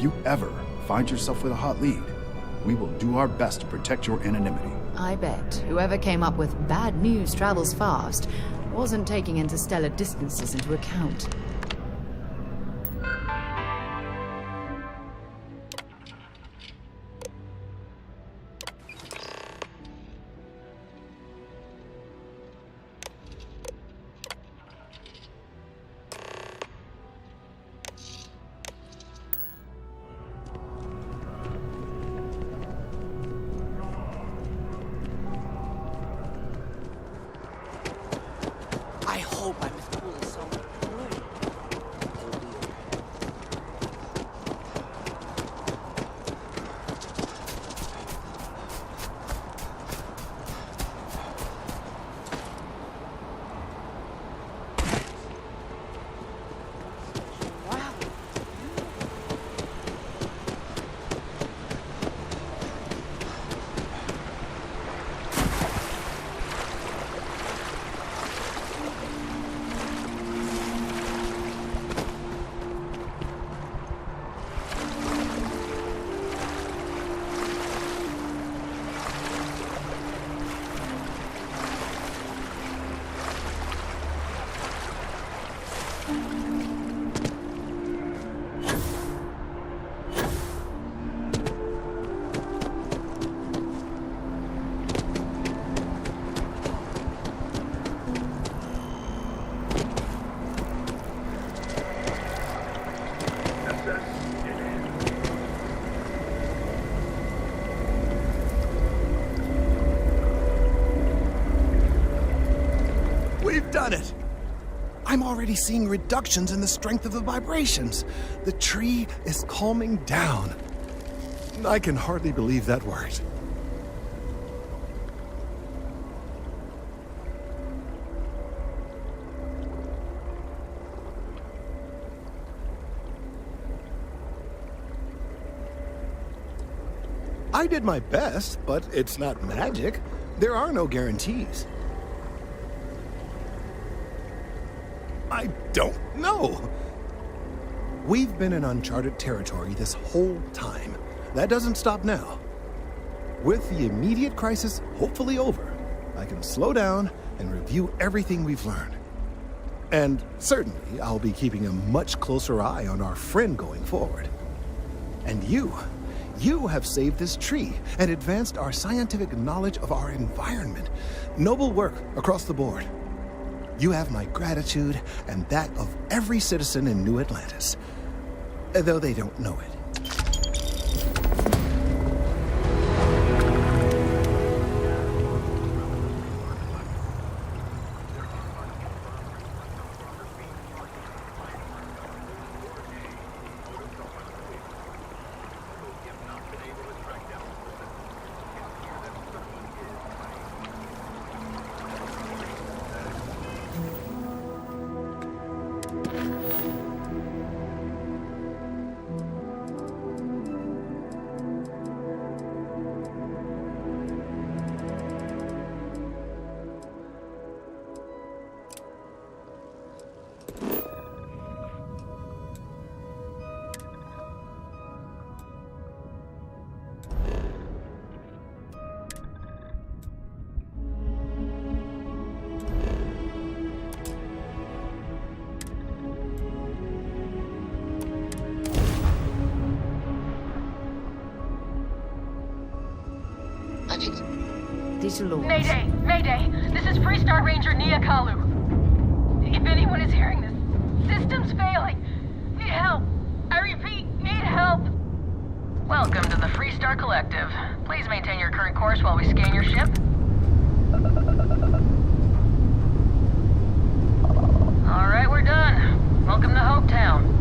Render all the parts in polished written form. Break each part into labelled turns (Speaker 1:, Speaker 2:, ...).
Speaker 1: you ever find yourself with a hot lead, we will do our best to protect your anonymity.
Speaker 2: I bet whoever came up with bad news travels fast wasn't taking interstellar distances into account.
Speaker 3: I hope I'm as cool as someone. Wow.
Speaker 4: We've done it! I'm already seeing reductions in the strength of the vibrations. The tree is calming down. I can hardly believe that worked. I did my best, but it's not magic. There are no guarantees. I don't know. We've been in uncharted territory this whole time. That doesn't stop now. With the immediate crisis hopefully over, I can slow down and review everything we've learned. And certainly, I'll be keeping a much closer eye on our friend going forward. And you have saved this tree and advanced our scientific knowledge of our environment. Noble work across the board. You have my gratitude and that of every citizen in New Atlantis, though they don't know it.
Speaker 5: Mayday! Mayday! This is Freestar Ranger Nia Kalu. If anyone is hearing this, system's failing. Need help. I repeat, need help. Welcome to the Freestar Collective. Please maintain your current course while we scan your ship. All right, we're done. Welcome to Hopetown.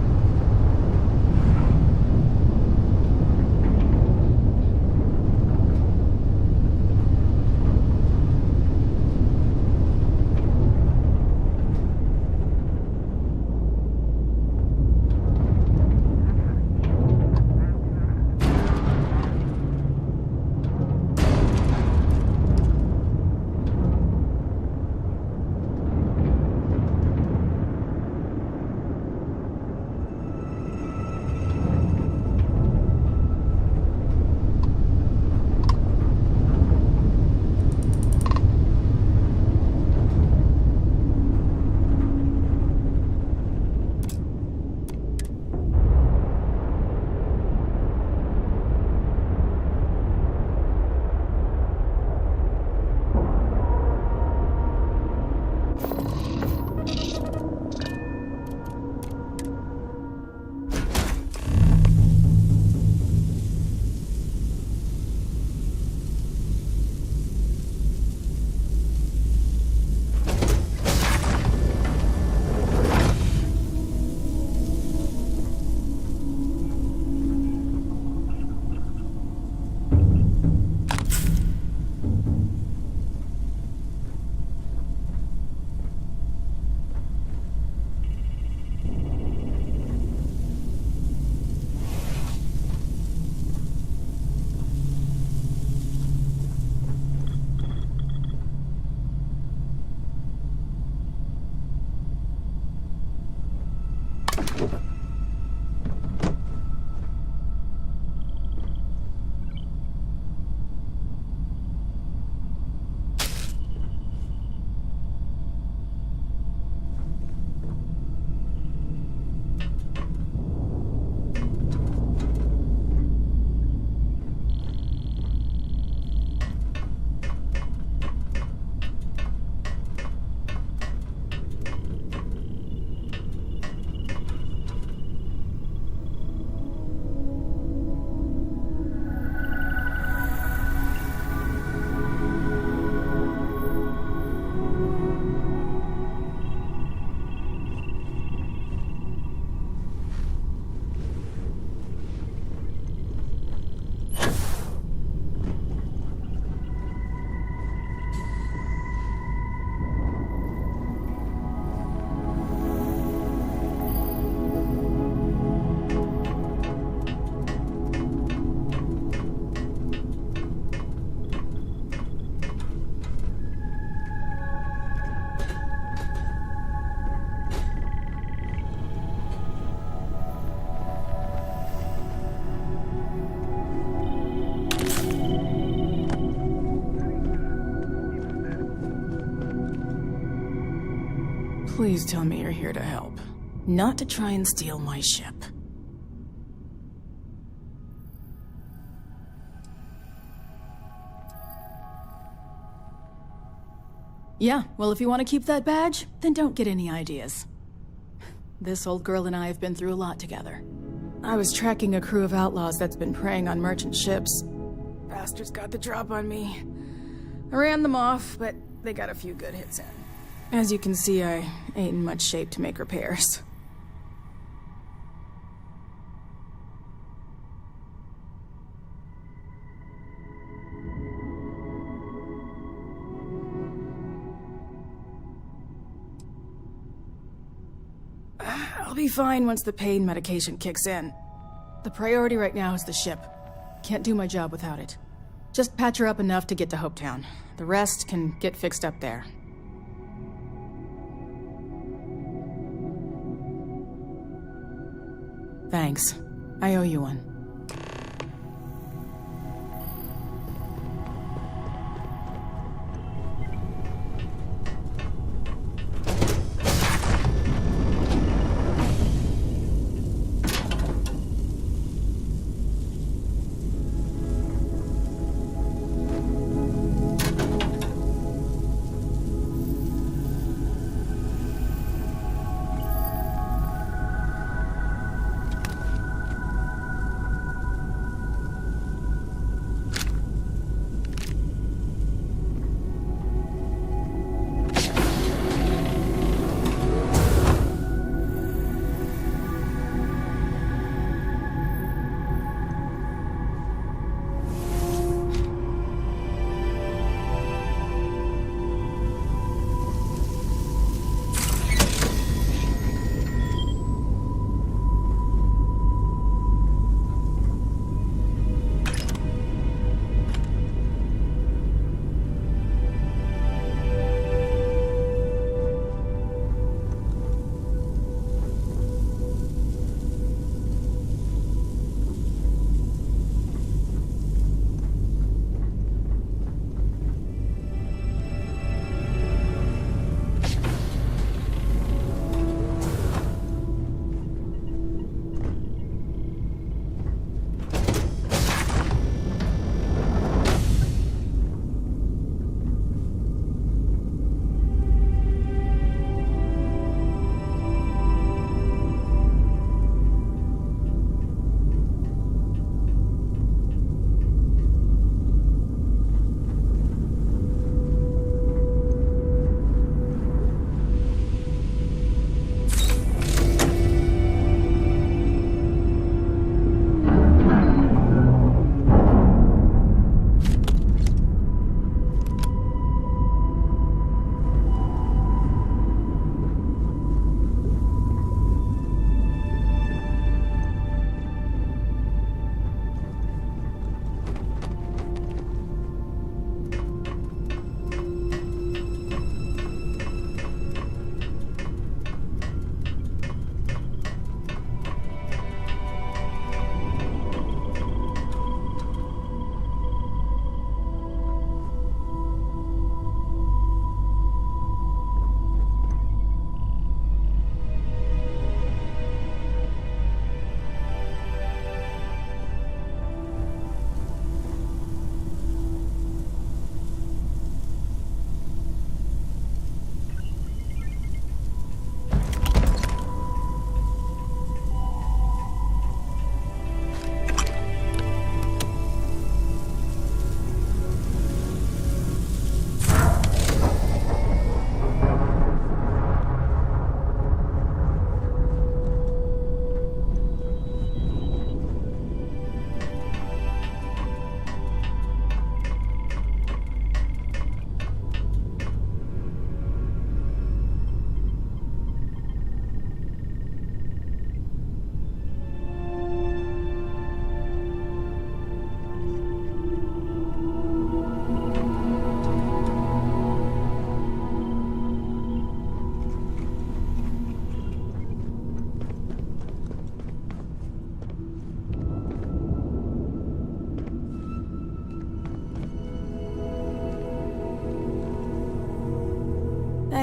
Speaker 6: Please tell me you're here to help. Not to try and steal my ship. Yeah, well, if you want to keep that badge, then don't get any ideas. This old girl and I have been through a lot together. I was tracking a crew of outlaws that's been preying on merchant ships. Bastards got the drop on me. I ran them off, but they got a few good hits in. As you can see, I ain't in much shape to make repairs. I'll be fine once the pain medication kicks in. The priority right now is the ship. Can't do my job without it. Just patch her up enough to get to Hopetown. The rest can get fixed up there. Thanks. I owe you one.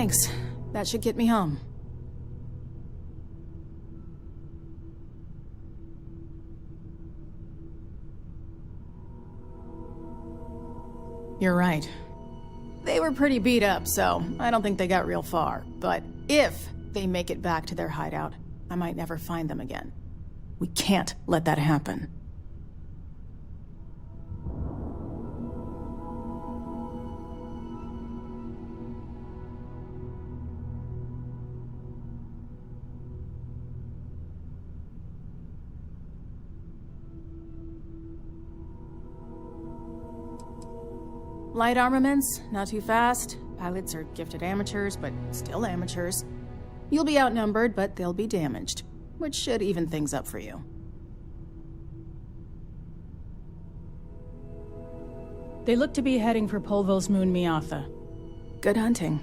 Speaker 6: Thanks. That should get me home. You're right. They were pretty beat up, so I don't think they got real far. But if they make it back to their hideout, I might never find them again. We can't let that happen. Light armaments, not too fast. Pilots are gifted amateurs, but still amateurs. You'll be outnumbered, but they'll be damaged, which should even things up for you. They look to be heading for Polvo's moon Miatha. Good hunting.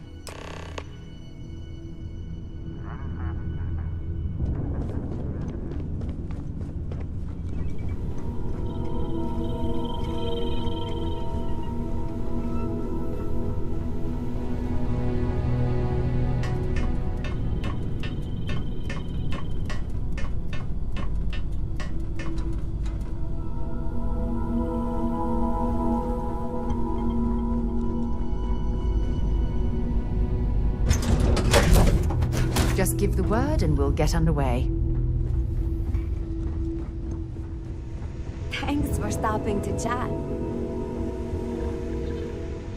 Speaker 2: Just give the word and we'll get underway.
Speaker 7: Thanks for stopping to chat.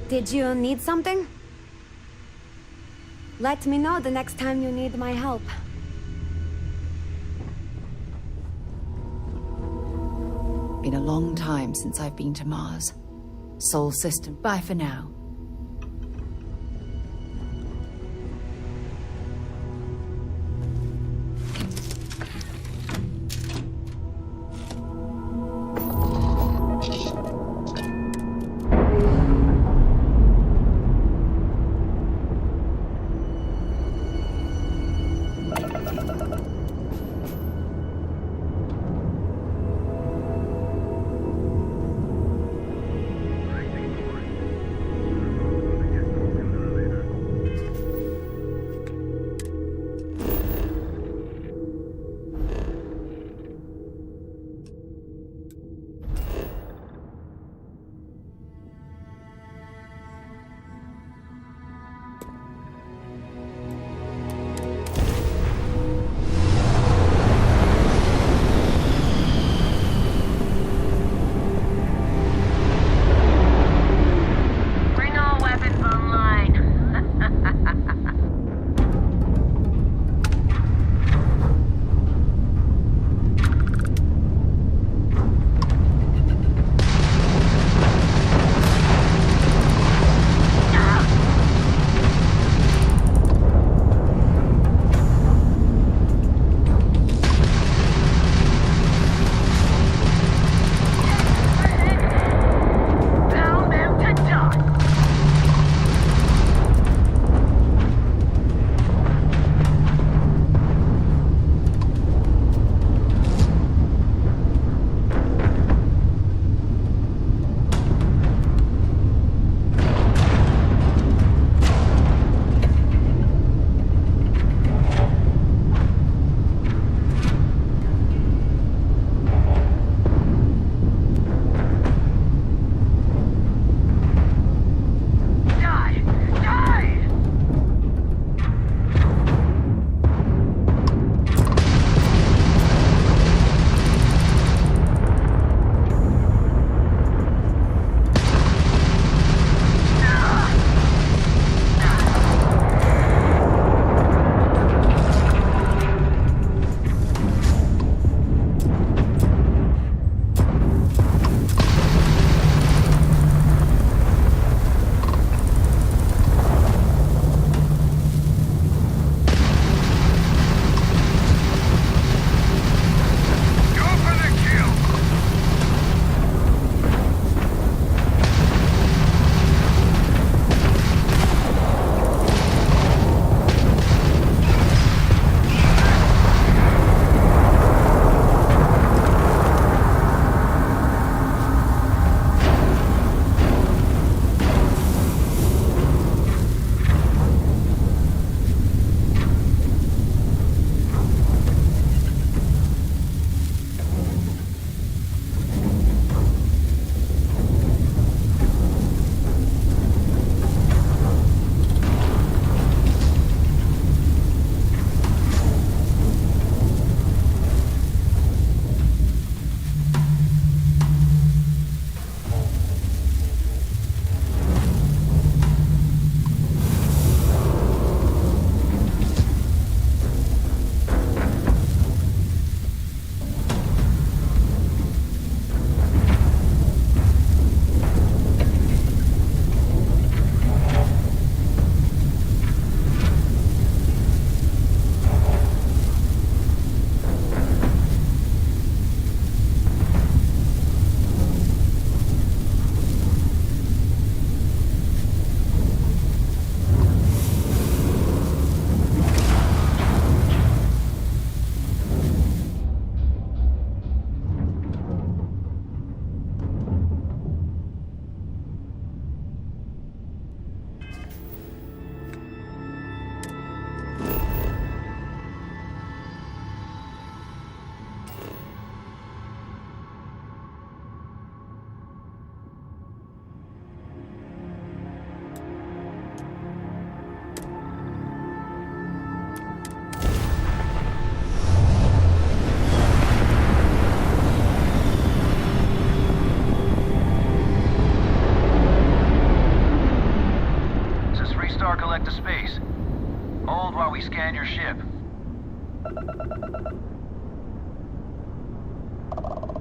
Speaker 7: Did you need something? Let me know the next time you need my help.
Speaker 2: Been a long time since I've been to Mars. Sol System, bye for now.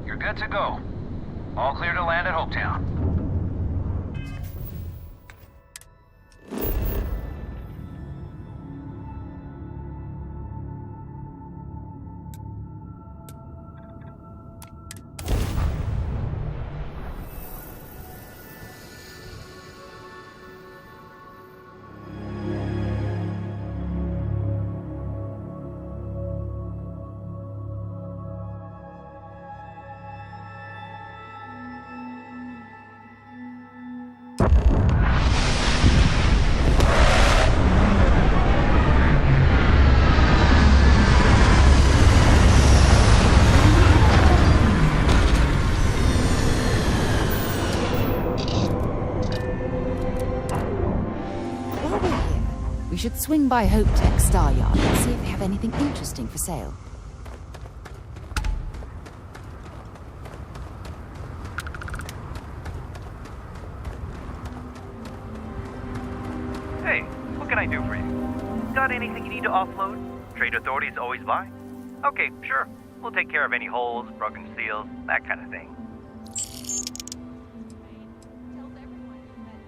Speaker 8: You're good to go. All clear to land at Hopetown.
Speaker 2: While we're here, we should swing by Hope Tech Star Yard and see if they have anything interesting for sale.
Speaker 9: Hey, what can I do for you? Got anything you need to offload? Trade authorities always buy? Okay, sure. We'll take care of any holes, broken seals, that kind of thing.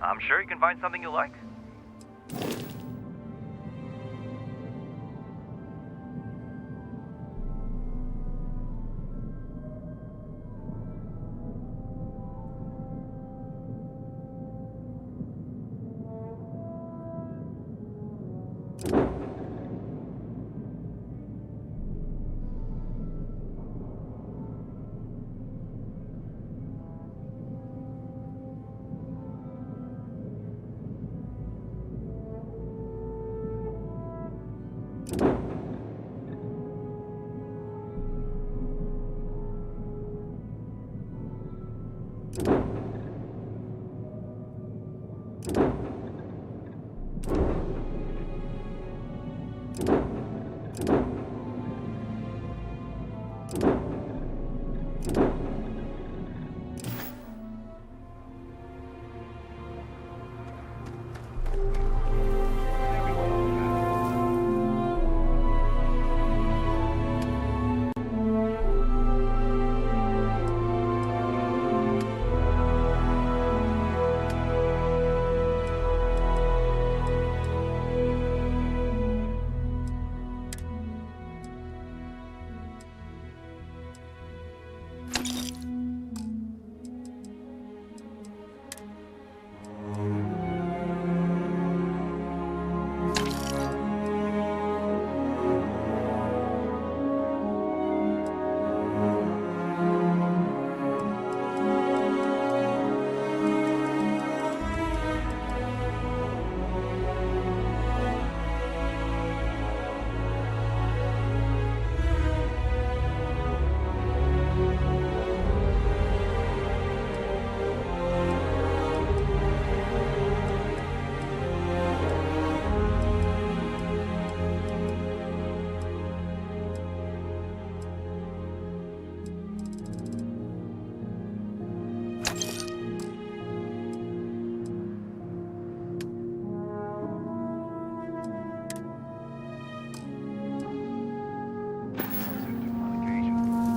Speaker 9: I'm sure you can find something you like.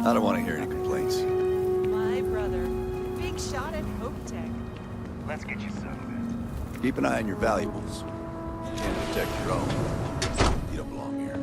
Speaker 10: I don't want to hear any complaints.
Speaker 3: My brother. Big shot at Hope Tech.
Speaker 9: Let's get you some.
Speaker 10: Keep an eye on your valuables. You can't protect your own. You don't belong here.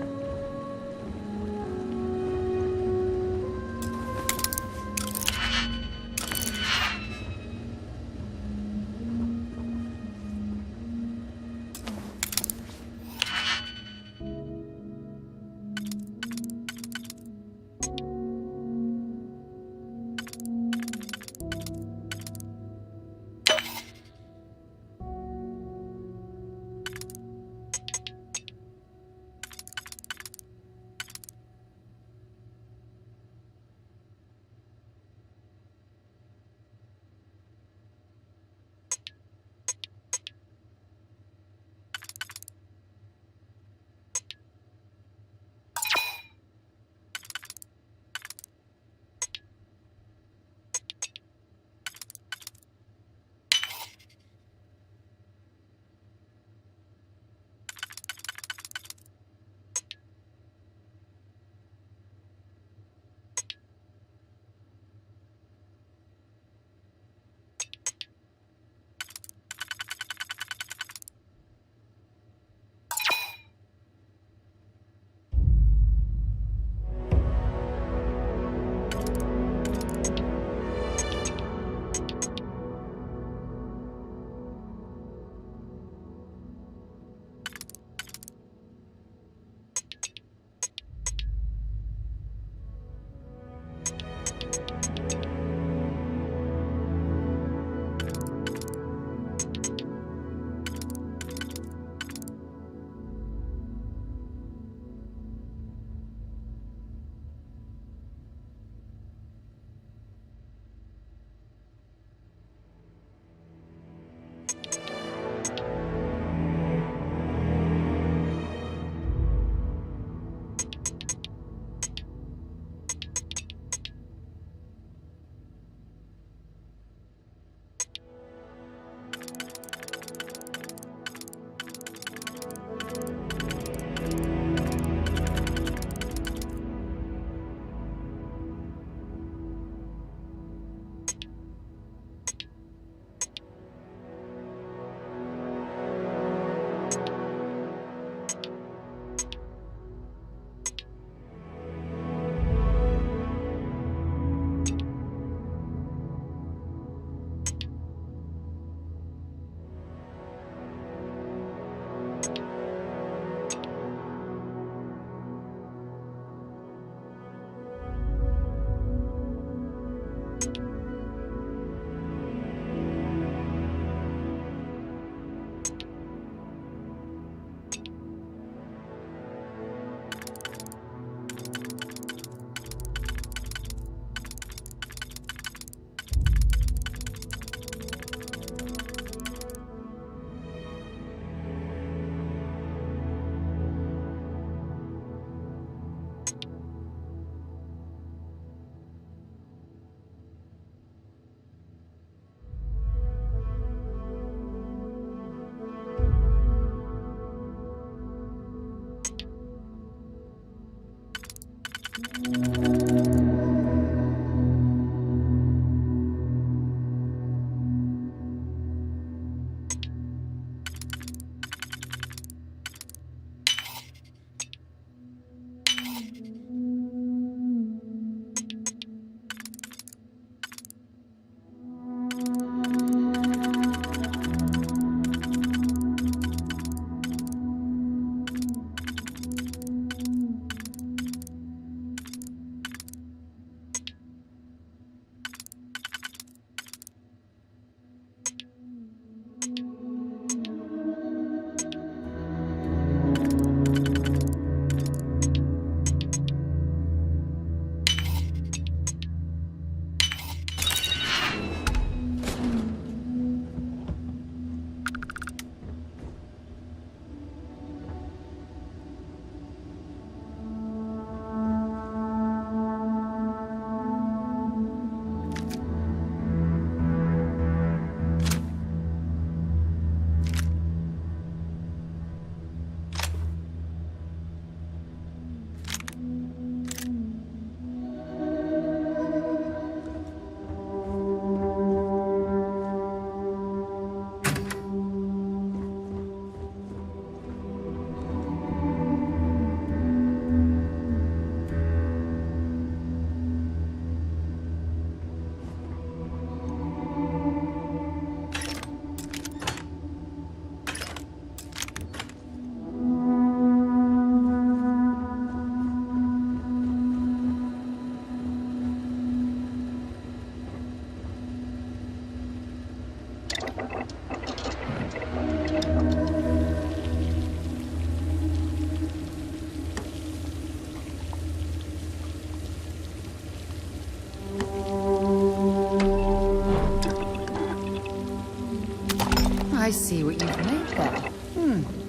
Speaker 2: I see what you've made there.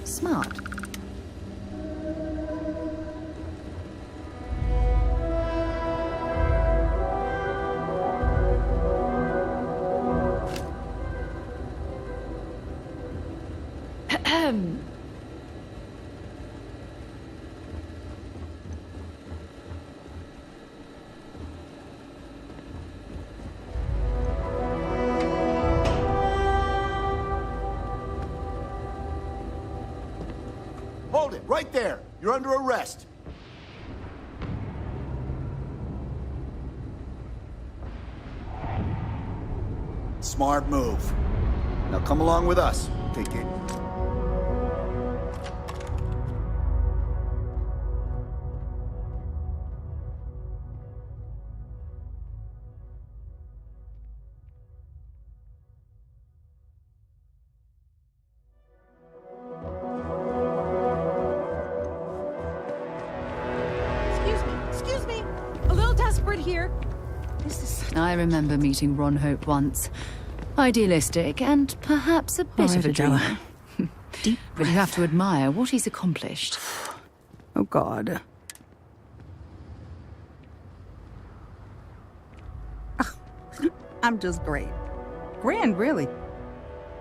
Speaker 2: Smart.
Speaker 10: Hold it, right there. You're under arrest. Smart move. Now come along with us. Take it.
Speaker 11: Excuse me. A little desperate here. This is
Speaker 2: I remember meeting Ron Hope once. Idealistic and perhaps a bit of a dreamer.
Speaker 11: deep.
Speaker 2: But you have to admire what he's accomplished.
Speaker 11: Oh, God. I'm just great. Grand, really.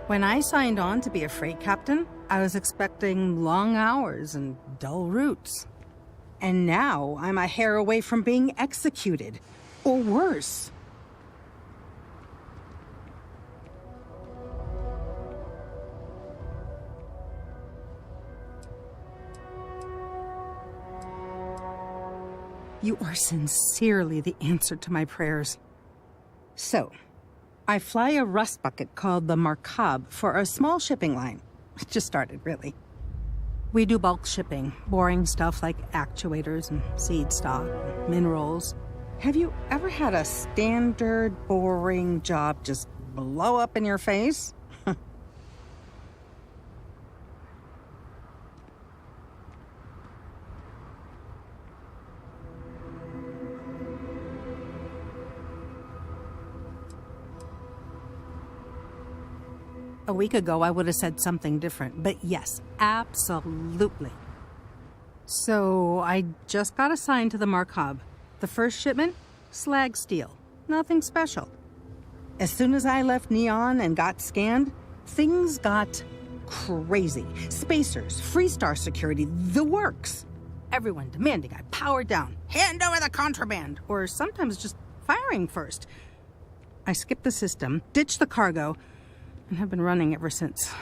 Speaker 11: When I signed on to be a freight captain, I was expecting long hours and dull routes. And now I'm a hair away from being executed. Or worse. You are sincerely the answer to my prayers. So, I fly a rust bucket called the Markab for a small shipping line. It just started, really. We do bulk shipping, boring stuff like actuators and seed stock, and minerals. Have you ever had a standard, boring job just blow up in your face? A week ago, I would have said something different, but yes, absolutely. So, I just got assigned to the Markab. The first shipment? Slag steel. Nothing special. As soon as I left Neon and got scanned, things got crazy. Spacers, Freestar security, the works. Everyone demanding I power down, hand over the contraband, or sometimes just firing first. I skipped the system, ditched the cargo, and have been running ever since.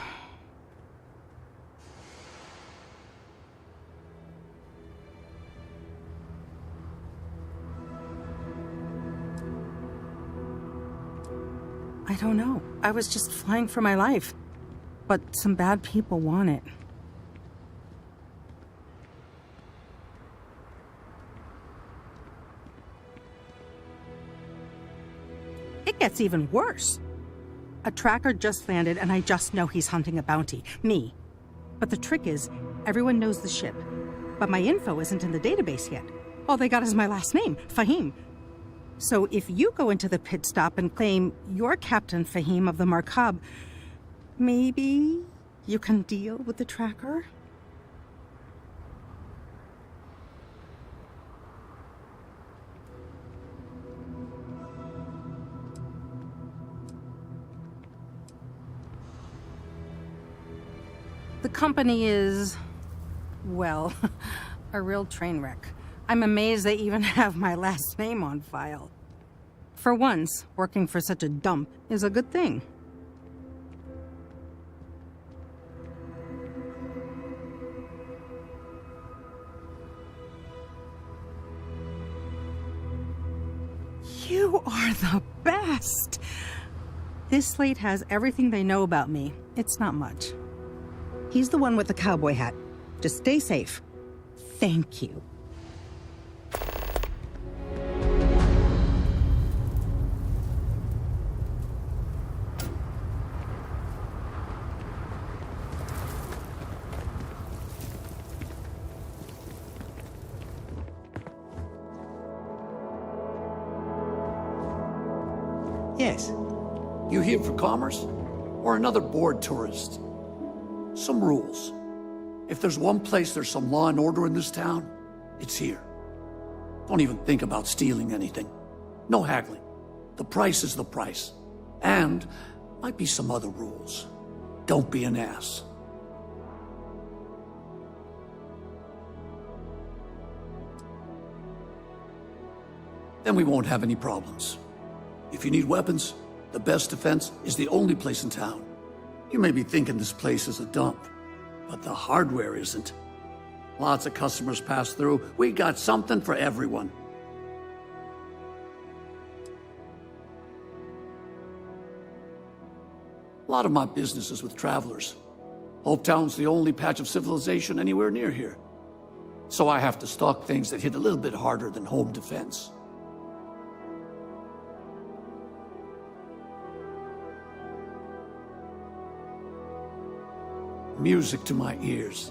Speaker 11: I don't know. I was just flying for my life. But some bad people want it. It gets even worse. A tracker just landed and I just know he's hunting a bounty. Me. But the trick is, everyone knows the ship. But my info isn't in the database yet. All they got is my last name, Fahim. So if you go into the pit stop and claim you're Captain Fahim of the Markab, maybe you can deal with the tracker? The company is, well, a real train wreck. I'm amazed they even have my last name on file. For once, working for such a dump is a good thing. You are the best! This slate has everything they know about me. It's not much. He's the one with the cowboy hat. Just stay safe. Thank you.
Speaker 10: Yes. You here for commerce? Or another bored tourist? Some rules. If there's one place there's some law and order in this town, it's here. Don't even think about stealing anything. No haggling. The price is the price. And might be some other rules. Don't be an ass. Then we won't have any problems. If you need weapons, the best defense is the only place in town. You may be thinking this place is a dump, but the hardware isn't. Lots of customers pass through. We got something for everyone. A lot of my business is with travelers. Hope Town's the only patch of civilization anywhere near here. So I have to stock things that hit a little bit harder than home defense. Music to my ears.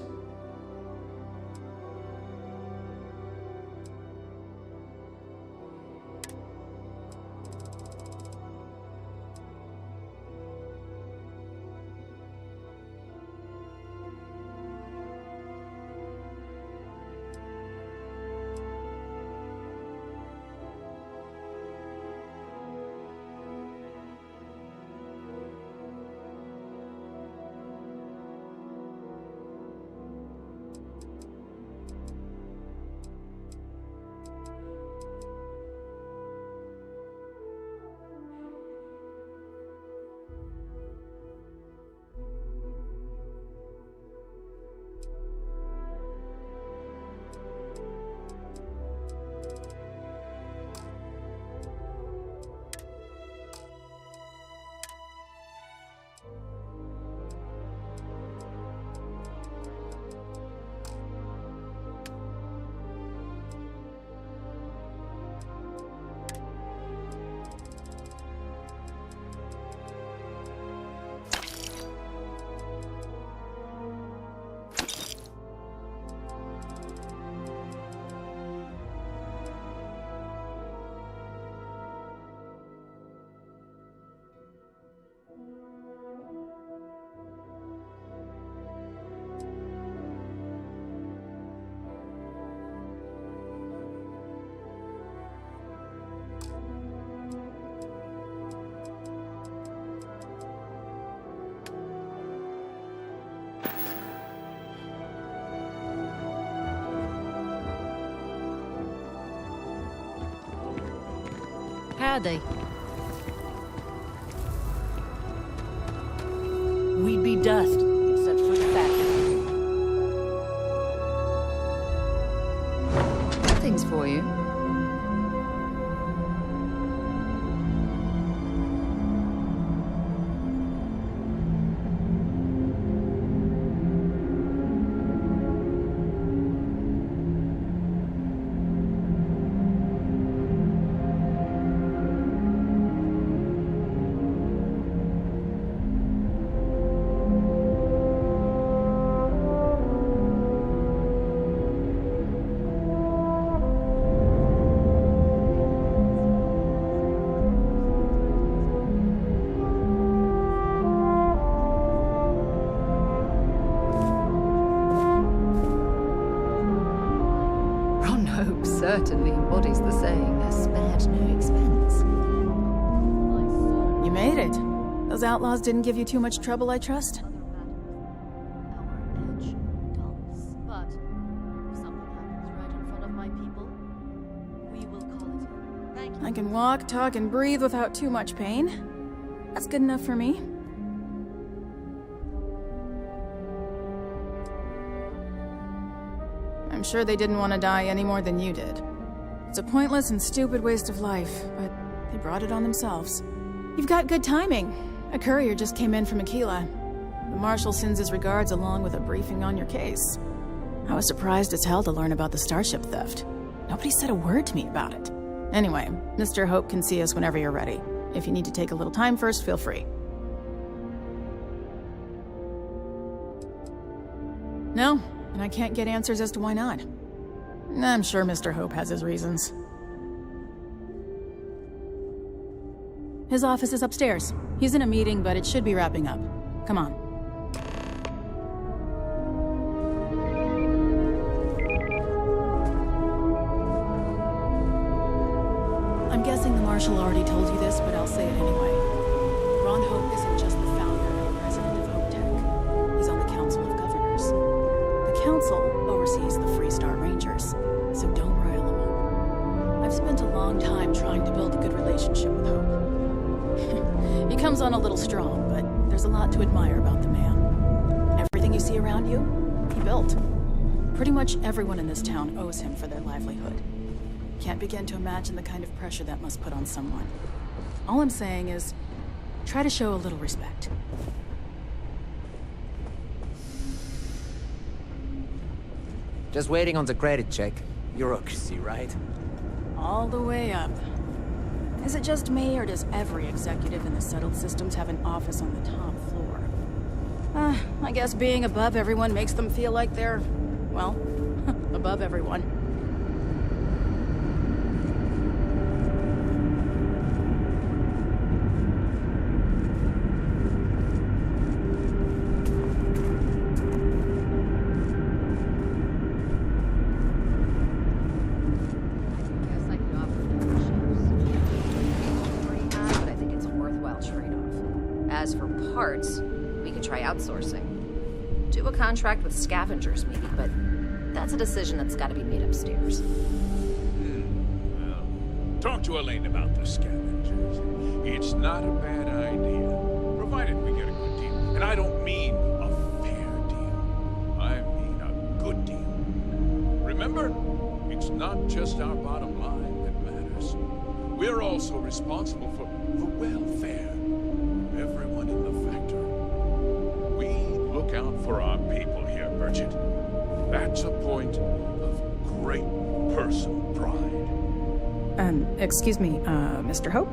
Speaker 12: Howdy. We'd be dust if such was the fact.
Speaker 2: Things for you. Certainly embodies the saying, spared no expense.
Speaker 6: You made it. Those outlaws didn't give you too much trouble, I trust? I can walk, talk, and breathe without too much pain. That's good enough for me. I'm sure they didn't want to die any more than you did. It's a pointless and stupid waste of life, but they brought it on themselves. You've got good timing. A courier just came in from Aquila. The Marshal sends his regards along with a briefing on your case. I was surprised as hell to learn about the starship theft. Nobody said a word to me about it. Anyway, Mr. Hope can see us whenever you're ready. If you need to take a little time first, feel free. No, and I can't get answers as to why not. I'm sure Mr. Hope has his reasons. His office is upstairs. He's in a meeting, but it should be wrapping up. Come on. I'm guessing the Marshal already told you this, but I'll say it anyway. Ron Hope isn't just the founder and president of Hope Tech. He's on the Council of Governors. The Council oversees the Freestar Rangers, so don't rile him up. I've spent a long time trying to build a good relationship with Hope. He comes on a little strong, but there's a lot to admire about the man. Everything you see around you, he built. Pretty much everyone in this town owes him for their livelihood. Can't begin to imagine the kind of pressure that must put on someone. All I'm saying is, try to show a little respect.
Speaker 3: Just waiting on the credit check. Bureaucracy, right?
Speaker 6: All the way up. Is it just me, or does every executive in the settled systems have an office on the top floor? I guess being above everyone makes them feel like they're, well, above everyone.
Speaker 2: As for parts, we could try outsourcing. Do a contract with scavengers, maybe, but that's a decision that's got to be made upstairs.
Speaker 13: Well, talk to Elaine about the scavengers. It's not a bad idea, provided we get a good deal. And I don't mean a fair deal. I mean a good deal. Remember, it's not just our bottom line that matters. We're also responsible for welfare. Everyone in the factory. We look out for our people here, Bridget. That's a point of great personal pride.
Speaker 6: Excuse me, Mr. Hope?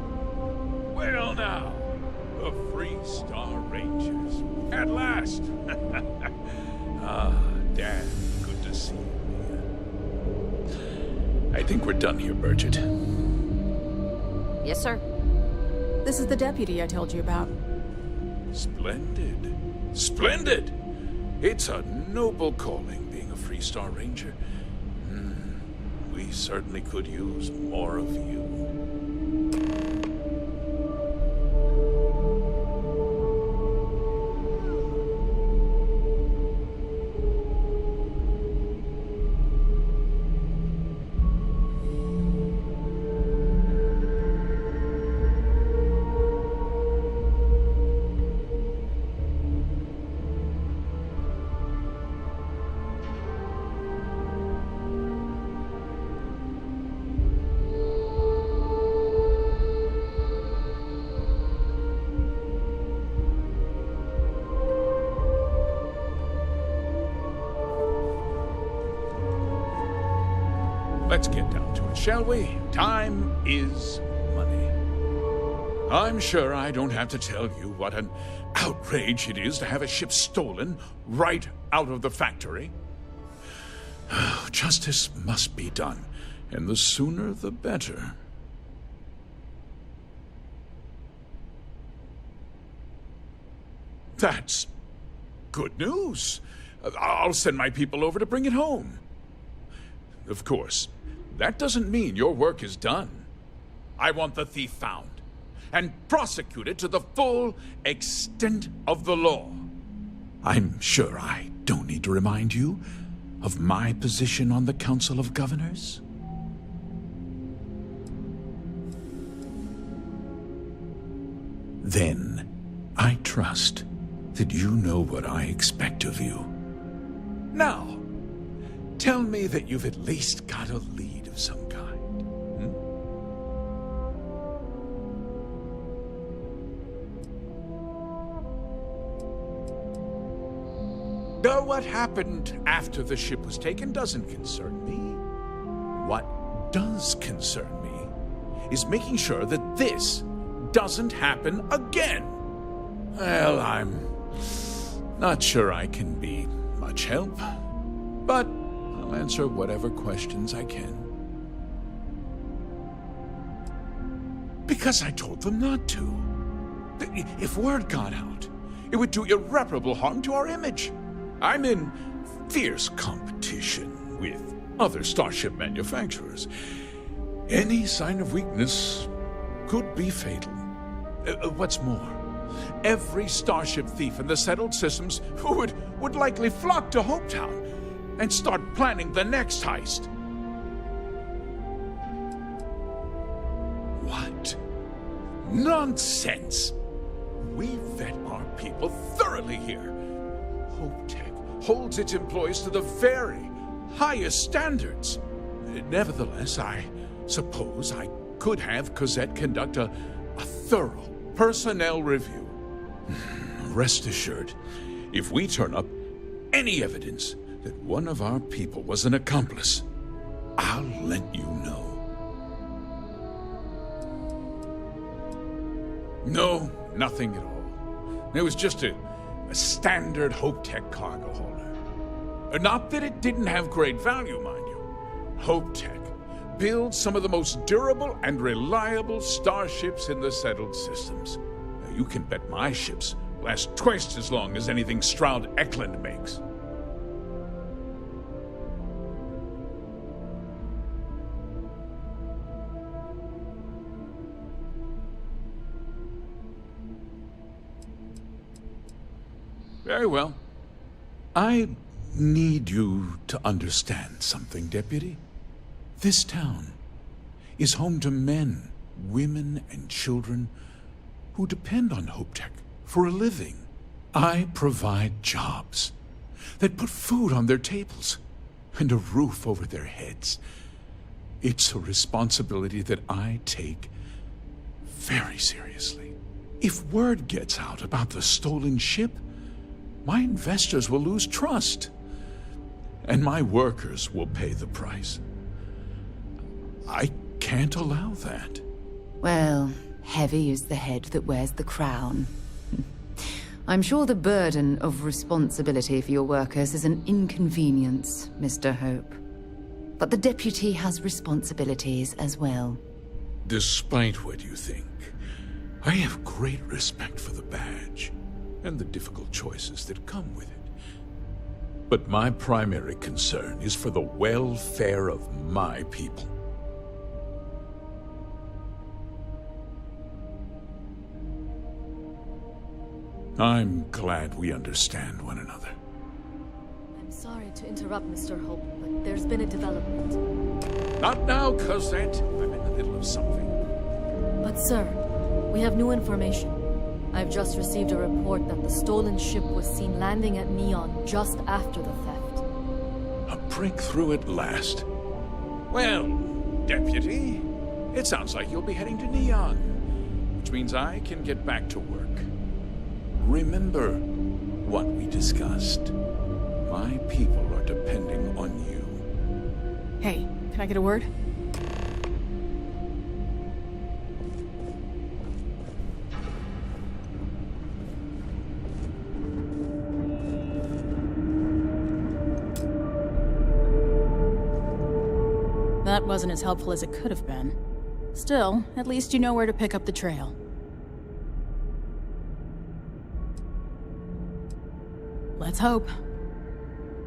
Speaker 13: Well now, the Freestar Rangers. At last! Dan, good to see you here. I think we're done here, Bridget.
Speaker 2: Yes, sir.
Speaker 6: This is the deputy I told you about.
Speaker 13: Splendid. Splendid! It's a noble calling, being a Freestar Ranger. We certainly could use more of you. let's get down to it, shall we? Time is money. I'm sure I don't have to tell you what an outrage it is to have a ship stolen right out of the factory. Justice must be done, and the sooner the better. That's good news. I'll send my people over to bring it home. Of course, that doesn't mean your work is done. I want the thief found and prosecuted to the full extent of the law. I'm sure I don't need to remind you of my position on the Council of Governors. Then, I trust that you know what I expect of you. Now, tell me that you've at least got a lead of some kind. What happened after the ship was taken doesn't concern me. What does concern me is making sure that this doesn't happen again. Well, I'm not sure I can be much help, but I'll answer whatever questions I can. Because I told them not to. If word got out, it would do irreparable harm to our image. I'm in fierce competition with other starship manufacturers. Any sign of weakness could be fatal. What's more, every starship thief in the settled systems would likely flock to Hopetown and start planning the next heist. What? Nonsense! We vet our people thoroughly here. HopeTech holds its employees to the very highest standards. Nevertheless, I suppose I could have Cosette conduct a thorough personnel review. Rest assured, if we turn up any evidence that one of our people was an accomplice, I'll let you know. No, nothing at all. It was just a standard HopeTech cargo holder. Not that it didn't have great value, mind you. HopeTech builds some of the most durable and reliable starships in the settled systems. Now, you can bet my ships last twice as long as anything Stroud Eklund makes. Very well. I need you to understand something, Deputy. This town is home to men, women, and children who depend on HopeTech for a living. I provide jobs that put food on their tables and a roof over their heads. It's a responsibility that I take very seriously. If word gets out about the stolen ship, my investors will lose trust, and my workers will pay the price. I can't allow that.
Speaker 14: Well, heavy is the head that wears the crown. I'm sure the burden of responsibility for your workers is an inconvenience, Mr. Hope. But the deputy has responsibilities as well.
Speaker 13: Despite what you think, I have great respect for the badge and the difficult choices that come with it. But my primary concern is for the welfare of my people. I'm glad we understand one another.
Speaker 15: I'm sorry to interrupt, Mr. Hope, but there's been a development.
Speaker 13: Not now, Cosette. I'm in the middle of something.
Speaker 15: But sir, we have new information. I've just received a report that the stolen ship was seen landing at Neon just after the theft.
Speaker 13: A breakthrough at last. Well, Deputy, it sounds like you'll be heading to Neon, which means I can get back to work. Remember what we discussed. My people are depending on you.
Speaker 6: Hey, Can I get a word? That wasn't as helpful as it could have been. Still, at least you know where to pick up the trail. Let's hope.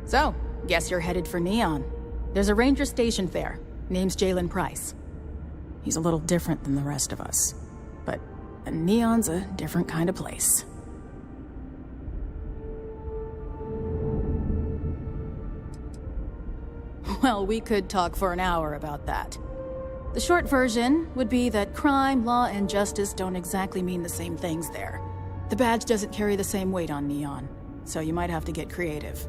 Speaker 6: So, guess you're headed for Neon. There's a ranger stationed there. Name's Jalen Price. He's a little different than the rest of us. But Neon's a different kind of place. Well, we could talk for an hour about that. The short version would be that crime, law, and justice don't exactly mean the same things there. The badge doesn't carry the same weight on Neon, so you might have to get creative.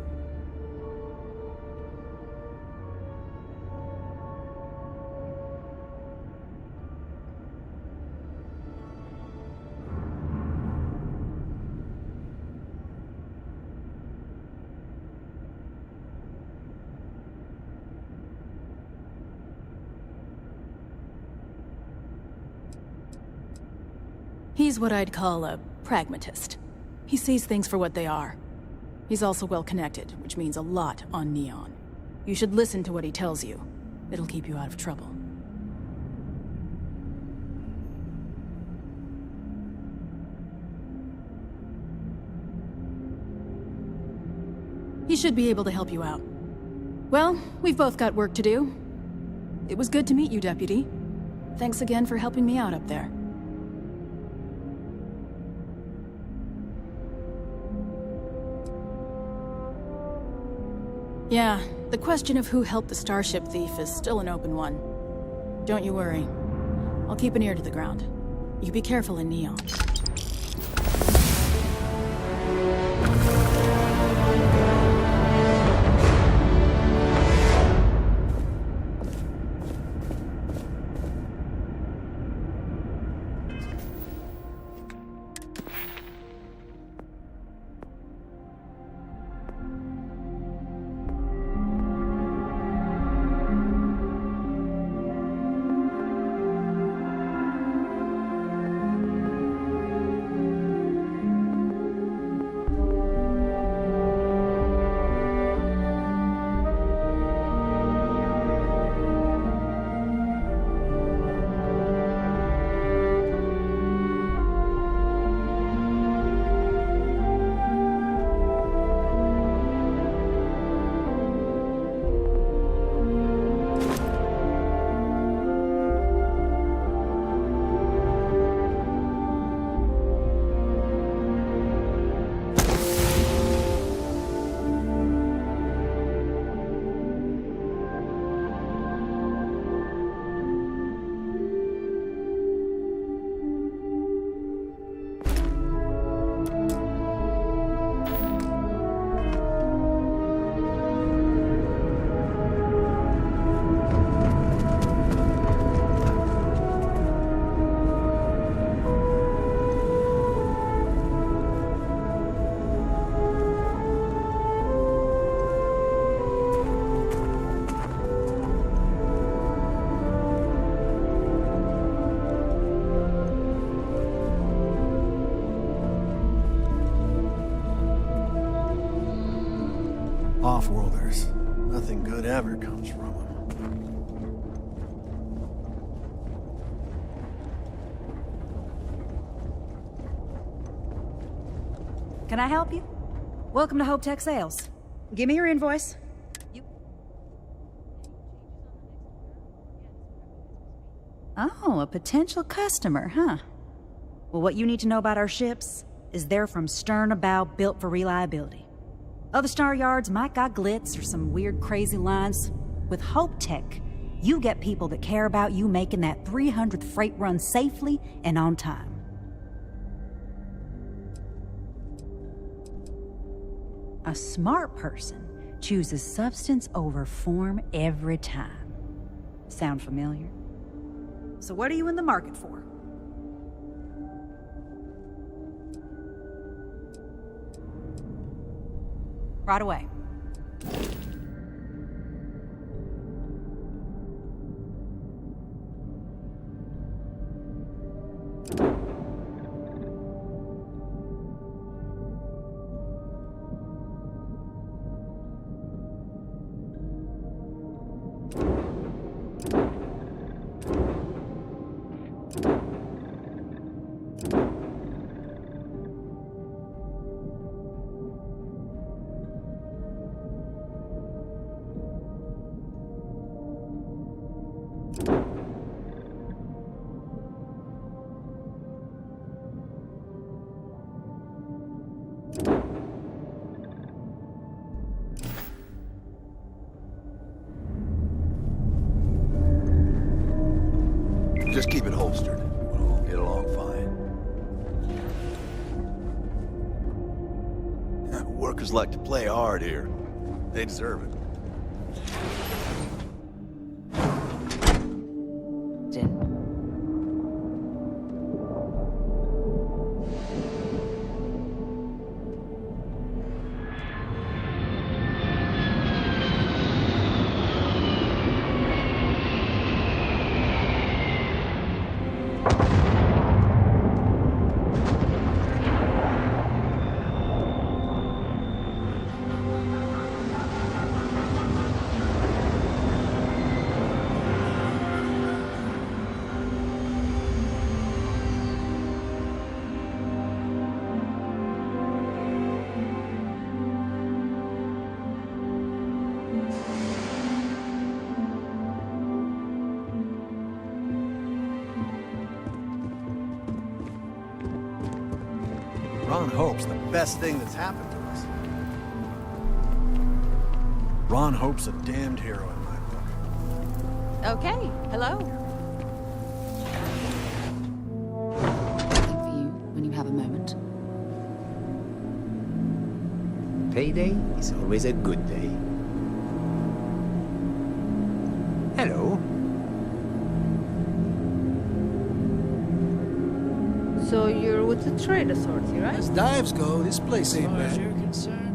Speaker 6: He's what I'd call a pragmatist. He sees things for what they are. He's also well-connected, which means a lot on Neon. You should listen to what he tells you. It'll keep you out of trouble. He should be able to help you out. Well, we've both got work to do. It was good to meet you, Deputy. Thanks again for helping me out up there. Yeah, the question of who helped the Starship thief is still an open one. Don't you worry. I'll keep an ear to the ground. You be careful in Neon.
Speaker 4: Off-worlders. Nothing good ever comes from them.
Speaker 16: Can I help you? Welcome to Hope Tech Sales. Give me your invoice. Oh, a potential customer, huh? Well, what you need to know about our ships is they're from stern to bow, built for reliability. Other star yards might got glitz or some weird crazy lines. With Hope Tech, you get people that care about you making that 300th freight run safely and on time. A smart person chooses substance over form every time. Sound familiar? So what are you in the market for? Right away.
Speaker 1: Just keep it holstered. We'll all get along fine. Workers like to play hard here. They deserve it.
Speaker 4: Ron Hope's the best thing that's happened to us. Ron Hope's a damned hero in my book.
Speaker 12: Okay, hello.
Speaker 14: Something for you when you have a moment.
Speaker 3: Payday is always a good day. Hello.
Speaker 12: So you're with the trade authority, right?
Speaker 17: As dives go, this place ain't bad.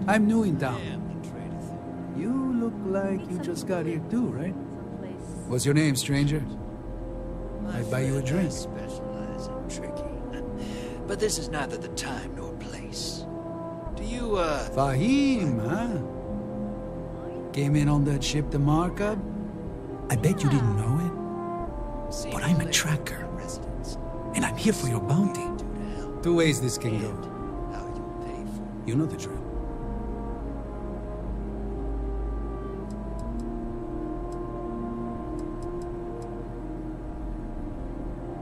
Speaker 17: I'm new in town. You look like you just got here too, right? What's your name, stranger? I'd buy you a drink.
Speaker 18: Specialize in tricky. But this is neither the time nor place. Do you,
Speaker 17: Fahim, huh? Came in on that ship, the Markup? I bet you didn't know it. But I'm a tracker. And I'm here for your bounty. Two ways this can go. You know the drill.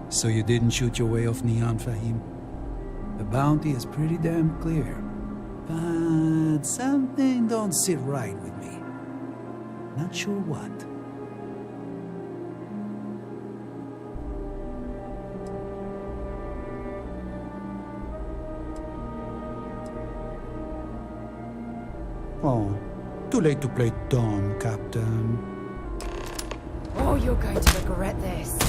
Speaker 17: So you didn't shoot your way off Neon, Fahim? The bounty is pretty damn clear. But something don't sit right with me. Not sure what. Oh, too late to play dumb, Captain.
Speaker 14: Oh, you're going to regret this.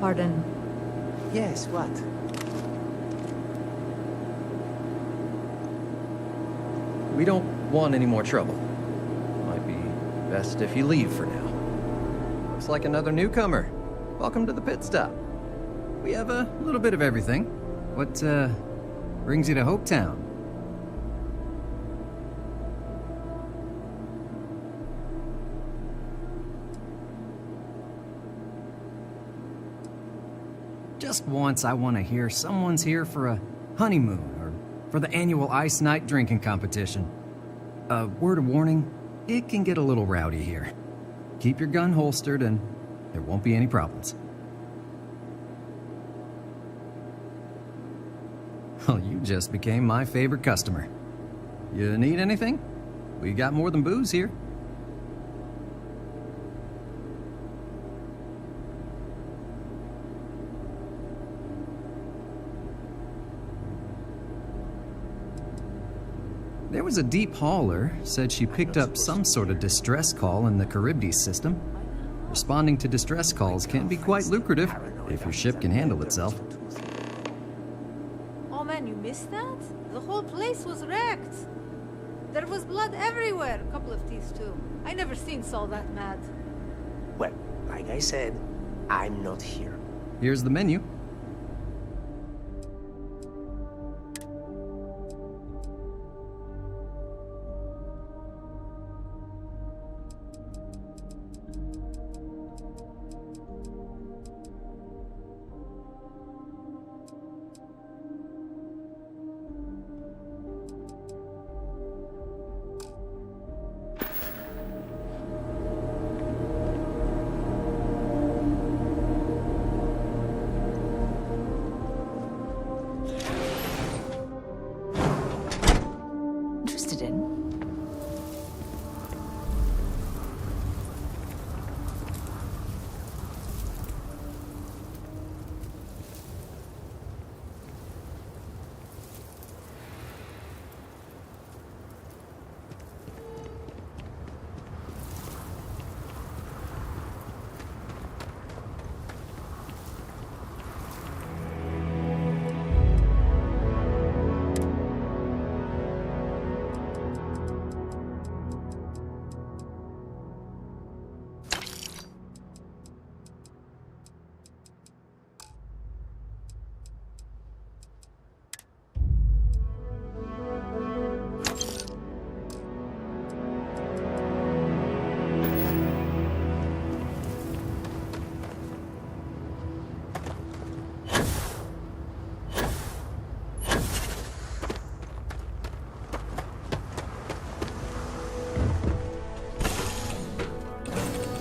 Speaker 16: Pardon?
Speaker 3: Yes, what?
Speaker 19: We don't want any more trouble. Might be best if you leave for now. Looks like another newcomer. Welcome to the pit stop. We have a little bit of everything. What, brings you to Hopetown? Just once I want to hear someone's here for a honeymoon or for the annual Ice Night drinking competition. A word of warning, it can get a little rowdy here. Keep your gun holstered and there won't be any problems. Well, you just became my favorite customer. You need anything? We got more than booze here. was a deep hauler, said she picked up some sort of distress call in the Charybdis system. Responding to distress calls can be quite lucrative if your ship can handle itself.
Speaker 12: Oh man, you missed that? The whole place was wrecked. There was blood everywhere. A couple of teeth too. I never seen Saul that mad.
Speaker 20: Well, like I said, I'm not here.
Speaker 19: Here's the menu.
Speaker 14: Interested in?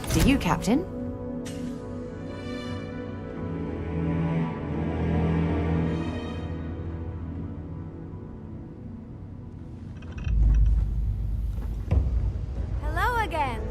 Speaker 14: To you, Captain.
Speaker 7: Hello again.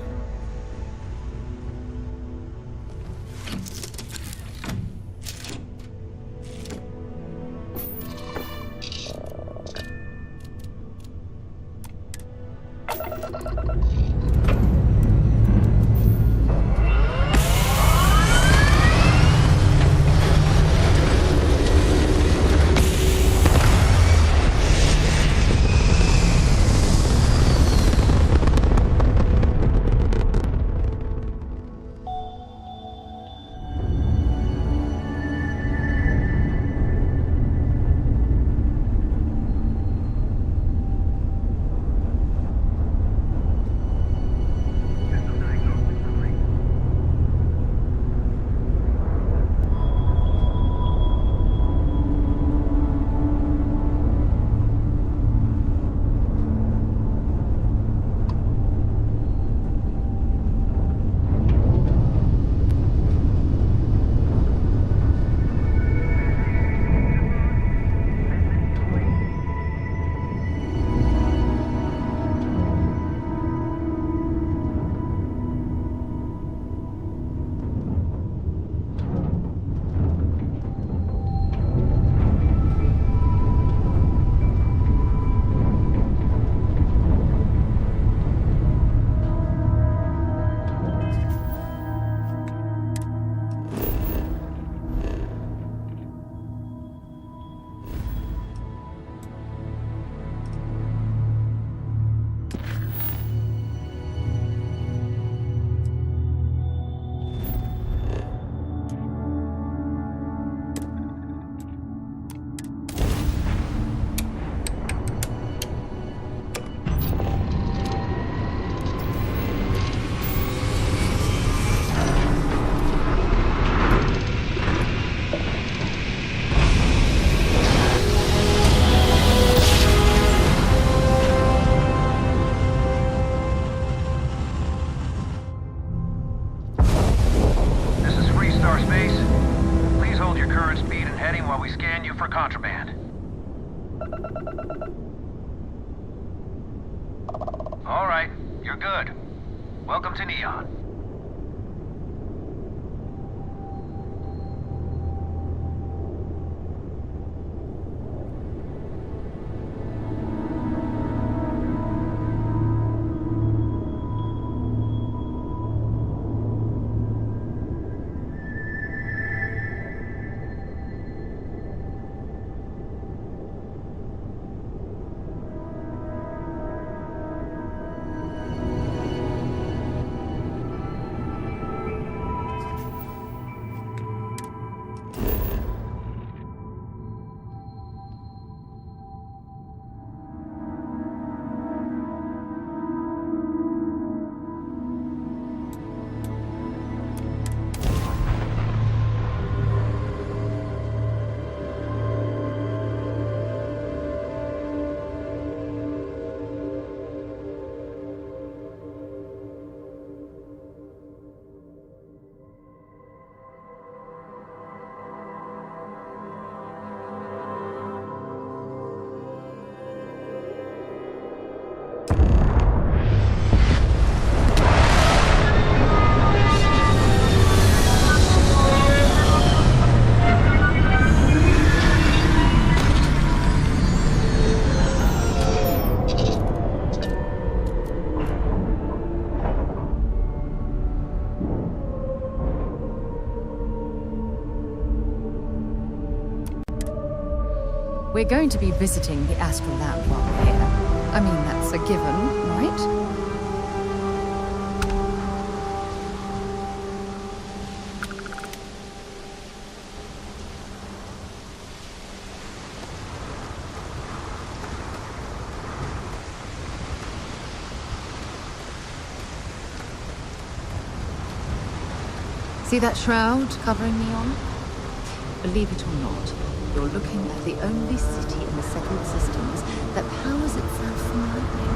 Speaker 8: contraband. All right, you're good. Welcome to Neon.
Speaker 14: We're going to be visiting the Astral Lab while we're here. I mean, that's a given, right? See that shroud covering Neon? Believe it or not, you're looking at the only city in the settled systems that powers itself from lightning.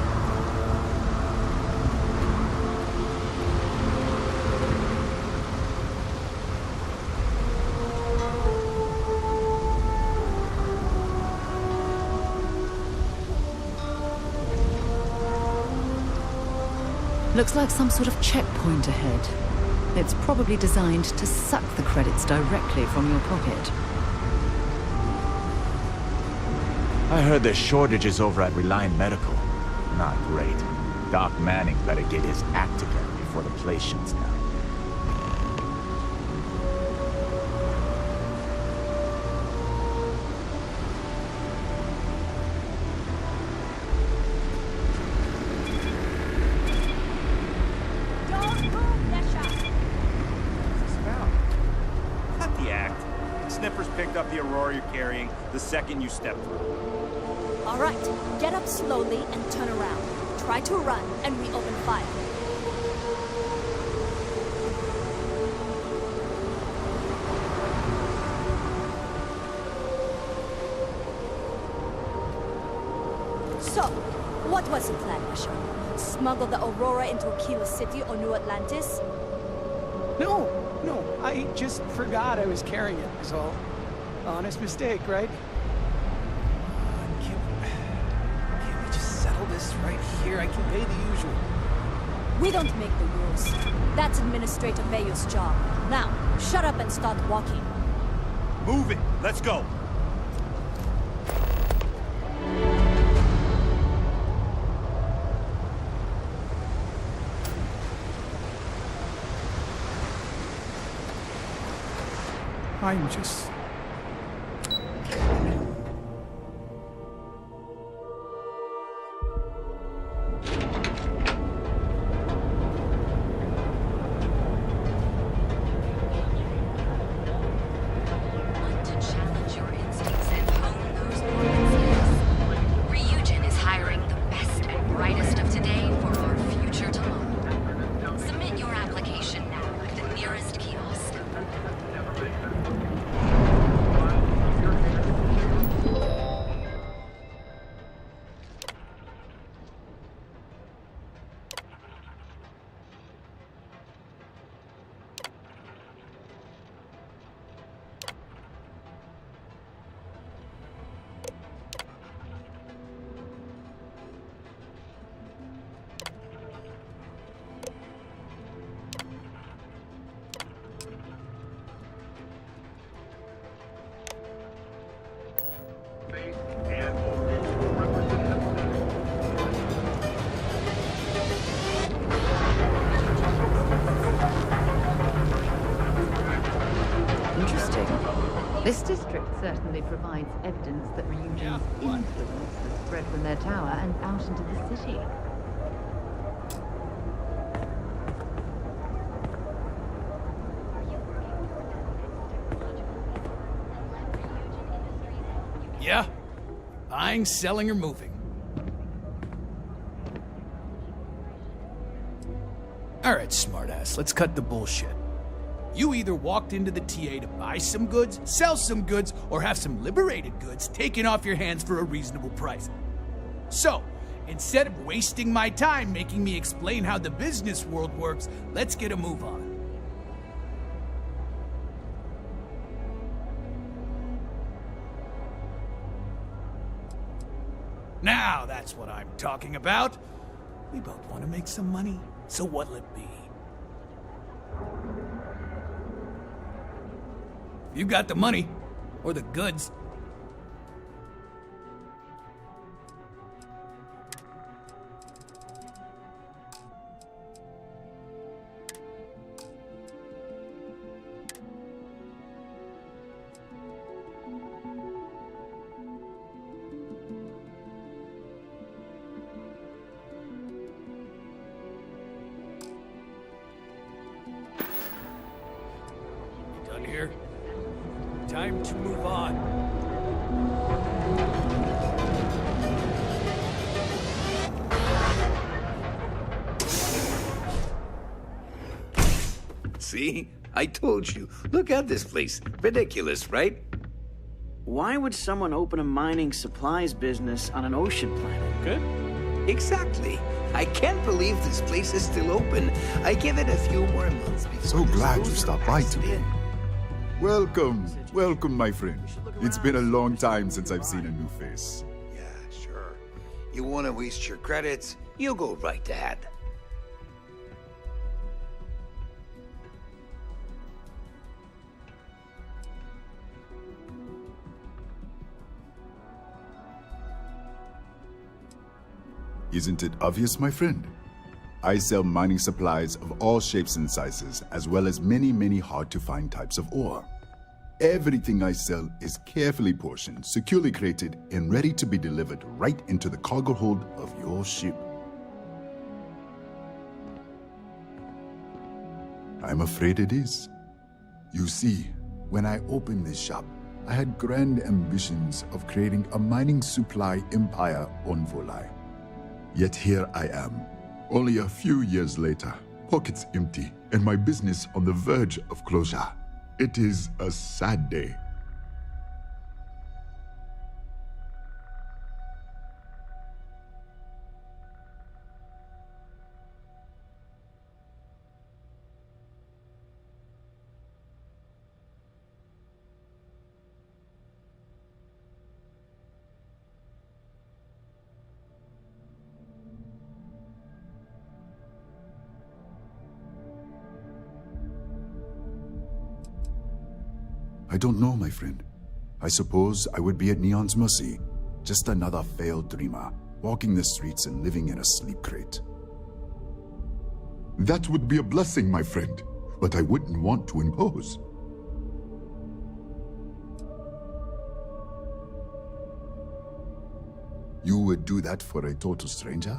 Speaker 14: Looks like some sort of checkpoint ahead. It's probably designed to suck the credits directly from your pocket.
Speaker 21: I heard there's shortages over at Reliant Medical. Not great. Doc Manning better get his act together before the place shuts down.
Speaker 22: The second you step through.
Speaker 23: All right, get up slowly and turn around. Try to run, and we open fire. So, what was the plan, Bishop? Smuggle the Aurora into Aquila City or New Atlantis?
Speaker 24: No, I just forgot I was carrying it, is all. Honest mistake, right? Can't we just settle this right here? I can pay the usual.
Speaker 23: We don't make the rules. That's Administrator Mayo's job. Now, shut up and start walking.
Speaker 22: Move it! Let's go!
Speaker 24: I'm just...
Speaker 14: This district certainly provides evidence that Ryujin's influence has spread from their tower and out into the city.
Speaker 24: Yeah. Buying, selling, or moving. Alright, smartass, let's cut the bullshit. You either walked into the TA to buy some goods, sell some goods, or have some liberated goods taken off your hands for a reasonable price. So, instead of wasting my time making me explain how the business world works, let's get a move on. Now that's what I'm talking about. We both want to make some money, so what'll it be? You got the money, or the goods. here. Time to move on.
Speaker 5: See? I told you. Look at this place. Ridiculous, right?
Speaker 9: Why would someone open a mining supplies business on an ocean planet?
Speaker 5: Good? Exactly. I can't believe this place is still open. I give it a few more months before.
Speaker 10: So glad you stopped by today. Welcome, welcome, my friend. It's been a long time since I've seen a new face.
Speaker 5: Yeah, sure. You want to waste your credits? You go right ahead.
Speaker 10: Isn't it obvious, my friend? I sell mining supplies of all shapes and sizes, as well as many, many hard-to-find types of ore. Everything I sell is carefully portioned, securely crated, and ready to be delivered right into the cargo hold of your ship. I'm afraid it is. You see, when I opened this shop, I had grand ambitions of creating a mining supply empire on Volai. Yet here I am, only a few years later, pockets empty, and my business on the verge of closure. It is a sad day. I don't know, my friend. I suppose I would be at Neon's mercy. Just another failed dreamer, walking the streets and living in a sleep crate. That would be a blessing, my friend, but I wouldn't want to impose. You would do that for a total stranger?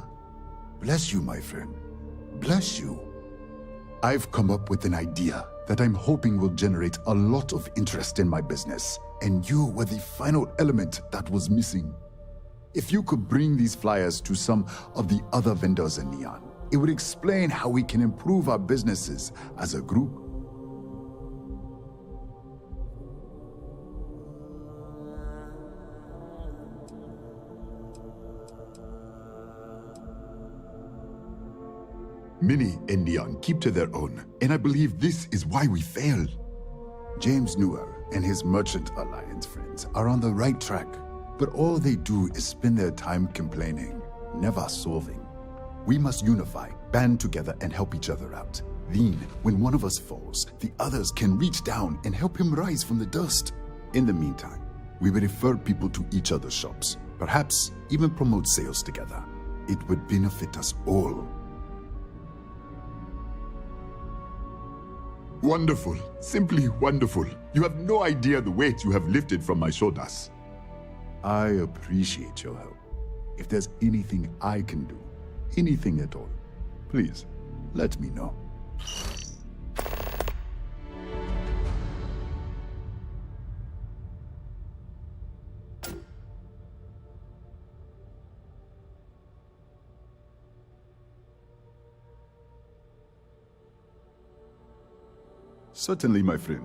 Speaker 10: Bless you, my friend. Bless you. I've come up with an idea that I'm hoping will generate a lot of interest in my business, and you were the final element that was missing. If you could bring these flyers to some of the other vendors in Neon, it would explain how we can improve our businesses as a group. Many in Neon keep to their own, and I believe this is why we failed. James Newell and his Merchant Alliance friends are on the right track, but all they do is spend their time complaining, never solving. We must unify, band together, and help each other out. Then, when one of us falls, the others can reach down and help him rise from the dust. In the meantime, we will refer people to each other's shops, perhaps even promote sales together. It would benefit us all. Wonderful. Simply wonderful. You have no idea the weight you have lifted from my shoulders. I appreciate your help. If there's anything I can do, anything at all, please let me know. Certainly, my friend.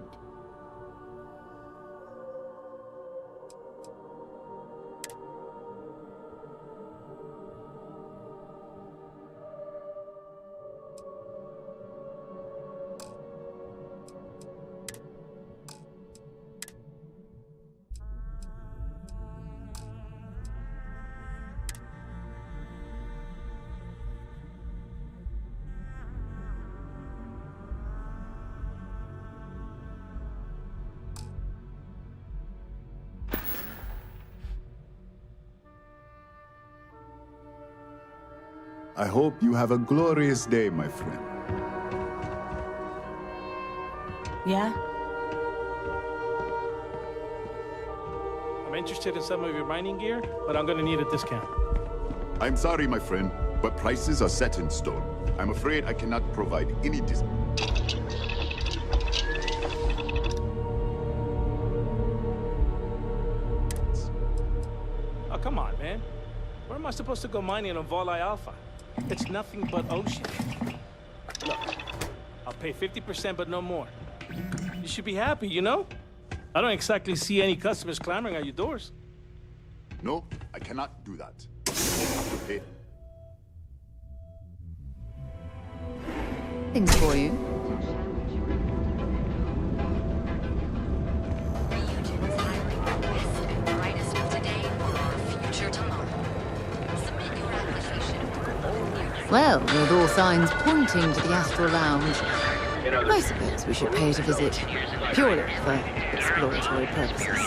Speaker 10: I hope you have a glorious day, my friend.
Speaker 6: Yeah?
Speaker 11: I'm interested in some of your mining gear, but I'm gonna need a discount.
Speaker 10: I'm sorry, my friend, but prices are set in stone. I'm afraid I cannot provide any discount.
Speaker 11: am I supposed to go mining on Volai Alpha? It's nothing but ocean. Look, I'll pay 50%, but no more. You should be happy, you know? I don't exactly see any customers clamoring at your doors.
Speaker 10: No, I cannot do that. You have to pay.
Speaker 14: Things for you. Well, with all signs pointing to the Astral Lounge, I suppose we should pay it a visit, purely for exploratory purposes.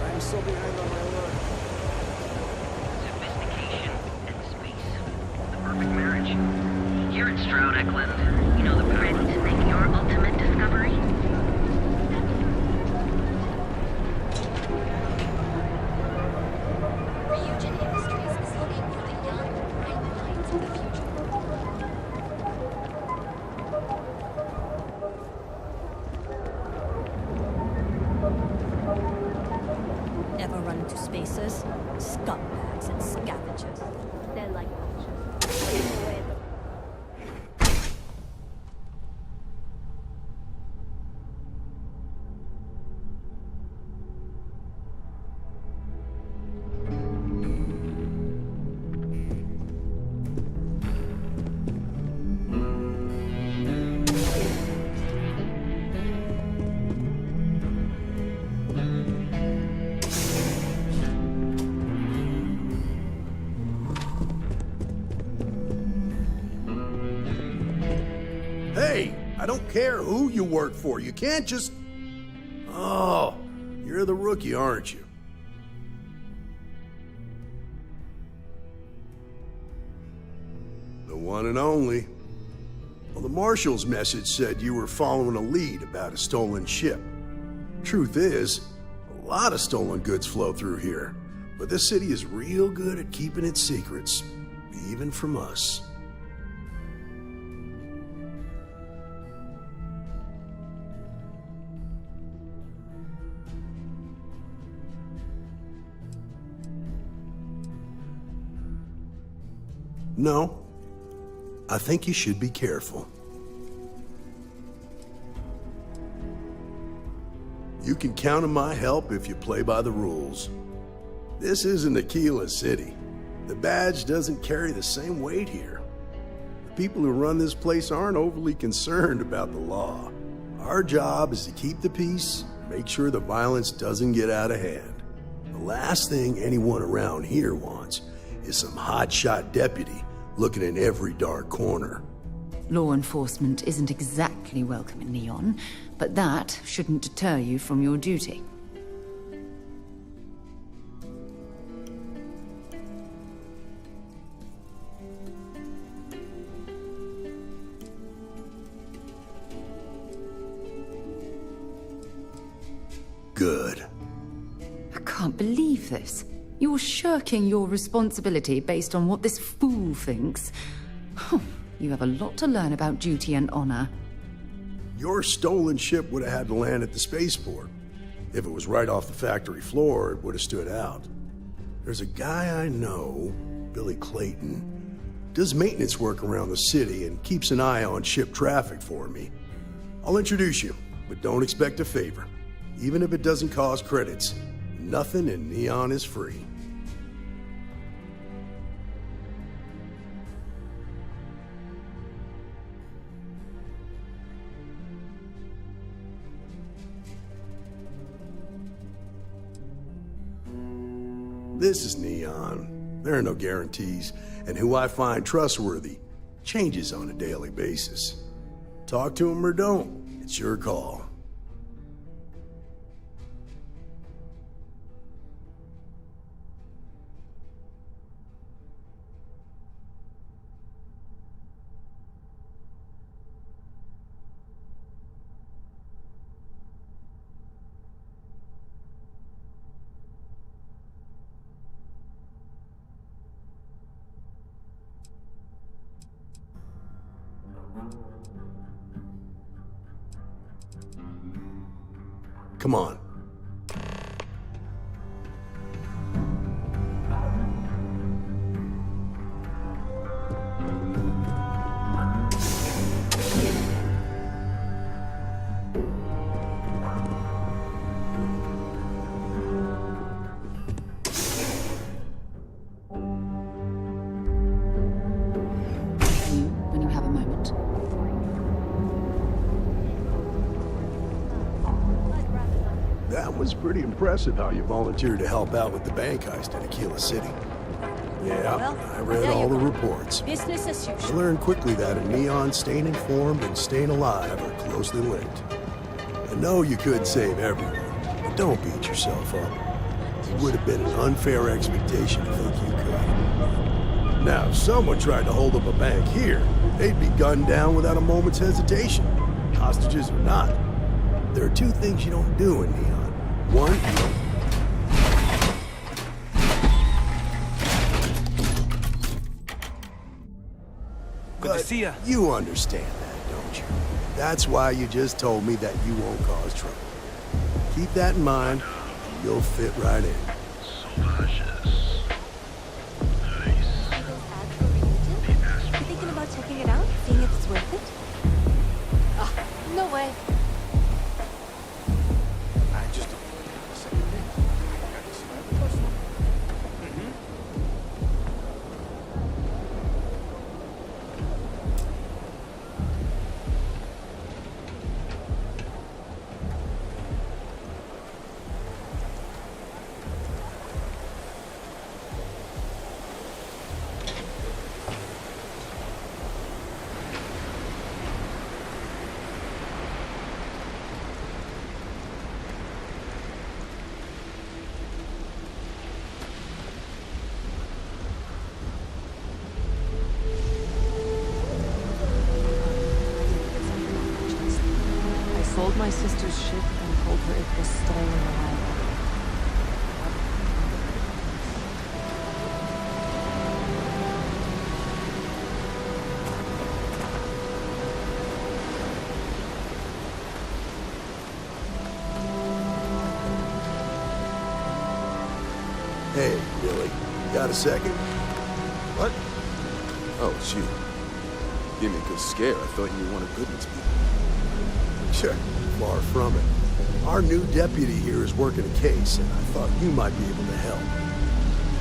Speaker 1: I'm so behind on my work.
Speaker 2: Sophistication and space. The perfect marriage. Here at Stroud Eklund, you know the ready to make your ultimate discovery?
Speaker 23: Ryujin Industries is looking for the young, bright minds of the future. Ever run into spacers? Scumbags and scavengers. They're like vultures.
Speaker 4: Hey, I don't care who you work for. You can't just... Oh, you're the rookie, aren't you? The one and only. Well, the Marshal's message said you were following a lead about a stolen ship. Truth is, a lot of stolen goods flow through here, but this city is real good at keeping its secrets, even from us. No, I think you should be careful. You can count on my help if you play by the rules. This isn't Aquila City. The badge doesn't carry the same weight here. The people who run this place aren't overly concerned about the law. Our job is to keep the peace, make sure the violence doesn't get out of hand. The last thing anyone around here wants is some hotshot deputy looking in every dark corner.
Speaker 14: Law enforcement isn't exactly welcome in Neon, but that shouldn't deter you from your duty.
Speaker 4: Good.
Speaker 14: I can't believe this. You're shirking your responsibility based on what this fool thinks. You have a lot to learn about duty and honor.
Speaker 4: Your stolen ship would have had to land at the spaceport. If it was right off the factory floor, it would have stood out. There's a guy I know, Billy Clayton, does maintenance work around the city and keeps an eye on ship traffic for me. I'll introduce you, but don't expect a favor. Even if it doesn't cause credits, nothing in Neon is free. This is Neon. There are no guarantees, and who I find trustworthy changes on a daily basis. Talk to him or don't, it's your call.
Speaker 1: Come on.
Speaker 14: When you have a moment.
Speaker 1: That was pretty impressive how you volunteered to help out with the bank heist in Aquila City. Yeah,
Speaker 23: Well,
Speaker 1: I read
Speaker 23: there you
Speaker 1: all the
Speaker 23: go.
Speaker 1: reports.
Speaker 23: Business as
Speaker 1: I
Speaker 23: usual.
Speaker 1: learned quickly that in Neon, staying informed and staying alive are closely linked. I know you could save everyone, but don't beat yourself up. It would have been an unfair expectation to think you could. Now, if someone tried to hold up a bank here, they'd be gunned down without a moment's hesitation. Hostages or not. There are two things you don't do in Neon. One, you don't
Speaker 22: Good to see ya.
Speaker 1: You understand that, don't you? That's why you just told me that you won't cause trouble. Keep that in mind, and you'll fit right in.
Speaker 23: You thinking about checking it out? Seeing if it's worth it? Ah, no way.
Speaker 22: I just
Speaker 13: I sold my sister's ship and told her it was stolen alive.
Speaker 1: Hey, Billy, got a second?
Speaker 15: What? Oh, it's you. Give me a good scare. I thought you were one of Goodman's people.
Speaker 1: Sure, far from it. Our new deputy here is working a case, and I thought you might be able to help.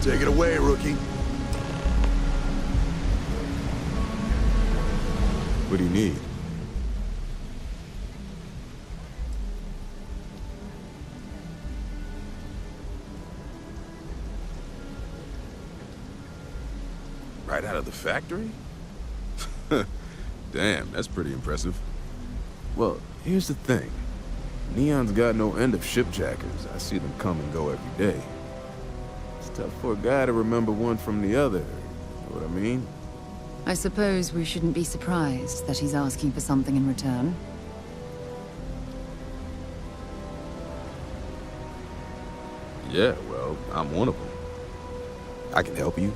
Speaker 1: Take it away, rookie.
Speaker 15: What do you need? Right out of the factory? Damn, that's pretty impressive. Well, here's the thing. Neon's got no end of shipjackers. I see them come and go every day. It's tough for a guy to remember one from the other. You know what I mean?
Speaker 14: I suppose we shouldn't be surprised that he's asking for something in return.
Speaker 15: Yeah, well, I'm one of them. I can help you,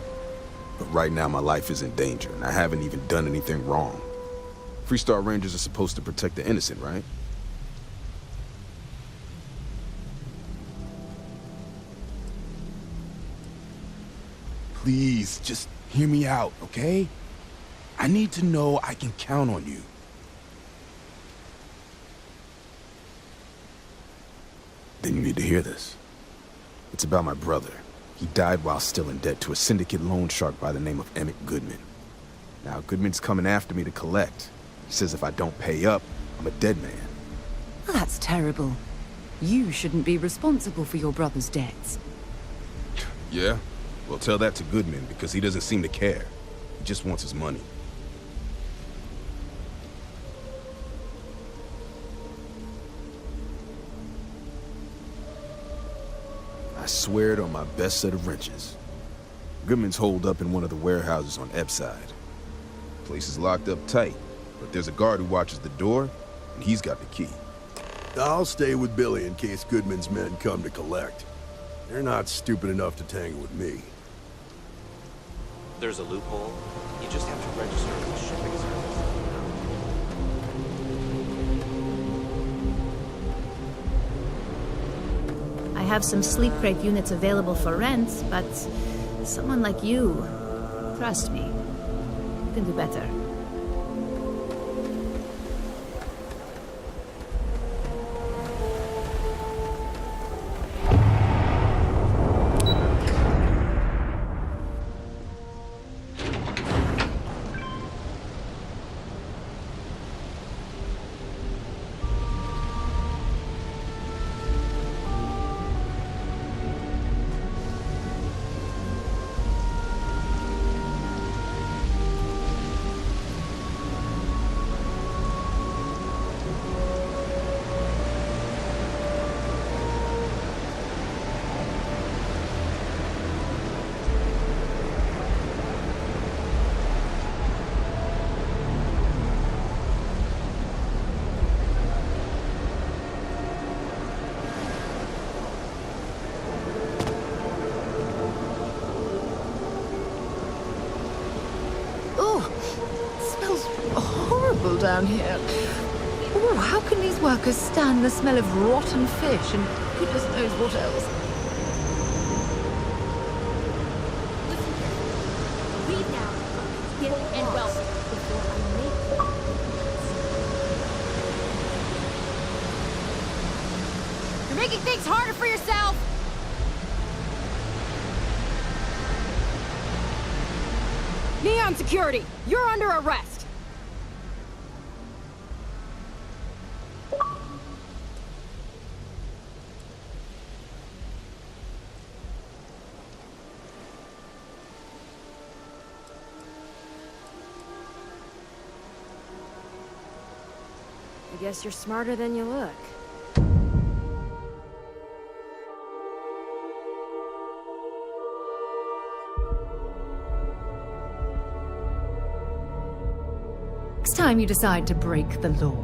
Speaker 15: but right now my life is in danger, and I haven't even done anything wrong. Freestar Rangers are supposed to protect the innocent, right? Please, just hear me out, okay? I need to know I can count on you. Then you need to hear this. It's about my brother. He died while still in debt to a syndicate loan shark by the name of Emmett Goodman. Now, Goodman's coming after me to collect. He says if I don't pay up, I'm a dead man.
Speaker 14: Well, that's terrible. You shouldn't be responsible for your brother's debts.
Speaker 15: Yeah? Well, tell that to Goodman, because he doesn't seem to care. He just wants his money. I swear it on my best set of wrenches. Goodman's holed up in one of the warehouses on Epside. Place is locked up tight, but there's a guard who watches the door, and he's got the key.
Speaker 1: I'll stay with Billy in case Goodman's men come to collect. They're not stupid enough to tangle with me.
Speaker 18: There's a loophole. You just have to register with the shipping service.
Speaker 3: have some sleep crate units available for rent, but someone like you, trust me, you can do better.
Speaker 14: Down here. Oh, how can these workers stand the smell of rotten fish and goodness knows what else?
Speaker 23: Leave now. Get and well before I make you. You're making things harder for yourself. Neon Security, you're under arrest.
Speaker 7: I guess you're smarter than you look.
Speaker 14: Next time you decide to break the law,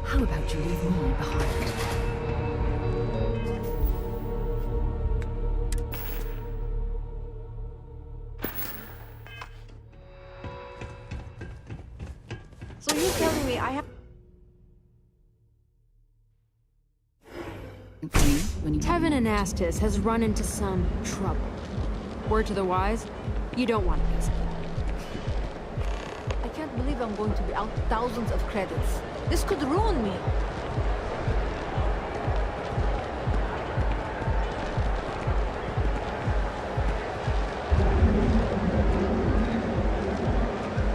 Speaker 14: how about you leave me behind?
Speaker 7: So you're telling me I have... Tevin Anastas has run into some trouble. Word to the wise, you don't want to miss it.
Speaker 23: I can't believe I'm going to be out thousands of credits. This could ruin me.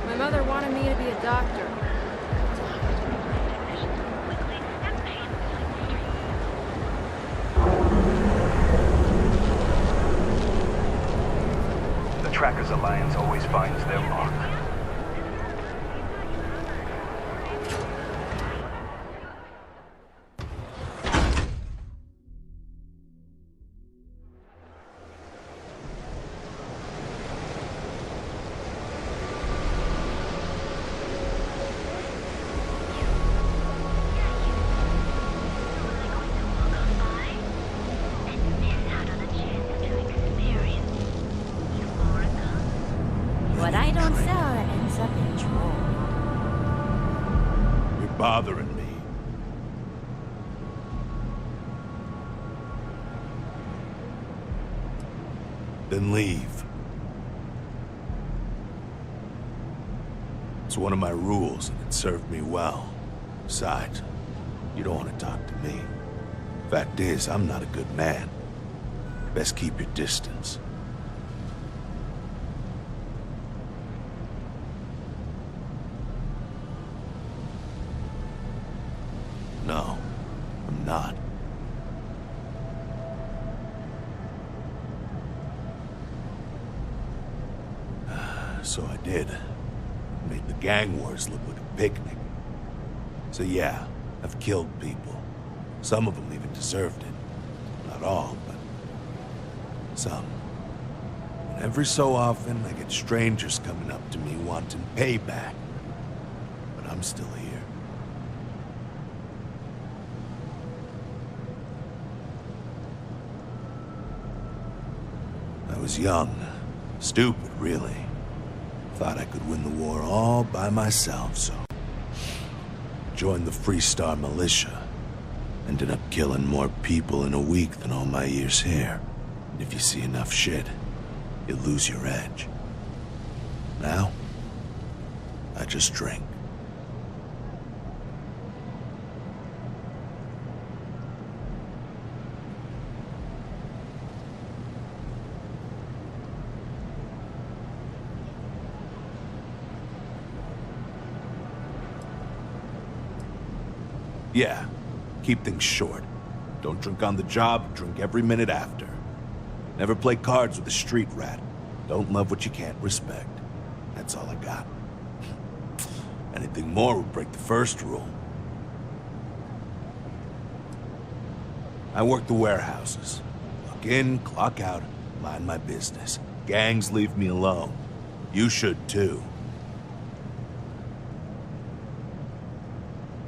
Speaker 7: My mother wanted me to be a doctor.
Speaker 8: The Trackers Alliance always finds their mark.
Speaker 23: What I don't sell ends up in trouble.
Speaker 1: You're bothering me. Then leave. It's one of my rules, and it served me well. Besides, you don't want to talk to me. Fact is, I'm not a good man. Best keep your distance. No, I'm not. So I did. Made the gang wars look like a picnic. So yeah, I've killed people. Some of them even deserved it. Not all, but some. And every so often, I get strangers coming up to me wanting payback. But I'm still here. I was young, stupid, really. Thought I could win the war all by myself, so joined the Freestar militia.
Speaker 12: Ended up killing more people in a week than all my years here. If you see enough shit, you lose your edge. Now, I just drink. Yeah, keep things short. Don't drink on the job, drink every minute after. Never play cards with a street rat. Don't love what you can't respect. That's all I got. Anything more would break the first rule. I work the warehouses. Clock in, clock out, mind my business. Gangs leave me alone. You should too.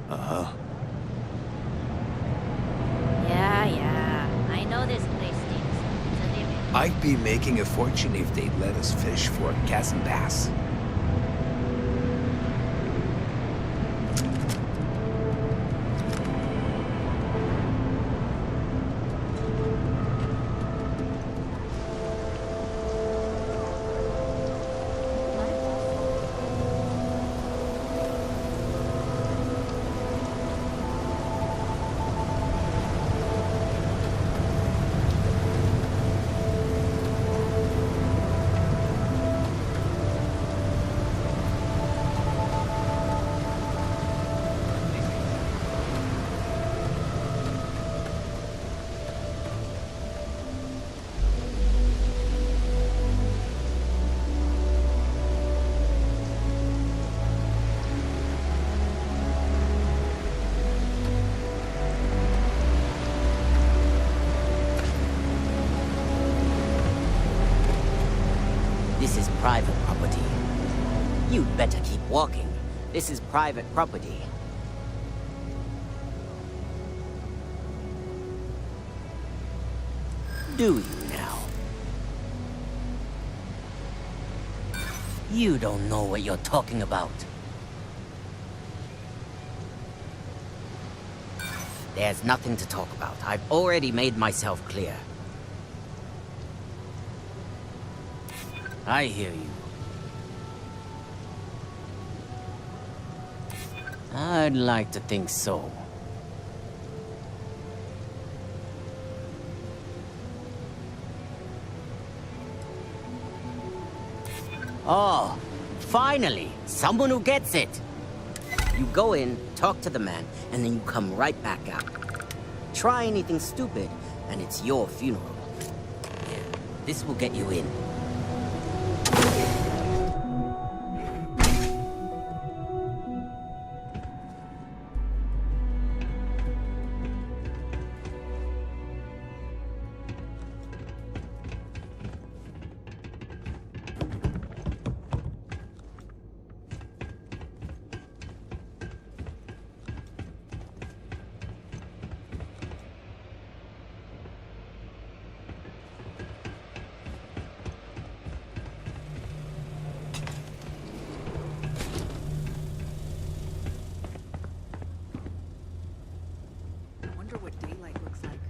Speaker 12: Uh-huh.
Speaker 2: Yeah. I know this place stinks. It's a living.
Speaker 5: I'd be making a fortune if they'd let us fish for gas and bass.
Speaker 16: This is private property. You'd better keep walking. This is private property. Do you now? You don't know what you're talking about. There's nothing to talk about. I've already made myself clear. I hear you. I'd like to think so. Oh, finally! Someone who gets it! You go in, talk to the man, and then you come right back out. Try anything stupid, and it's your funeral. Yeah, this will get you in.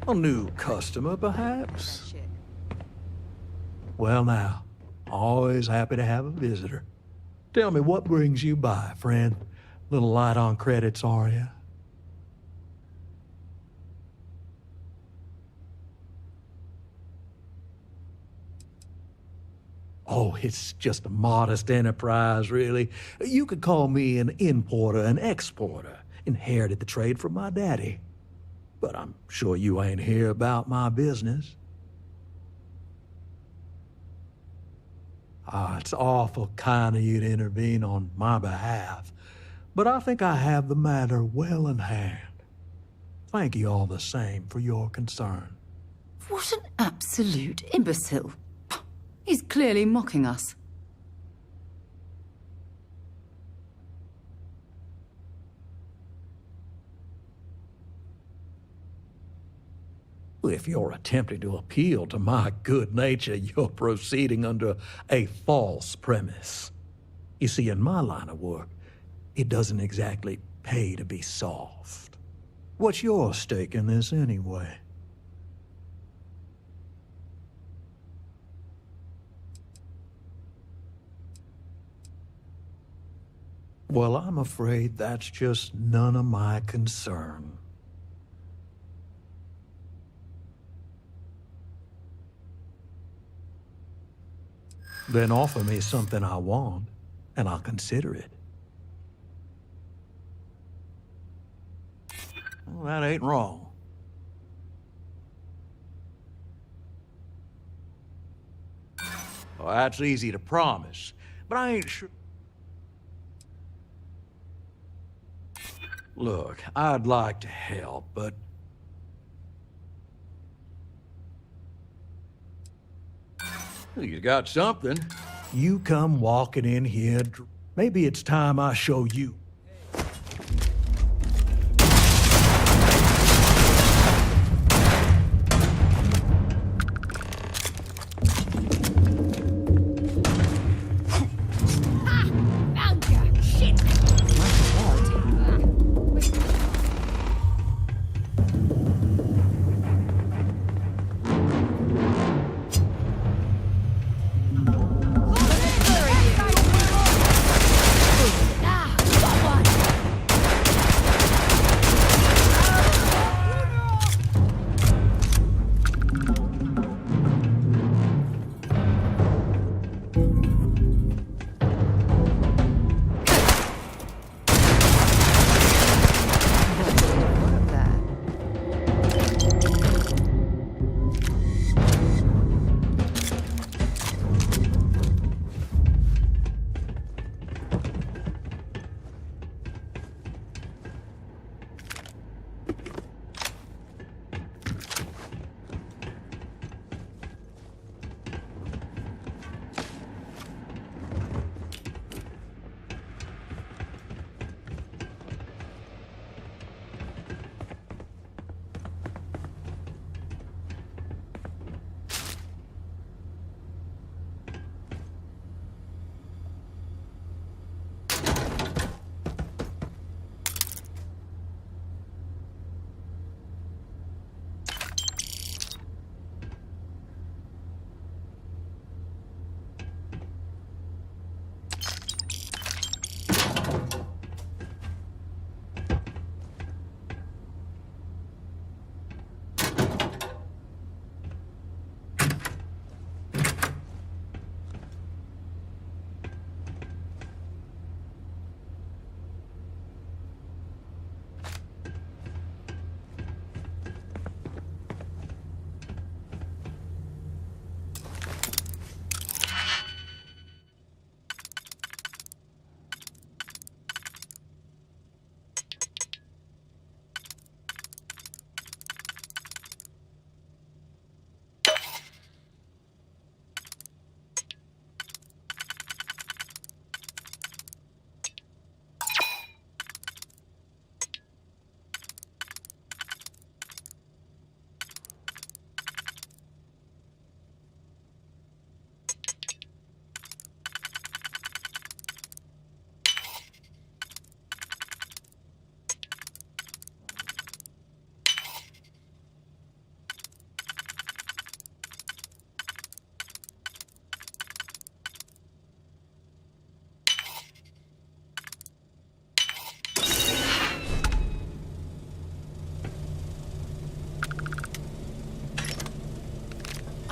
Speaker 17: A new customer, perhaps? Well now, always happy to have a visitor. Tell me, what brings you by, friend? Little light on credits, are you? Oh, it's just a modest enterprise, really. You could call me an importer and exporter. Inherited the trade from my daddy. But I'm sure you ain't here about my business. It's awful kind of you to intervene on my behalf, but I think I have the matter well in hand. Thank you all the same for your concern.
Speaker 14: What an absolute imbecile. He's clearly mocking us.
Speaker 17: If you're attempting to appeal to my good nature, you're proceeding under a false premise. You see, in my line of work, it doesn't exactly pay to be soft. What's your stake in this anyway? Well, I'm afraid that's just none of my concern. Then offer me something I want, and I'll consider it. Well, that ain't wrong. Well, that's easy to promise, but I ain't sure. Look, I'd like to help, but you got something. You come walking in here. Maybe it's time I show you.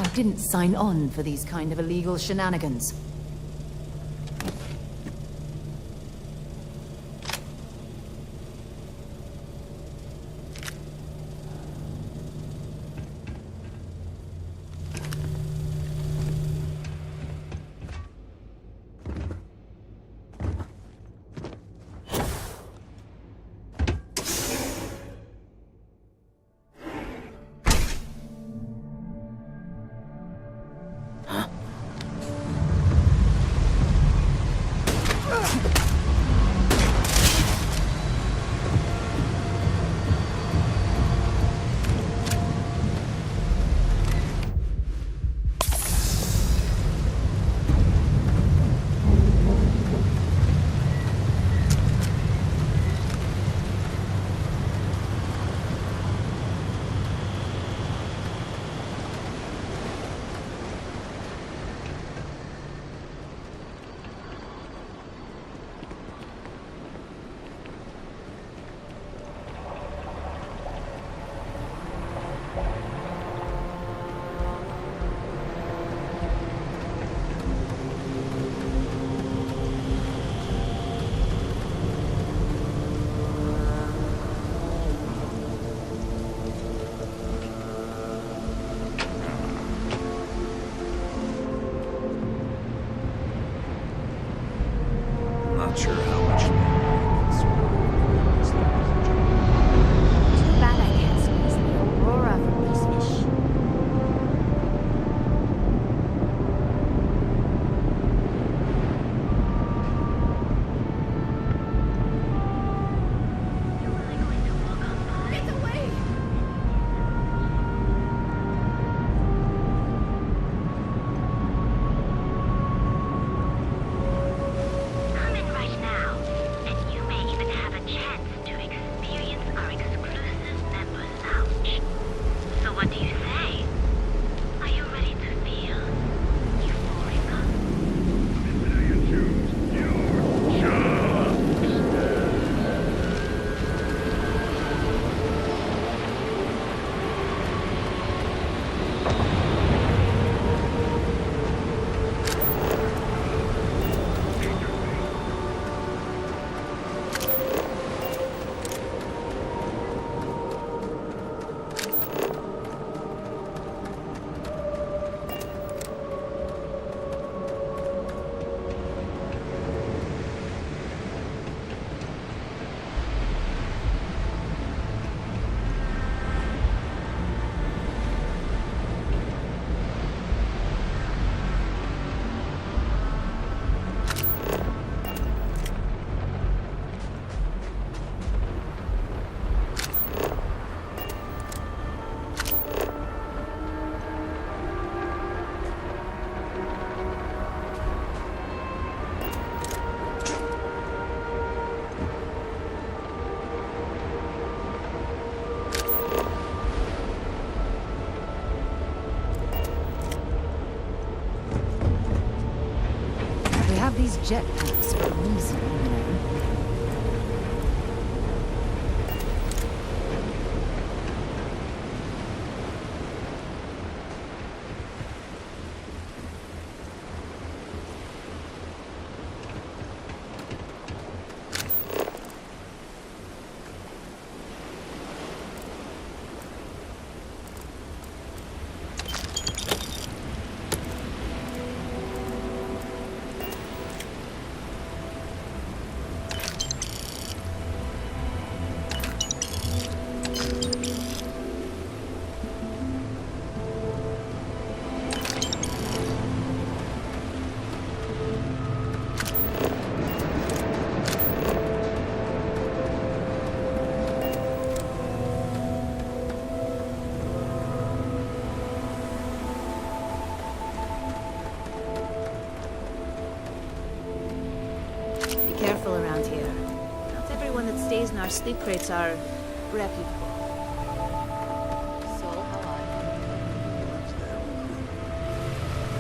Speaker 14: I didn't sign on for these kind of illegal shenanigans.
Speaker 2: what do you say? Are you ready to feel euphorica?
Speaker 14: We have these jetpacks for a reason, you know.
Speaker 3: Be careful around here. Not everyone that stays in our sleep crates are reputable. So, how are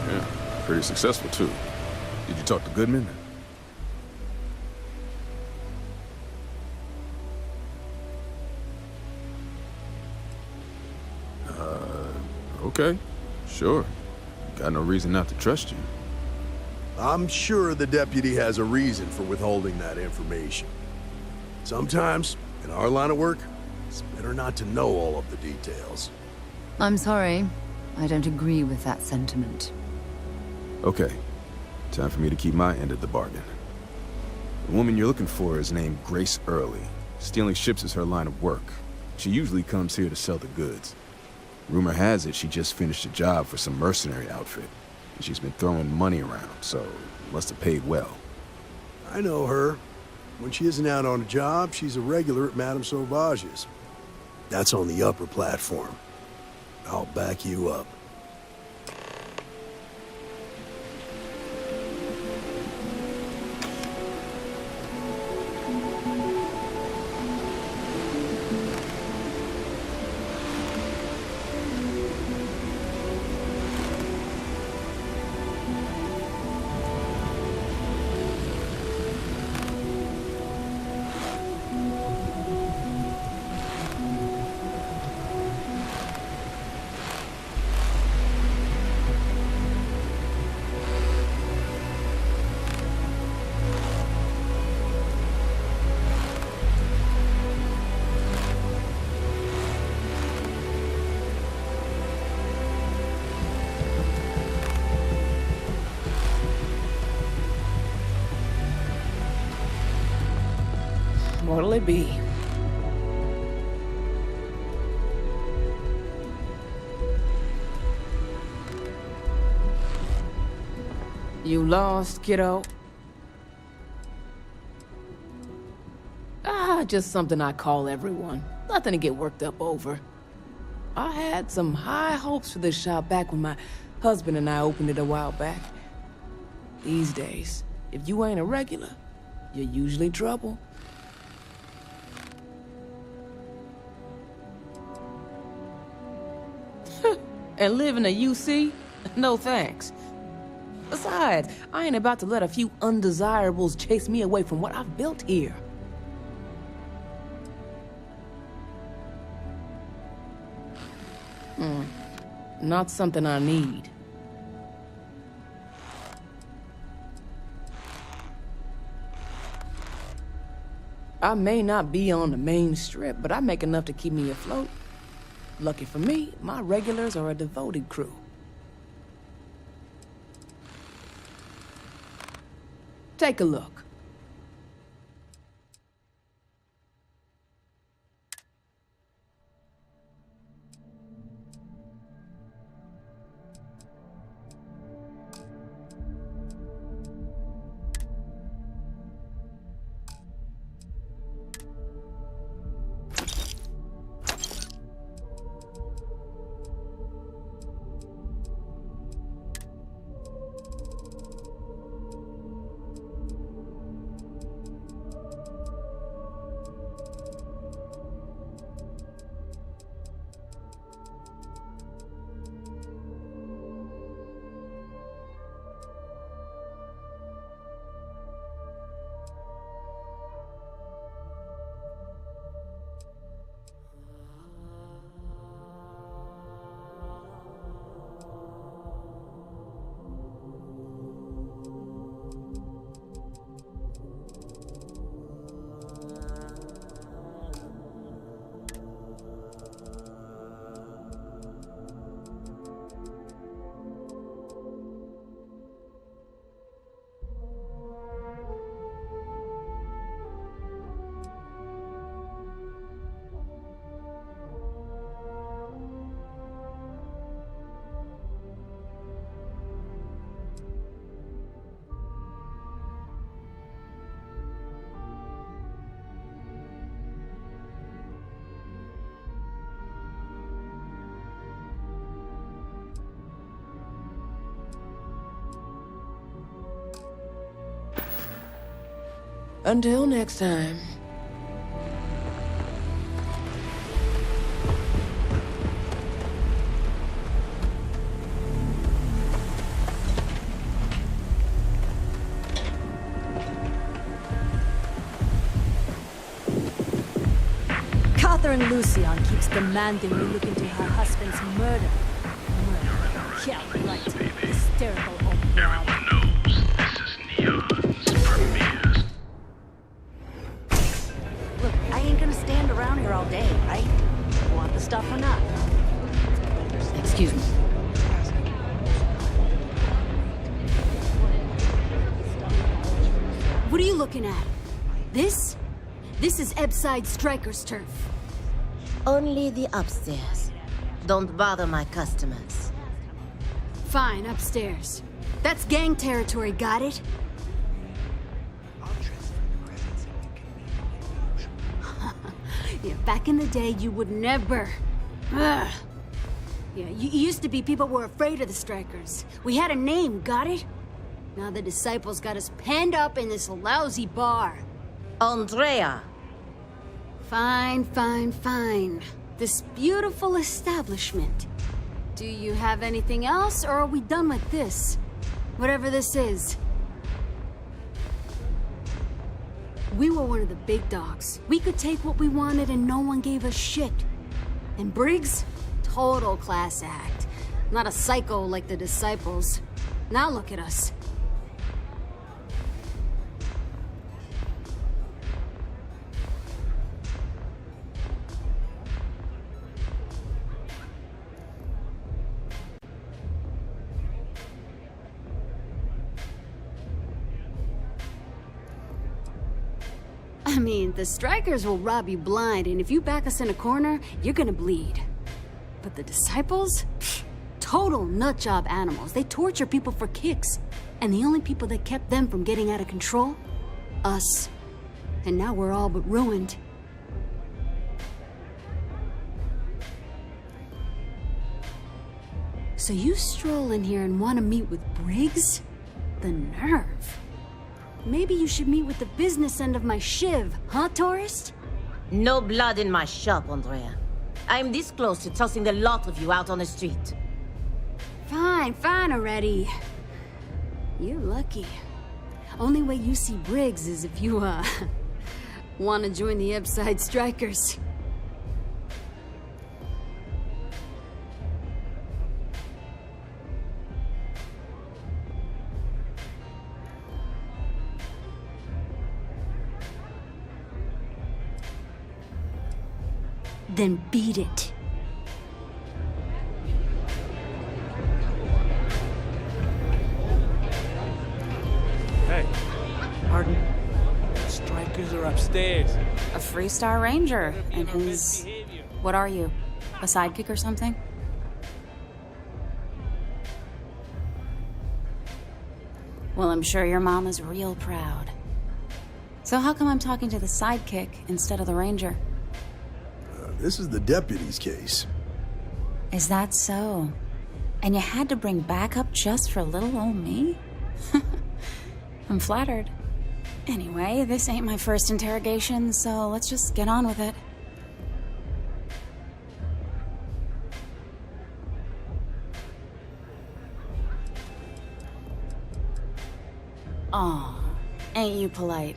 Speaker 3: you?
Speaker 15: Yeah, pretty successful, too. Did you talk to Goodman? Okay. Sure. Got no reason not to trust you.
Speaker 1: I'm sure the deputy has a reason for withholding that information. Sometimes, in our line of work, it's better not to know all of the details.
Speaker 14: I'm sorry. I don't agree with that sentiment.
Speaker 15: Okay. Time for me to keep my end of the bargain. The woman you're looking for is named Grace Early. Stealing ships is her line of work. She usually comes here to sell the goods. Rumor has it she just finished a job for some mercenary outfit. And she's been throwing money around, so must have paid well.
Speaker 1: I know her. When she isn't out on a job, she's a regular at Madame Sauvage's. That's on the upper platform. I'll back you up.
Speaker 19: What'll it be? You lost, kiddo? Just something I call everyone. Nothing to get worked up over. I had some high hopes for this shop back when my husband and I opened it a while back. These days, if you ain't a regular, you're usually trouble. And live in a UC? No thanks. Besides, I ain't about to let a few undesirables chase me away from what I've built here. Not something I need. I may not be on the main strip, but I make enough to keep me afloat. Lucky for me, my regulars are a devoted crew. Take a look. Until next time.
Speaker 23: Catherine Lucian keeps demanding we look into her husband's murder. Yeah, right. Hysterical old girl. Look, I ain't gonna stand around here all day, right? Want the stuff or not?
Speaker 14: Excuse me.
Speaker 23: What are you looking at? This? This is Ebside Striker's turf.
Speaker 9: Only the upstairs. Don't bother my customers.
Speaker 23: Fine, upstairs. That's gang territory, got it? Yeah, back in the day, you would never. Ugh. Yeah, you used to be people were afraid of the Strikers. We had a name, got it? Now the disciples got us penned up in this lousy bar.
Speaker 9: Andrea!
Speaker 23: Fine, fine, fine. This beautiful establishment. Do you have anything else, or are we done with this? Whatever this is. We were one of the big dogs. We could take what we wanted and no one gave us shit. And Briggs? Total class act. Not a psycho like the disciples. Now look at us. I mean, the Strikers will rob you blind, and if you back us in a corner, you're gonna bleed. But the disciples? Pfft, total nutjob animals. They torture people for kicks. And the only people that kept them from getting out of control? Us. And now we're all but ruined. So you stroll in here and want to meet with Briggs? The nerve. Maybe you should meet with the business end of my shiv, huh, tourist?
Speaker 9: No blood in my shop, Andrea. I'm this close to tossing the lot of you out on the street.
Speaker 23: Fine already. You're lucky. Only way you see Briggs is if you, want to join the Upside Strikers. Then beat it.
Speaker 11: Hey,
Speaker 7: Pardon?
Speaker 11: strikers are upstairs.
Speaker 7: A Freestar Ranger, and his... What are you? A sidekick or something? Well, I'm sure your mom is real proud. So how come I'm talking to the sidekick instead of the Ranger?
Speaker 1: This is the deputy's case.
Speaker 7: Is that so? And you had to bring backup just for little old me? I'm flattered. Anyway, this ain't my first interrogation, so let's just get on with it. Aw, ain't you polite?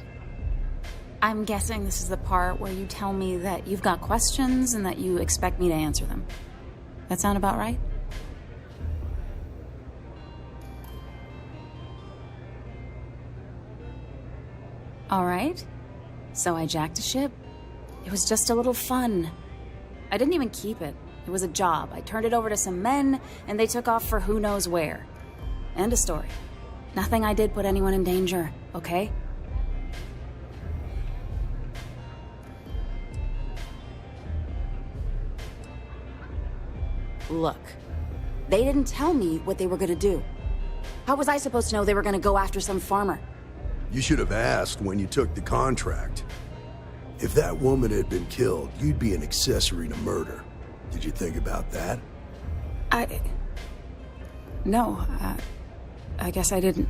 Speaker 7: I'm guessing this is the part where you tell me that you've got questions and that you expect me to answer them. That sound about right? All right. So I jacked a ship. It was just a little fun. I didn't even keep it. It was a job. I turned it over to some men, and they took off for who knows where. End of story. Nothing I did put anyone in danger, okay? Look, they didn't tell me what they were gonna do. How was I supposed to know they were gonna go after some farmer?
Speaker 1: You should have asked when you took the contract. If that woman had been killed, you'd be an accessory to murder. Did you think about that?
Speaker 7: No, I guess I didn't.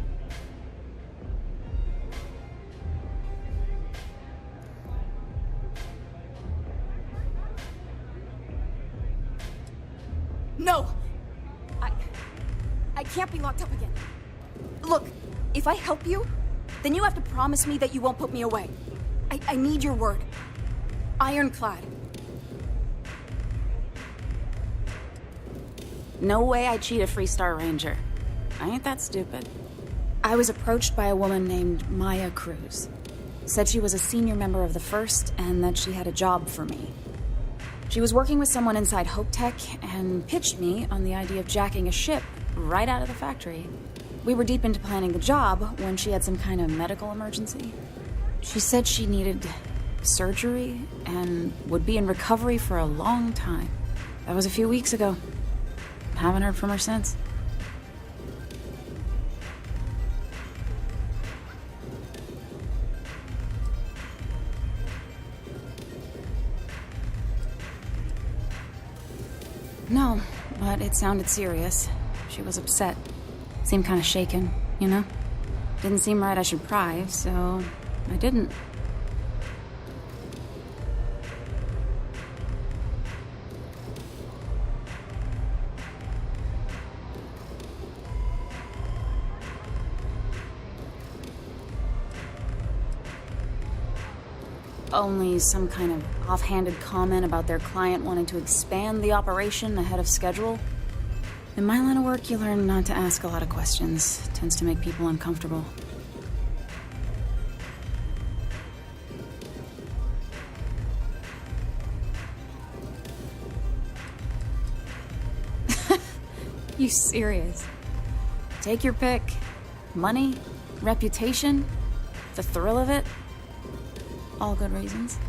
Speaker 7: No! I can't be locked up again. Look, if I help you, then you have to promise me that you won't put me away. I need your word. Ironclad. No way I cheat a Freestar Ranger. I ain't that stupid. I was approached by a woman named Maya Cruz. Said she was a senior member of the First and that she had a job for me. She was working with someone inside Hope Tech and pitched me on the idea of jacking a ship right out of the factory. We were deep into planning the job when she had some kind of medical emergency. She said she needed surgery and would be in recovery for a long time. That was a few weeks ago. Haven't heard from her since. No, but it sounded serious. She was upset. Seemed kind of shaken, you know? Didn't seem right I should pry, so I didn't. Only some kind of offhanded comment about their client wanting to expand the operation ahead of schedule. In my line of work, you learn not to ask a lot of questions. It tends to make people uncomfortable. You serious? Take your pick. Money, reputation, the thrill of it. All good reasons.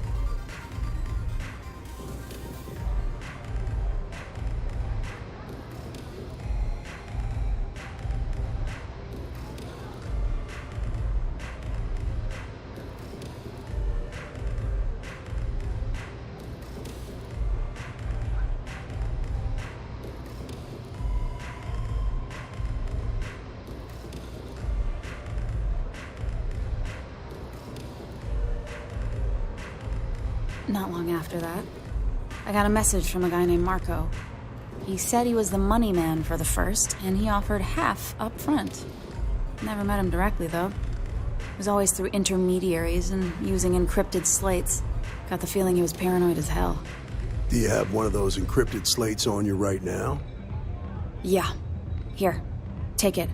Speaker 7: Not long after that, I got a message from a guy named Marco. He said he was the money man for the first, and he offered half up front. Never met him directly, though. It was always through intermediaries and using encrypted slates. Got the feeling he was paranoid as hell.
Speaker 1: Do you have one of those encrypted slates on you right now?
Speaker 7: Yeah. Here. Take it.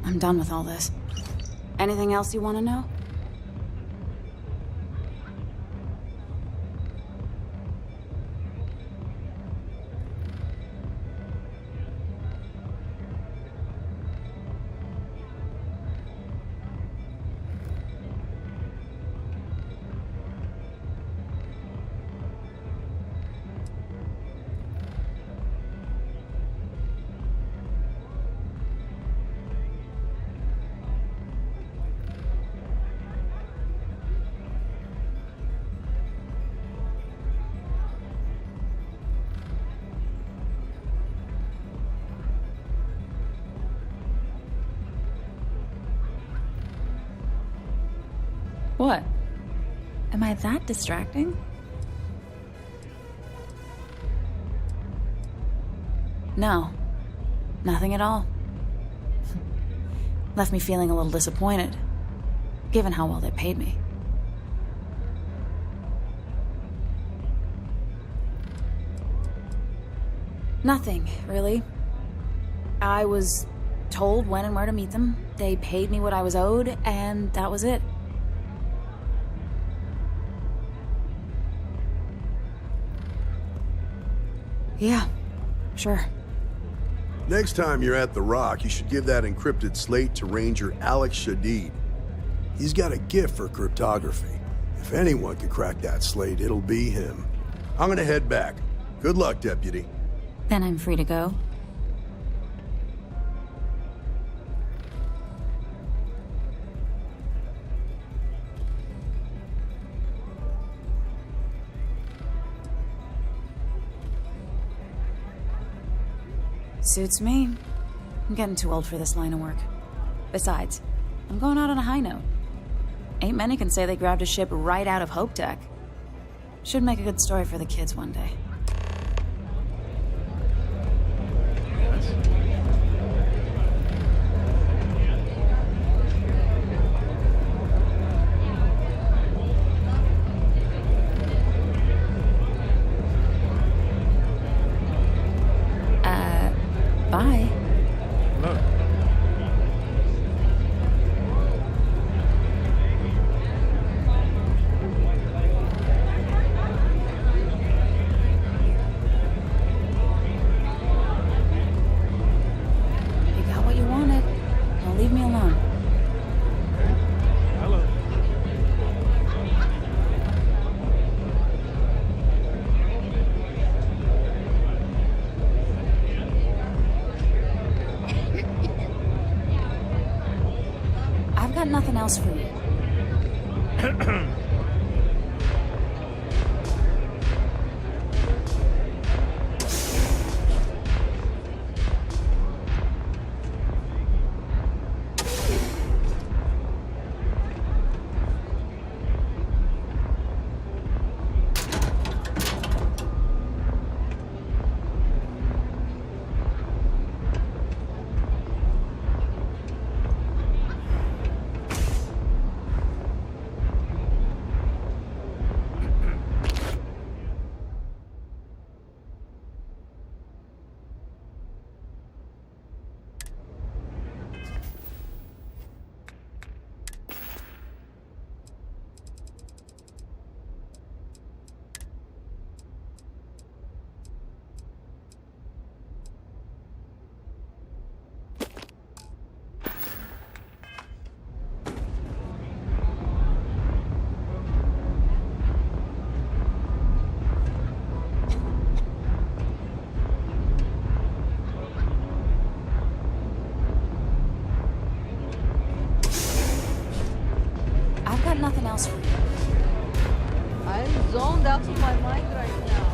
Speaker 7: I'm done with all this. Anything else you want to know? What? Am I that distracting? No. Nothing at all. Left me feeling a little disappointed, given how well they paid me. Nothing, really. I was told when and where to meet them. They paid me what I was owed, and that was it. Yeah, sure.
Speaker 1: Next time you're at the Rock, you should give that encrypted slate to Ranger Alex Shadid. He's got a gift for cryptography. If anyone could crack that slate, it'll be him. I'm gonna head back. Good luck, Deputy.
Speaker 7: Then I'm free to go. Suits me. I'm getting too old for this line of work. Besides, I'm going out on a high note. Ain't many can say they grabbed a ship right out of Hope Tech. Should make a good story for the kids one day. Bye.
Speaker 11: Look.
Speaker 7: You got what you wanted. Now leave me alone.
Speaker 11: Hello.
Speaker 7: I've got nothing else for you. I've got nothing else for you.
Speaker 13: I'm zoned out of my mind right now.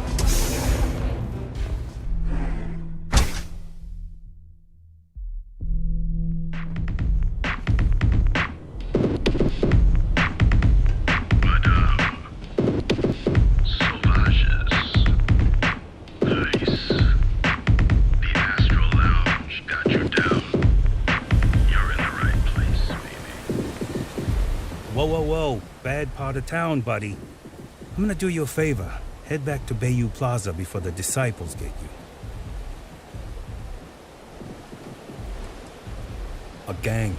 Speaker 6: Whoa. Bad part of town, buddy. I'm gonna do you a favor. Head back to Bayou Plaza before the disciples get you. A gang.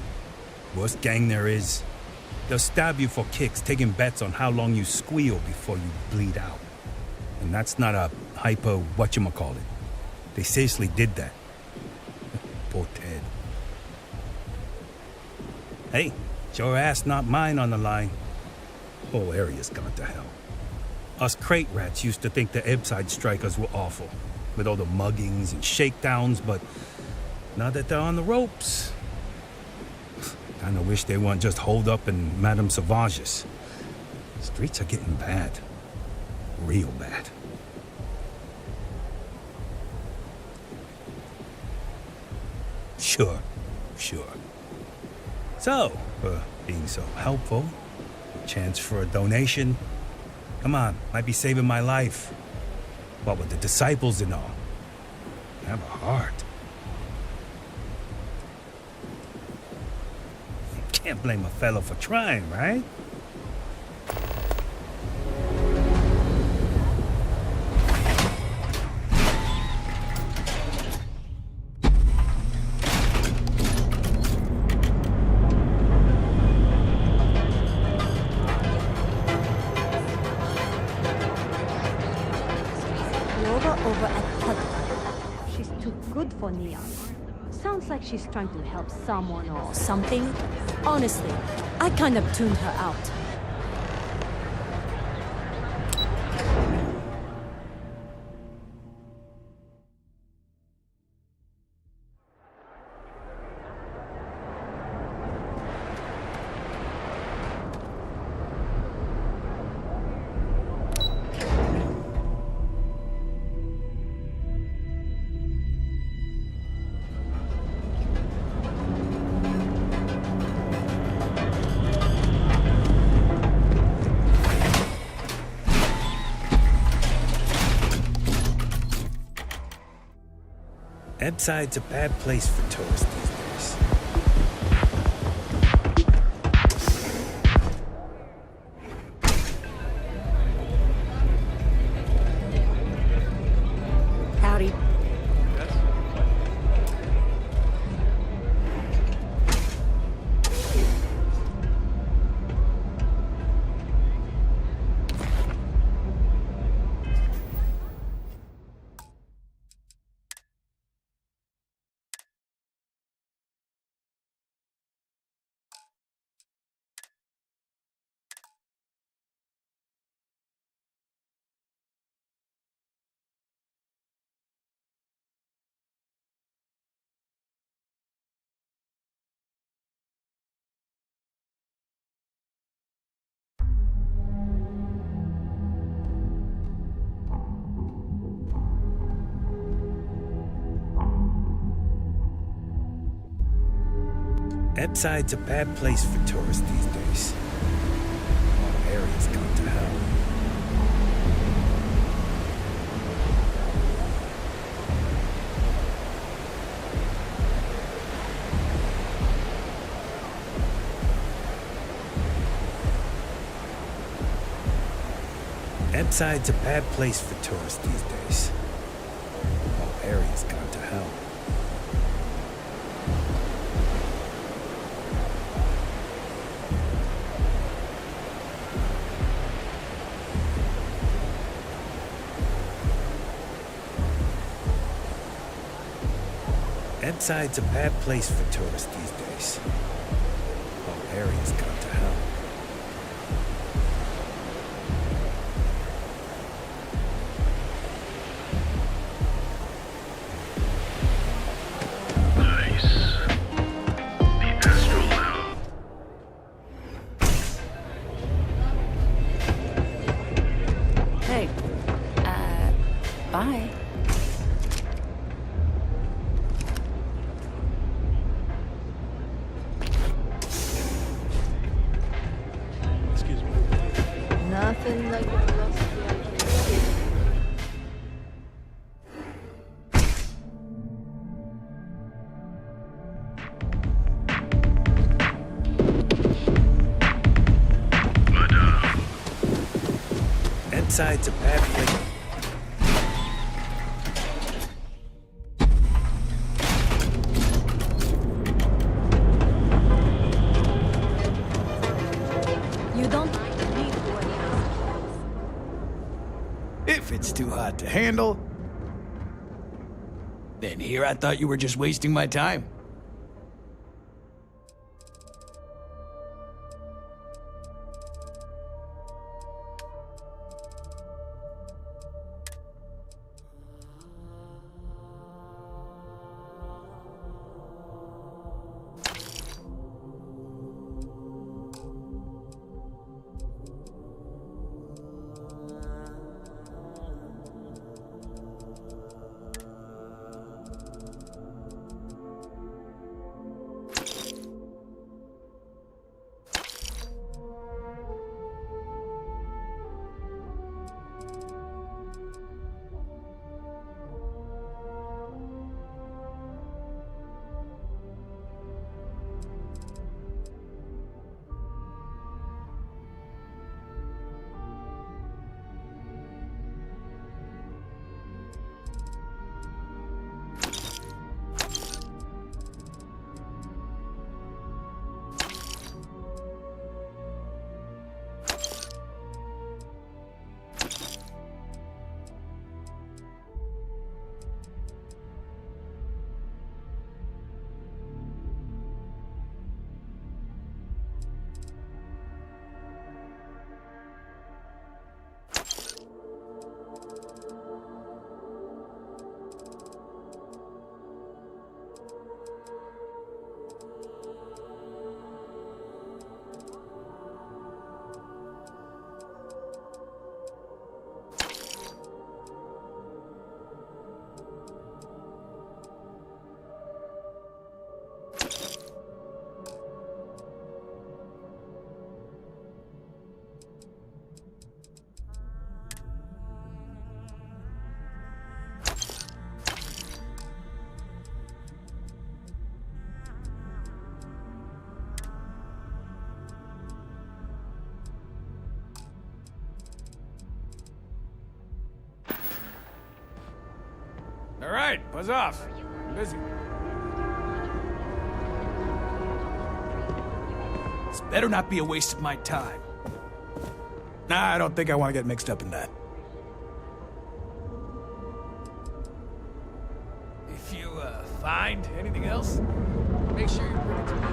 Speaker 6: Worst gang there is. They'll stab you for kicks, taking bets on how long you squeal before you bleed out. And that's not a hyper whatchamacallit. They seriously did that. Poor Ted. Hey, it's your ass, not mine on the line. Whole area's gone to hell. Us crate rats used to think the Ebbside strikers were awful, with all the muggings and shakedowns, but now that they're on the ropes, kinda wish they weren't just holed up in Madame Sauvage's. Streets are getting bad. Real bad. Sure. So, being so helpful, chance for a donation. Come on, might be saving my life. What with the disciples and all. Have a heart. Can't blame a fellow for trying, right?
Speaker 20: Over at Pug. She's too good for Neon. Sounds like she's trying to help someone or something. Honestly, I kind of tuned her out.
Speaker 6: Ebbside's a bad place for tourists these days.
Speaker 20: Howdy.
Speaker 6: Ebbside's a bad place for tourists these days. All area's gone to hell. Ebbside's a bad place for tourists these days. All area's gone to hell. Ebbside's a bad place for tourists these days. All area's gone to hell.
Speaker 7: Hey, bye.
Speaker 6: Eastside's a bad place.
Speaker 20: You don't need to worry.
Speaker 5: If it's too hot to handle, then here I thought you were just wasting my time.
Speaker 4: All right, buzz off. I'm busy. This better not be a waste of my time. Nah, I don't think I want to get mixed up in that. If you, find anything else, make sure you bring it to me.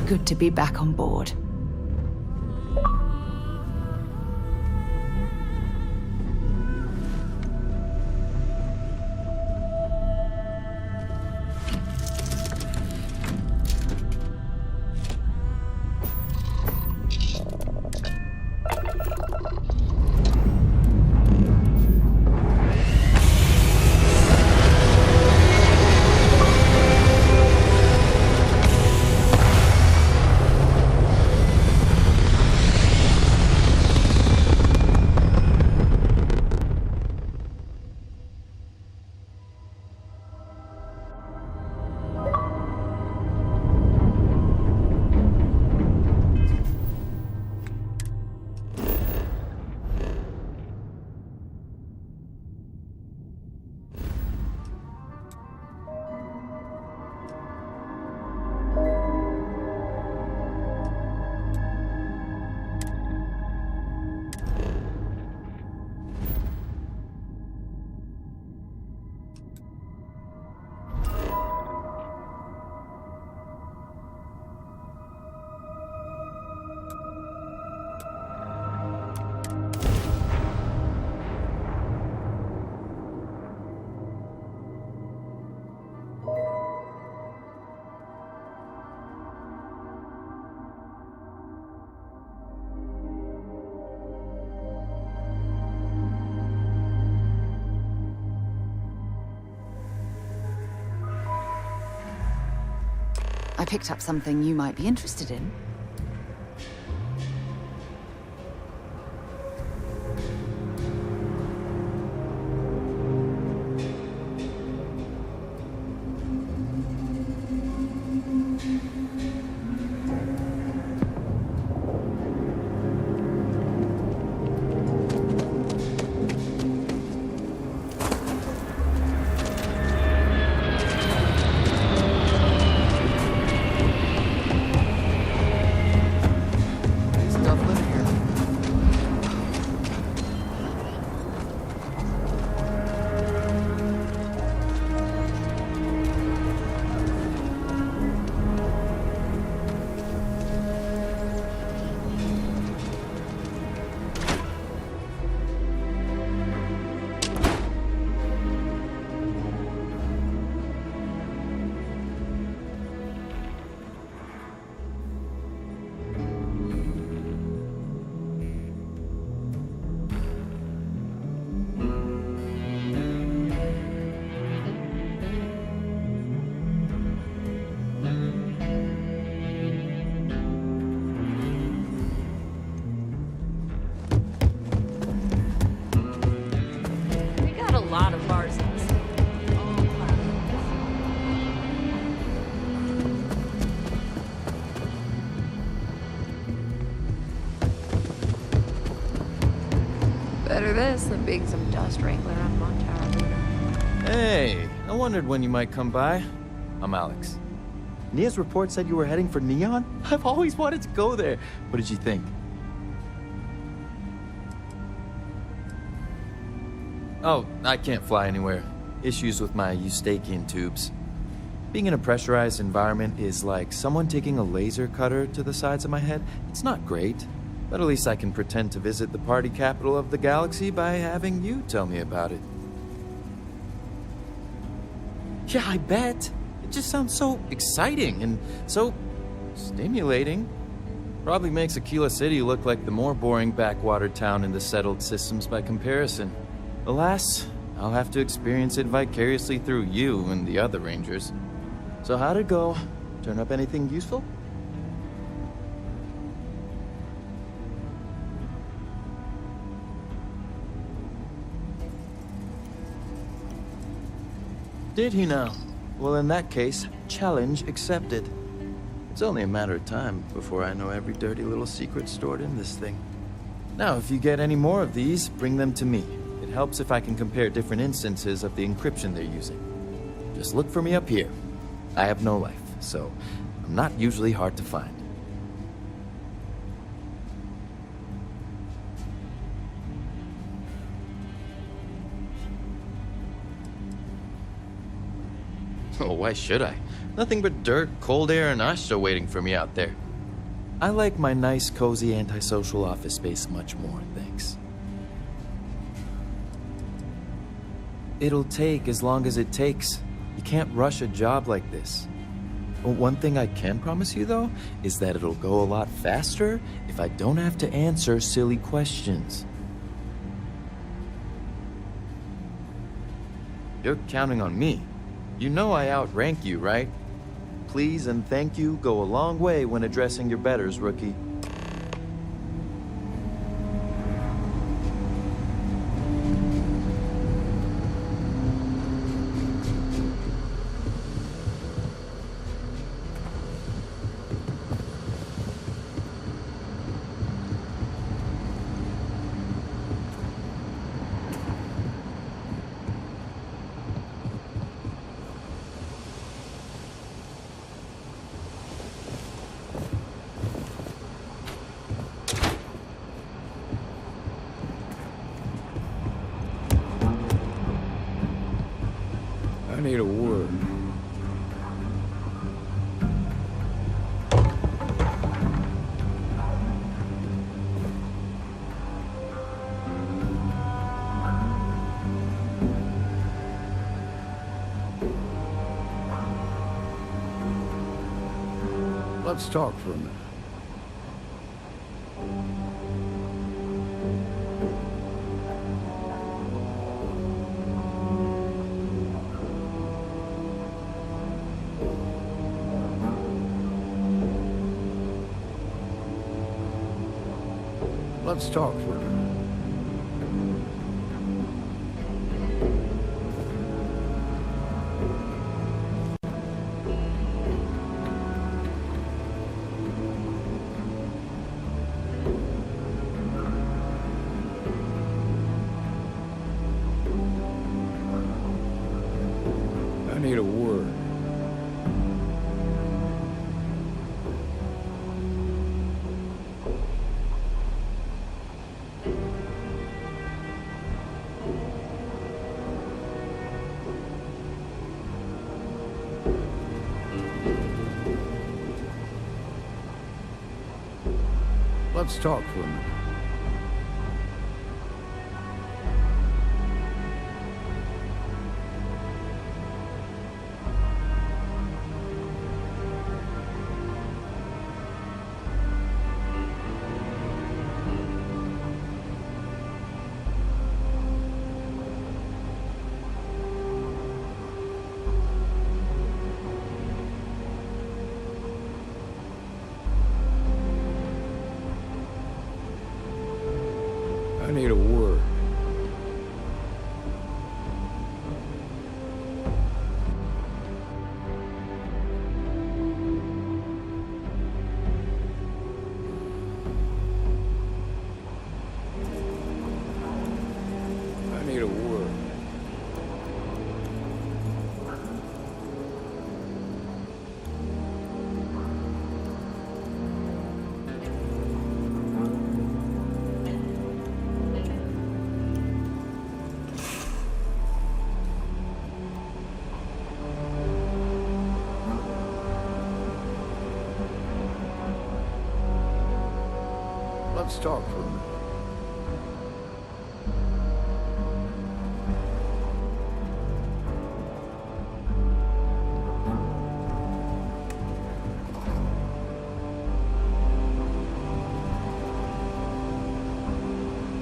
Speaker 14: Good to be back on board. picked up something you might be interested in.
Speaker 13: Better this than being some dust wrangler on Montara.
Speaker 10: Hey, I wondered when you might come by. I'm Alex. Nia's report said you were heading for Neon? I've always wanted to go there. What did you think? Oh, I can't fly anywhere. Issues with my Eustachian tubes. Being in a pressurized environment is like someone taking a laser cutter to the sides of my head. It's not great, but at least I can pretend to visit the party capital of the galaxy by having you tell me about it. Yeah, I bet. It just sounds so exciting and so stimulating. Probably makes Aquila City look like the more boring backwater town in the settled systems by comparison. Alas, I'll have to experience it vicariously through you and the other rangers. So how'd it go? Turn up anything useful? Did he now? Well, in that case, challenge accepted. It's only a matter of time before I know every dirty little secret stored in this thing. Now, if you get any more of these, bring them to me. It helps if I can compare different instances of the encryption they're using. Just look for me up here. I have no life, so I'm not usually hard to find. Oh, why should I? Nothing but dirt, cold air, and Asha waiting for me out there. I like my nice, cozy, antisocial office space much more, thanks. It'll take as long as it takes. You can't rush a job like this. One thing I can promise you, though, is that it'll go a lot faster if I don't have to answer silly questions. You're counting on me. You know I outrank you, right? Please and thank you go a long way when addressing your betters, rookie.
Speaker 21: I need a word. Let's talk for a minute. Let's talk for a minute. I need a word. Let's talk for a minute. I need a word. I need a word. Let's talk for a minute.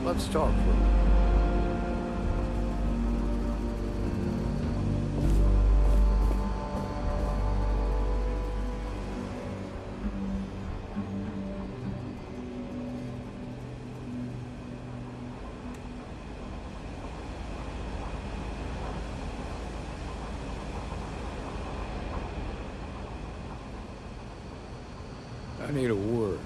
Speaker 21: Let's talk for a minute. I need a word.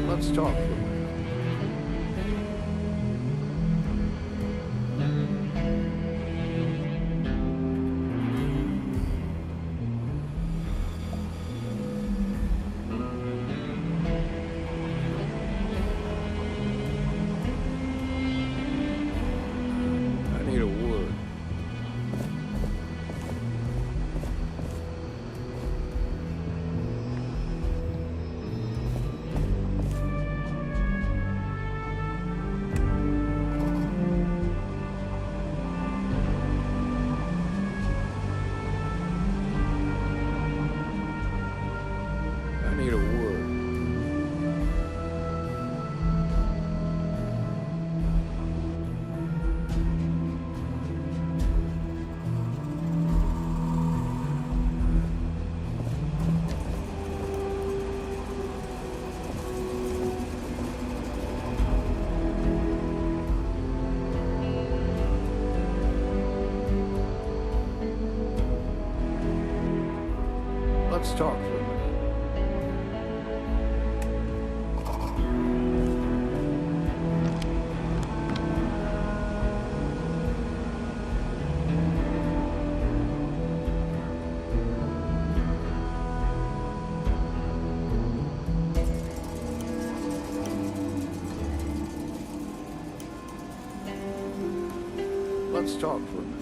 Speaker 21: Let's talk for a minute. I need a word. I need a word. Let's talk for a minute. Let's talk for a minute.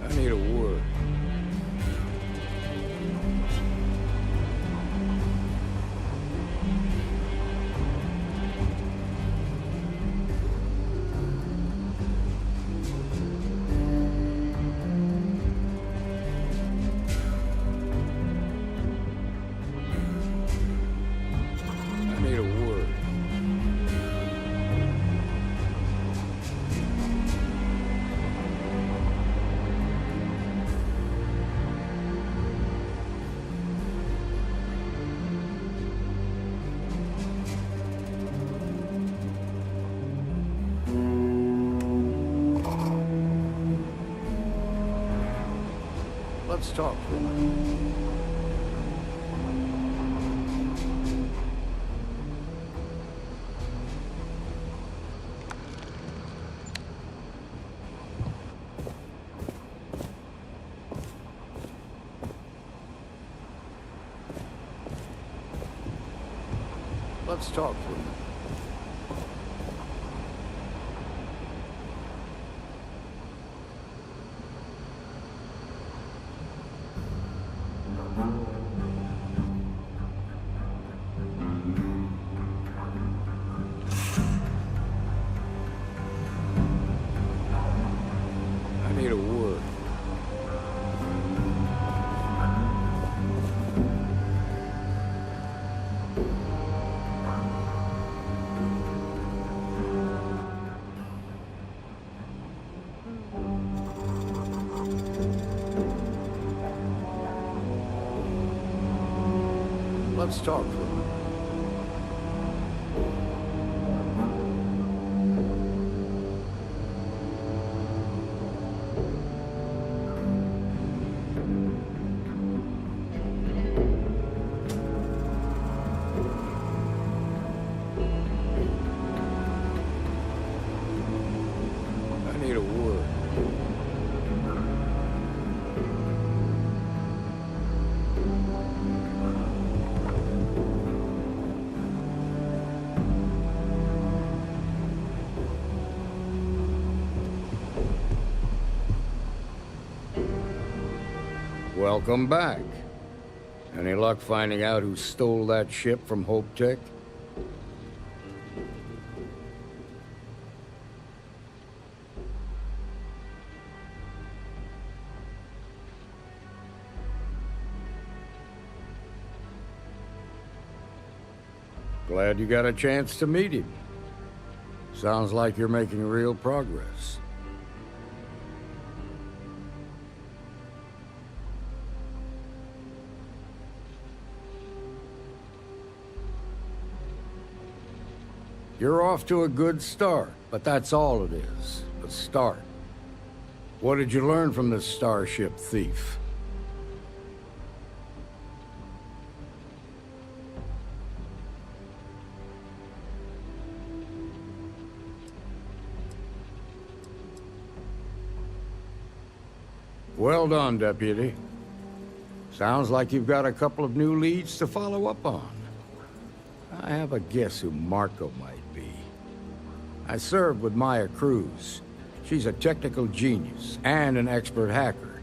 Speaker 21: I need a word. Let's talk for a minute. Let's talk for a minute. I need a word. Let's talk for a minute. I need a word. Welcome back. Any luck finding out who stole that ship from Hope Tech? Glad you got a chance to meet him. Sounds like you're making real progress. You're off to a good start, but that's all it is, a start. What did you learn from this starship thief? Well done, Deputy. Sounds like you've got a couple of new leads to follow up on. I have a guess who Marco might be. I served with Maya Cruz. She's a technical genius and an expert hacker.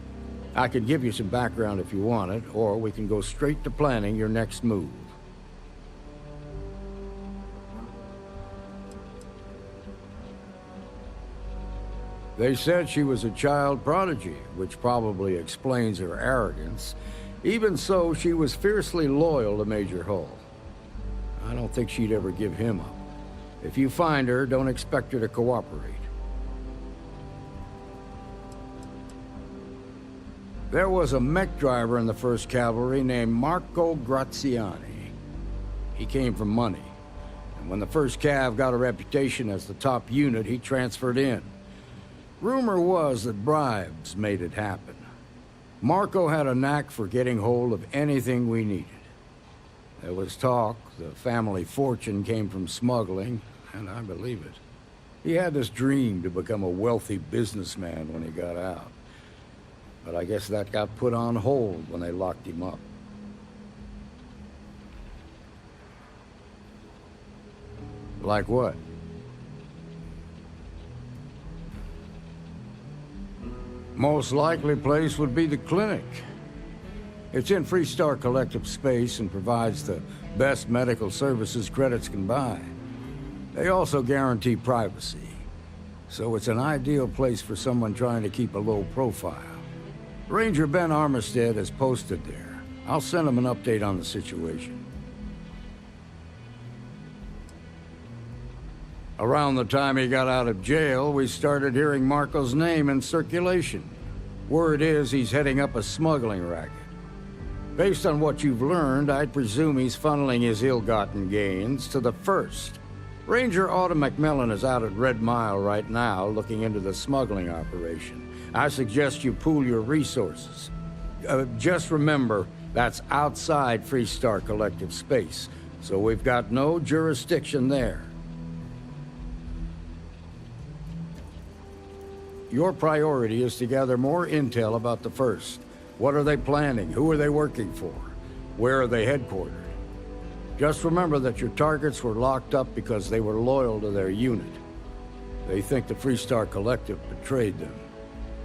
Speaker 21: I could give you some background if you want it, or we can go straight to planning your next move. They said she was a child prodigy, which probably explains her arrogance. Even so, she was fiercely loyal to Major Hull. I don't think she'd ever give him up. If you find her, don't expect her to cooperate. There was a mech driver in the 1st Cavalry named Marco Graziani. He came from money, and when the 1st Cav got a reputation as the top unit, he transferred in. Rumor was that bribes made it happen. Marco had a knack for getting hold of anything we needed. There was talk the family fortune came from smuggling, and I believe it. He had this dream to become a wealthy businessman when he got out. But I guess that got put on hold when they locked him up. Like what? Most likely place would be the clinic. It's in Freestar Collective space and provides the best medical services credits can buy. They also guarantee privacy, so it's an ideal place for someone trying to keep a low profile. Ranger Ben Armistead is posted there. I'll send him an update on the situation. Around the time he got out of jail, we started hearing Marco's name in circulation. Word is he's heading up a smuggling racket. Based on what you've learned, I'd presume he's funneling his ill-gotten gains to the 1st. Ranger Autumn McMillan is out at Red Mile right now looking into the smuggling operation. I suggest you pool your resources. Just remember, that's outside Freestar Collective space, so we've got no jurisdiction there. Your priority is to gather more intel about the First. What are they planning? Who are they working for? Where are they headquartered? Just remember that your targets were locked up because they were loyal to their unit. They think the Freestar Collective betrayed them.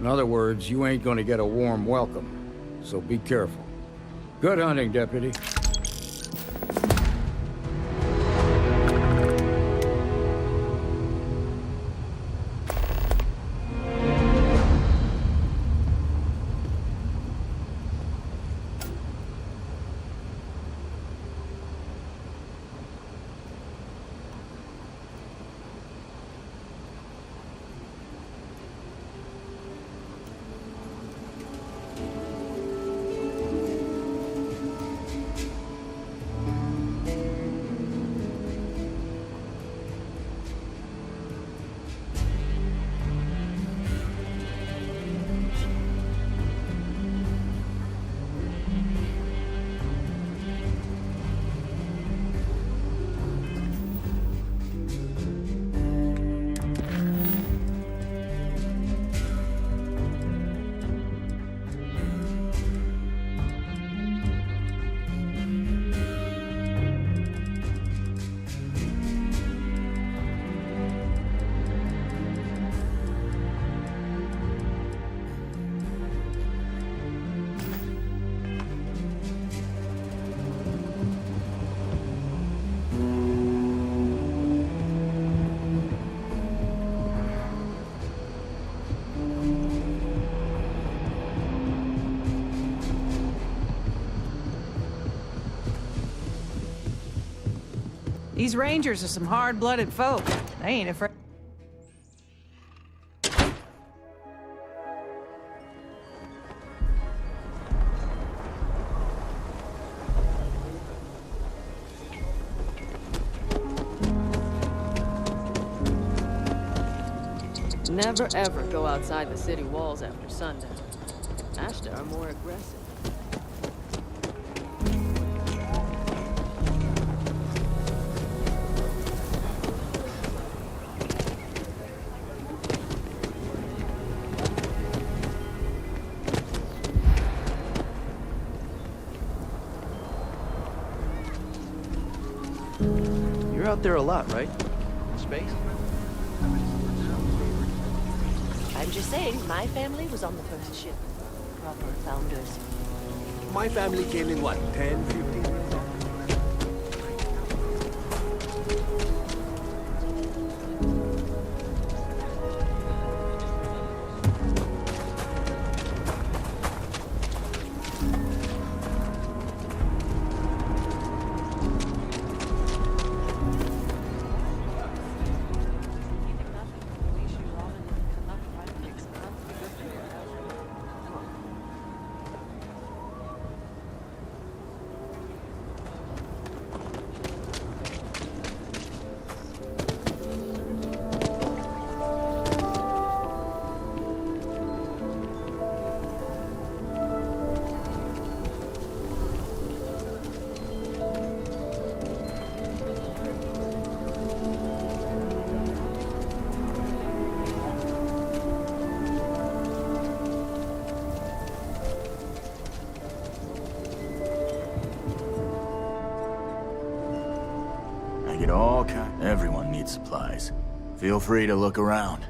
Speaker 21: In other words, you ain't gonna get a warm welcome, so be careful. Good hunting, Deputy.
Speaker 8: These Rangers are some hard-blooded folk. They ain't afraid.
Speaker 13: Never ever go outside the city walls after sundown. Ashta are more aggressive.
Speaker 10: You're out there a lot, right? In space?
Speaker 9: I'm just saying, my family was on the first ship. Proper founders.
Speaker 1: My family came in, what, 10, 15 years old?
Speaker 18: Get all kind. Everyone needs supplies. Feel free to look around.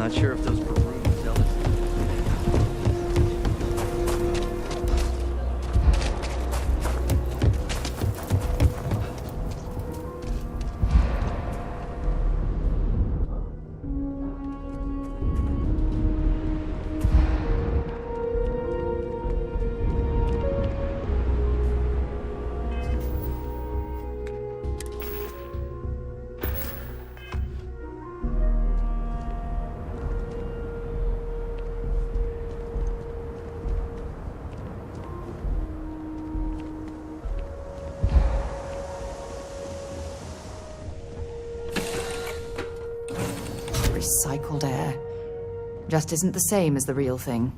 Speaker 12: Not sure if those maroons tell us.
Speaker 14: Recycled air. Just isn't the same as the real thing.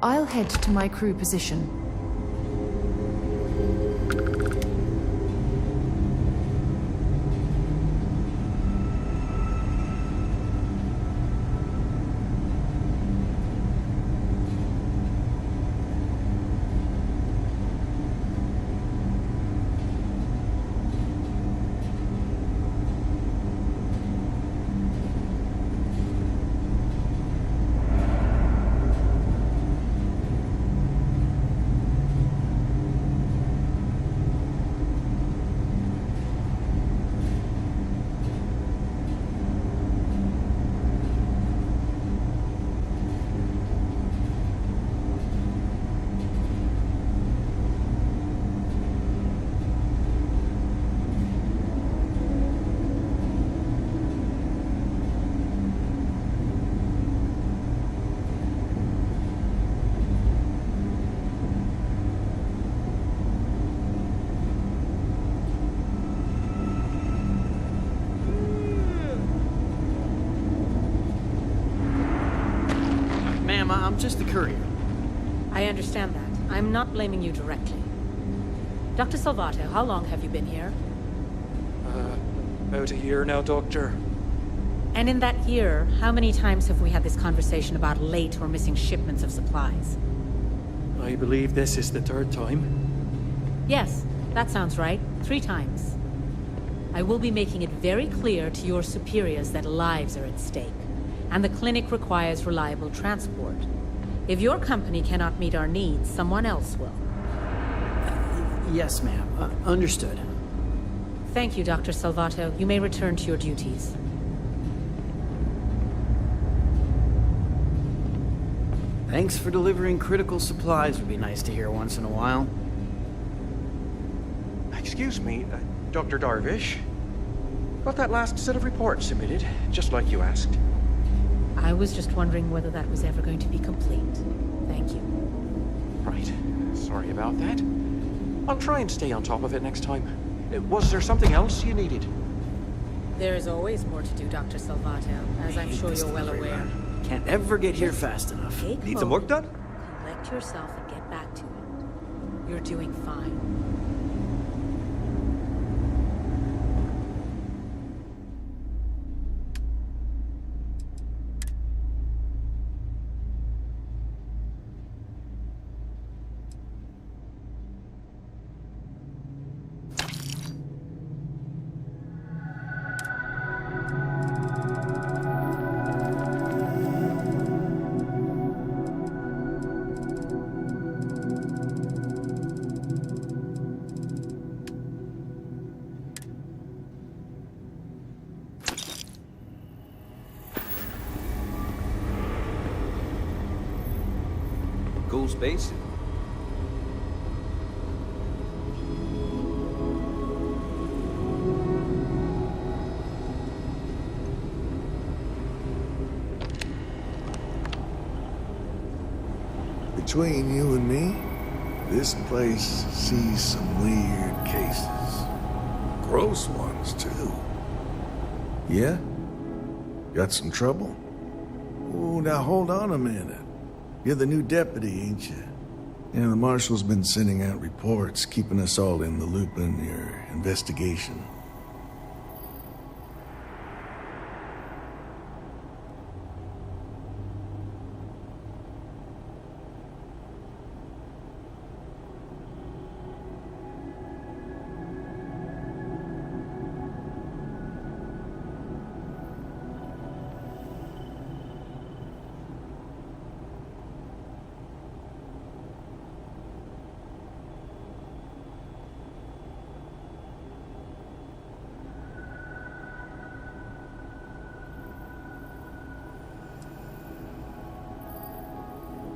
Speaker 14: I'll head to my crew position.
Speaker 12: I'm just the courier.
Speaker 8: I understand that. I'm not blaming you directly. Dr. Salvato, how long have you been here?
Speaker 16: About a year now, Doctor.
Speaker 8: And in that year, how many times have we had this conversation about late or missing shipments of supplies?
Speaker 16: I believe this is the third time.
Speaker 8: Yes, that sounds right. 3 times. I will be making it very clear to your superiors that lives are at stake, and the clinic requires reliable transport. If your company cannot meet our needs, someone else will.
Speaker 12: Yes, ma'am. Understood.
Speaker 8: Thank you, Dr. Salvato. You may return to your duties.
Speaker 12: Thanks for delivering critical supplies would be nice to hear once in a while.
Speaker 17: Excuse me, Dr. Darvish. Got that last set of reports submitted, just like you asked.
Speaker 8: I was just wondering whether that was ever going to be complete. Thank you.
Speaker 17: Right. Sorry about that. I'll try and stay on top of it next time. Was there something else you needed?
Speaker 8: There is always more to do, Dr. Salvato, as I'm sure you're well aware.
Speaker 12: Can't ever get here fast enough.
Speaker 17: Need some work done?
Speaker 8: Collect yourself and get back to it. You're doing fine.
Speaker 22: Cool space.
Speaker 1: Between you and me, this place sees some weird cases. Gross ones, too. Yeah? Got some trouble? Oh, now hold on a minute. You're the new deputy, ain't you? Yeah, the marshal's been sending out reports, keeping us all in the loop in your investigation.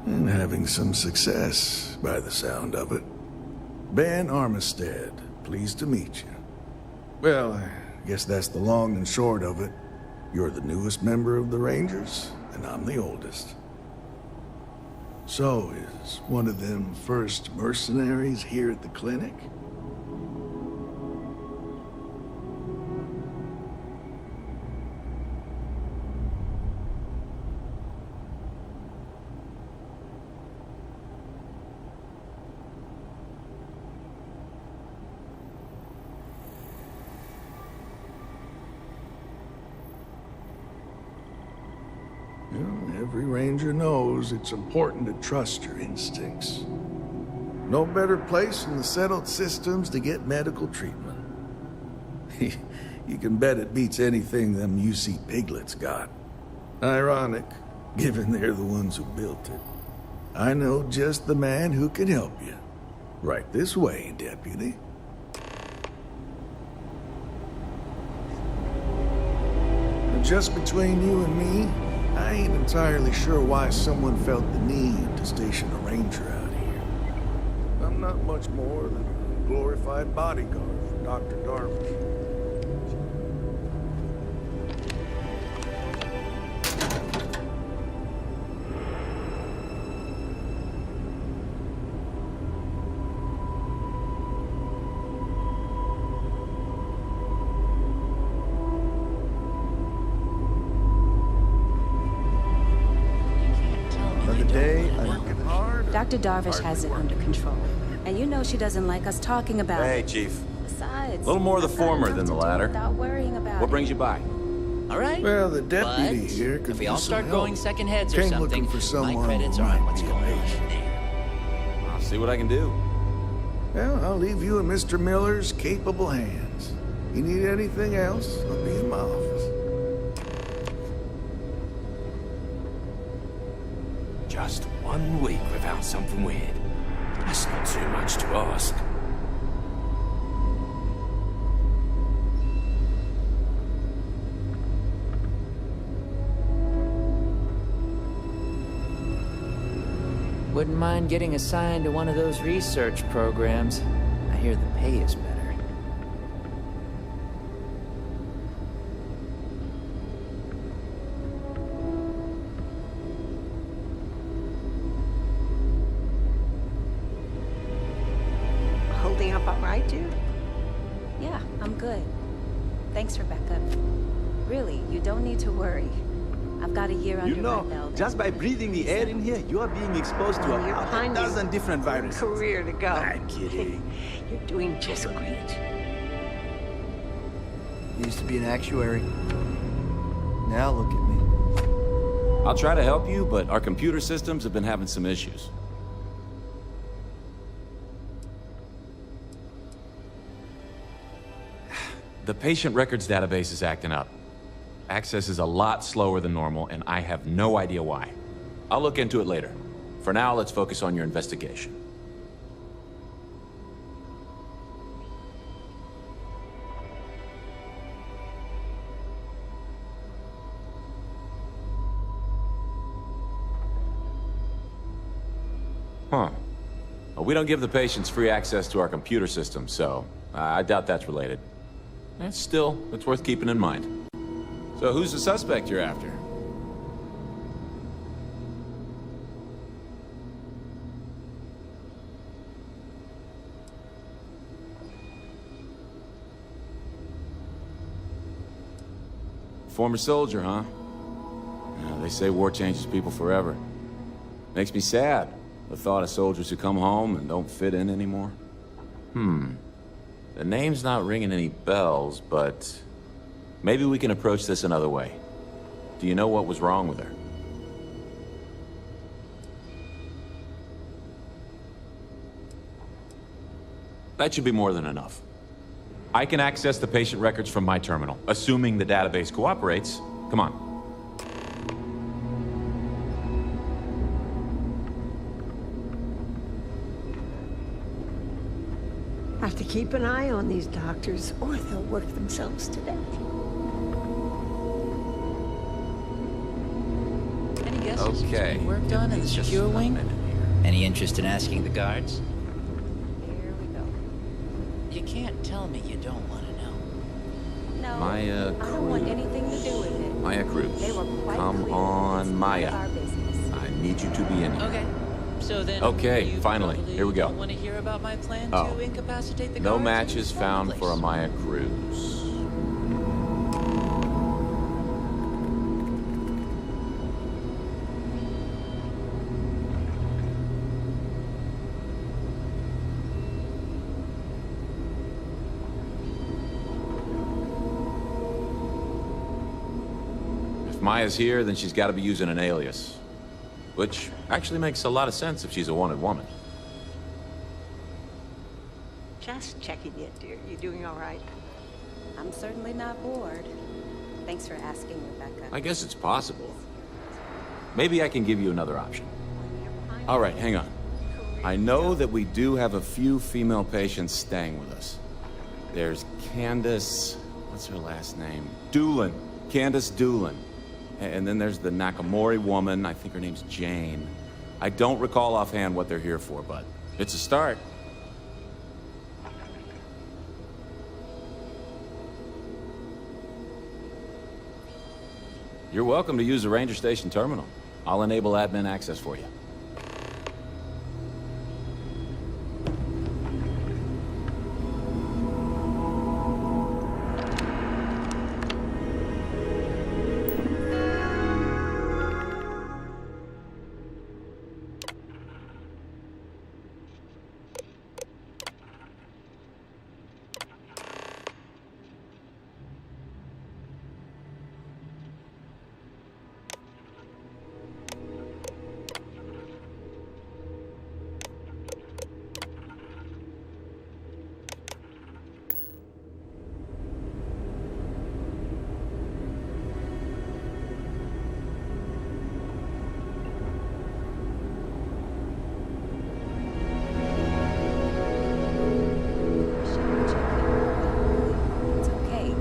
Speaker 1: And having some success, by the sound of it. Ben Armistead, pleased to meet you. Well, I guess that's the long and short of it. You're the newest member of the Rangers, and I'm the oldest. So, is one of them first mercenaries here at the clinic?
Speaker 2: ranger knows it's important to trust your instincts. No better place than the settled systems to get medical treatment. You can bet it beats anything them UC piglets got. Ironic, given they're the ones who built it. I know just the man who can help you. Right this way, Deputy. Just between you and me, I ain't entirely sure why someone felt the need to station a ranger out here. I'm not much more than a glorified bodyguard for Dr. Darvish.
Speaker 3: Dr. Darvish has it under control. And you know she doesn't like us talking about
Speaker 15: Hey,
Speaker 3: it.
Speaker 15: Chief.
Speaker 3: Besides,
Speaker 15: A little more of the former than the latter.
Speaker 3: without worrying about
Speaker 15: What brings you by?
Speaker 24: All right.
Speaker 2: Well, the deputy
Speaker 24: but
Speaker 2: here could
Speaker 24: if we
Speaker 2: use
Speaker 24: all
Speaker 2: some
Speaker 24: start
Speaker 2: help.
Speaker 24: going second heads or
Speaker 2: Came
Speaker 24: something,
Speaker 2: looking for someone
Speaker 24: my credits
Speaker 2: who
Speaker 24: are on
Speaker 2: might
Speaker 24: what's
Speaker 2: be a
Speaker 24: going on
Speaker 2: patient.
Speaker 24: in there.
Speaker 15: I'll see what I can do.
Speaker 2: Well, I'll leave you in Mr. Miller's capable hands. You need anything else, I'll be in my office.
Speaker 25: Just 1 week without something weird. That's not too much to ask.
Speaker 12: Wouldn't mind getting assigned to one of those research programs. I hear the pay is better.
Speaker 3: Holding up all right, dude? Yeah, I'm good. Thanks for backup. Really, you don't need to worry. I've got a year under my belt.
Speaker 26: Just by breathing the air in here, you are being exposed to a dozen different viruses.
Speaker 3: Career to go.
Speaker 26: I'm kidding.
Speaker 3: You're doing just great.
Speaker 27: Used to be an actuary. Now look at me.
Speaker 15: I'll try to help you, but our computer systems have been having some issues. The patient records database is acting up. Access is a lot slower than normal, and I have no idea why. I'll look into it later. For now, let's focus on your investigation. Huh. Well, we don't give the patients free access to our computer system, so I doubt that's related. Still, it's worth keeping in mind. So who's the suspect you're after? Former soldier, huh? Yeah, they say war changes people forever. Makes me sad, the thought of soldiers who come home and don't fit in anymore. The name's not ringing any bells, but maybe we can approach this another way. Do you know what was wrong with her? That should be more than enough. I can access the patient records from my terminal, assuming the database cooperates. Come on.
Speaker 28: Have to keep an eye on these doctors, or they'll work themselves to death.
Speaker 12: Any guesses?
Speaker 15: Okay.
Speaker 12: Work done in the secure wing?
Speaker 29: Any interest in asking the guards?
Speaker 3: Here we go.
Speaker 12: You can't tell me you don't want to know.
Speaker 3: No,
Speaker 15: Maya
Speaker 3: I don't want anything to do with it.
Speaker 15: Maya Cruz.
Speaker 3: They were quite
Speaker 15: Come
Speaker 3: clear.
Speaker 15: on,
Speaker 3: It's
Speaker 15: Maya.
Speaker 3: our business.
Speaker 15: I need you to be in here.
Speaker 12: Okay. So then,
Speaker 15: Okay,
Speaker 12: you
Speaker 15: finally.
Speaker 12: probably
Speaker 15: Here we go.
Speaker 12: don't want to hear about my plan
Speaker 15: Oh.
Speaker 12: to incapacitate the
Speaker 15: No
Speaker 12: guards
Speaker 15: matches
Speaker 12: and
Speaker 15: found
Speaker 12: place.
Speaker 15: for a Maya Cruz. If Maya's here, then she's got to be using an alias. which actually makes a lot of sense if she's a wanted woman.
Speaker 28: Just checking in, dear. You doing all right?
Speaker 3: I'm certainly not bored. Thanks for asking, Rebecca.
Speaker 15: I guess it's possible. Maybe I can give you another option. All right, hang on. I know that we do have a few female patients staying with us. There's Candace... what's her last name? Doolin. Candace Doolin. And then there's the Nakamori woman. I think her name's Jane. I don't recall offhand what they're here for, but it's a start. You're welcome to use the Ranger Station terminal. I'll enable admin access for you.
Speaker 3: It's okay.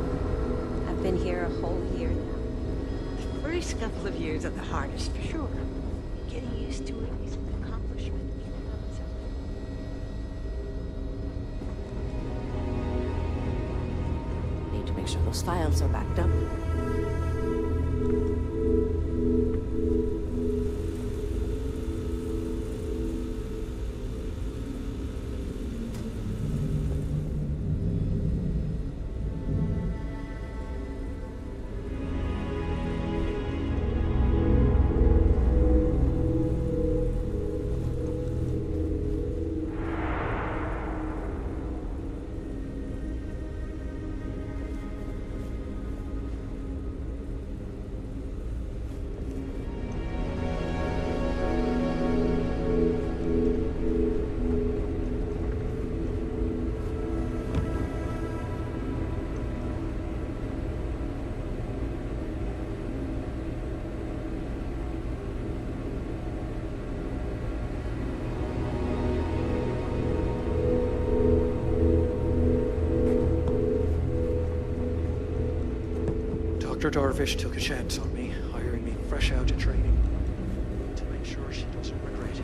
Speaker 3: I've been here a whole year now.
Speaker 28: First couple of years are the hardest, for sure. Getting used to it is an accomplishment.
Speaker 9: Need to make sure those files are backed up.
Speaker 16: Dr. Darvish took a chance on me, hiring me fresh out of training. To make sure she doesn't regret it.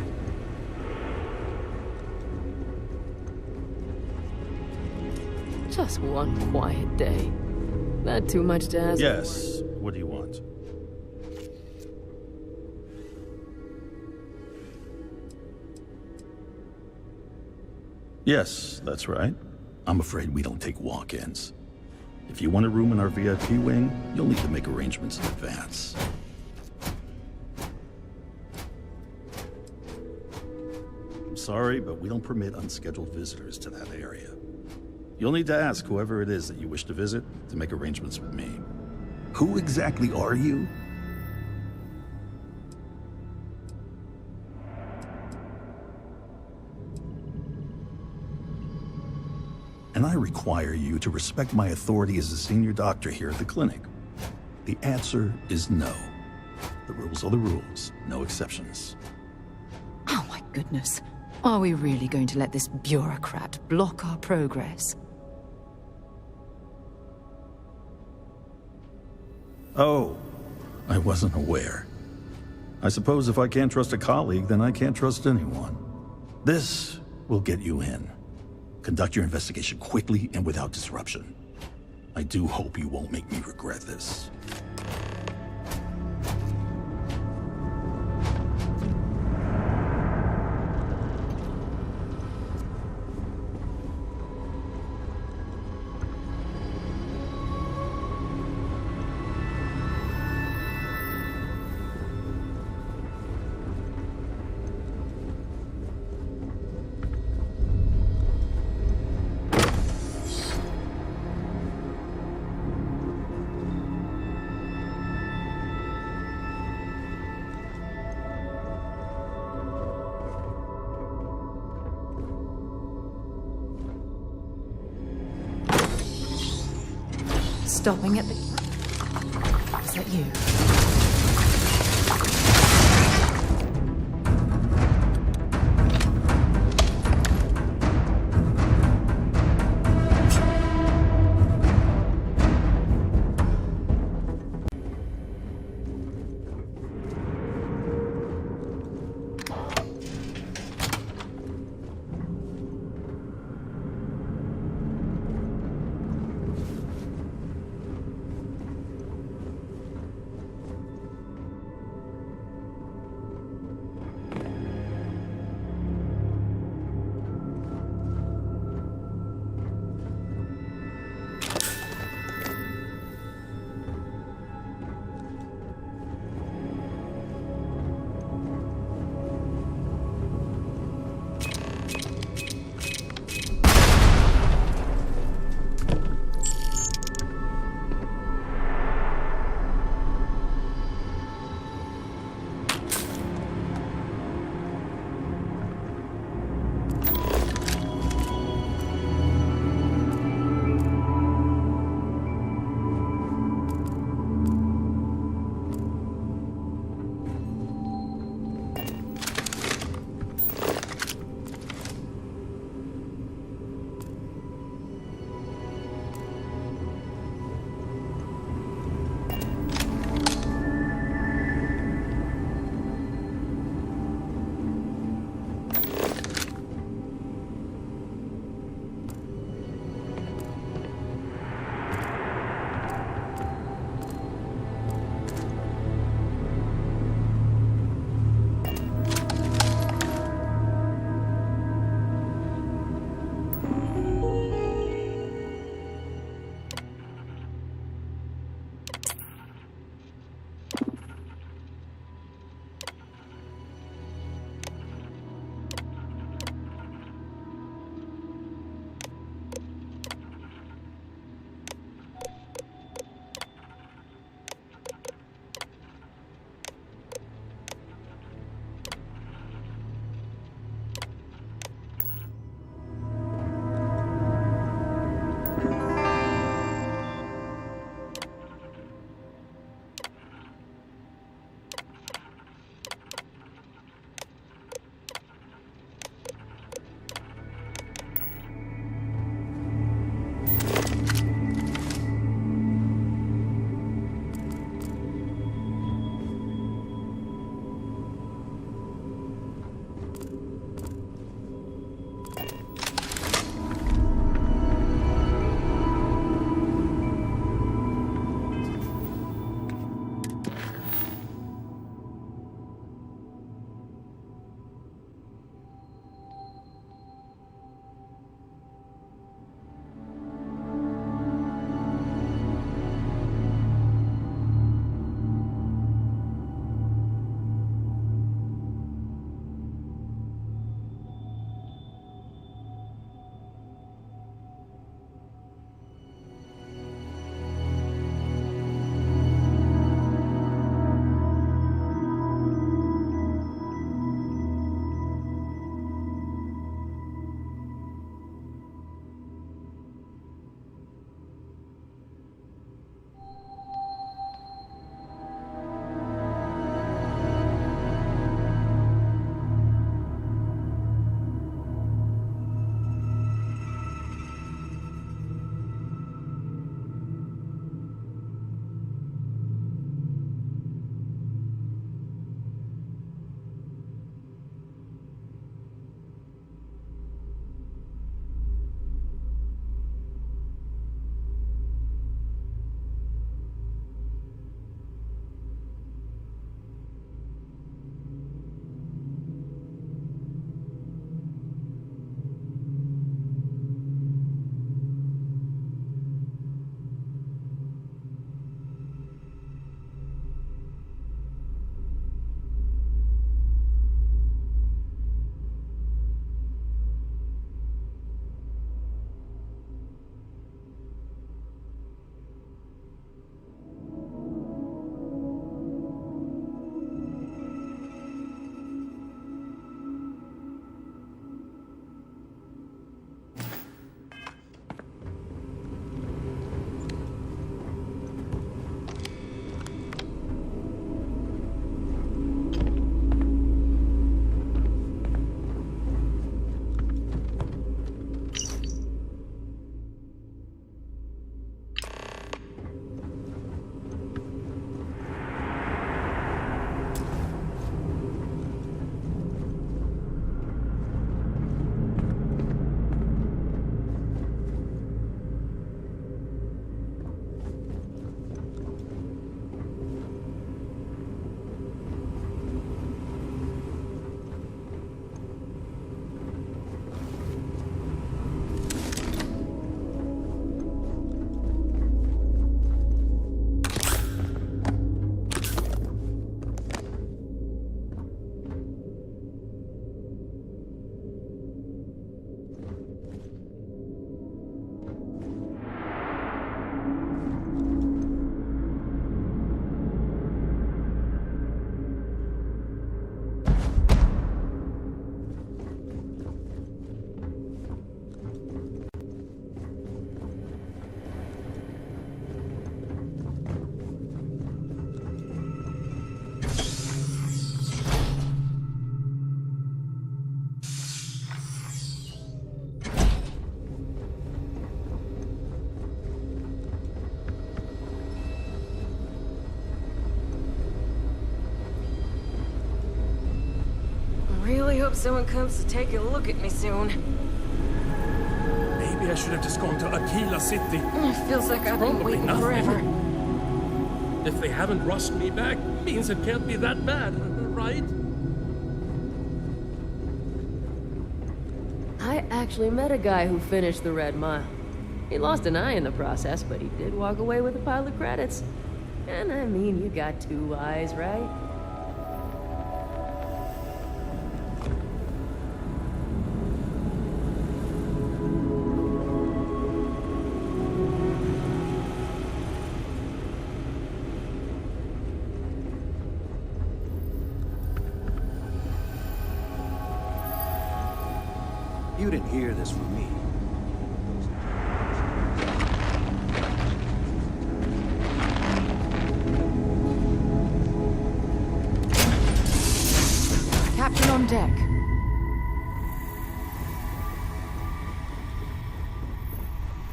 Speaker 13: Just one quiet day. Not too much to ask.
Speaker 4: Yes. What do you want? Yes, that's right. I'm afraid we don't take walk-ins. If you want a room in our VIP wing, you'll need to make arrangements in advance. I'm sorry, but we don't permit unscheduled visitors to that area. You'll need to ask whoever it is that you wish to visit to make arrangements with me. Who exactly are you? And I require you to respect my authority as a senior doctor here at the clinic. The answer is no. The rules are the rules, no exceptions.
Speaker 14: Oh my goodness. Are we really going to let this bureaucrat block our progress?
Speaker 4: Oh, I wasn't aware. I suppose if I can't trust a colleague, then I can't trust anyone. This will get you in. Conduct your investigation quickly and without disruption. I do hope you won't make me regret this.
Speaker 14: stopping at the... Is that you?
Speaker 5: hope someone comes to take a look at me soon.
Speaker 25: Maybe I should have just gone to Aquila City.
Speaker 5: It feels like I've been
Speaker 25: Probably
Speaker 5: waiting
Speaker 25: nothing.
Speaker 5: forever.
Speaker 25: If they haven't rushed me back, means it can't be that bad, right?
Speaker 13: I actually met a guy who finished the Red Mile. He lost an eye in the process, but he did walk away with a pile of credits. And I mean, you got 2 eyes, right?
Speaker 22: You didn't hear this from me.
Speaker 14: Captain on deck.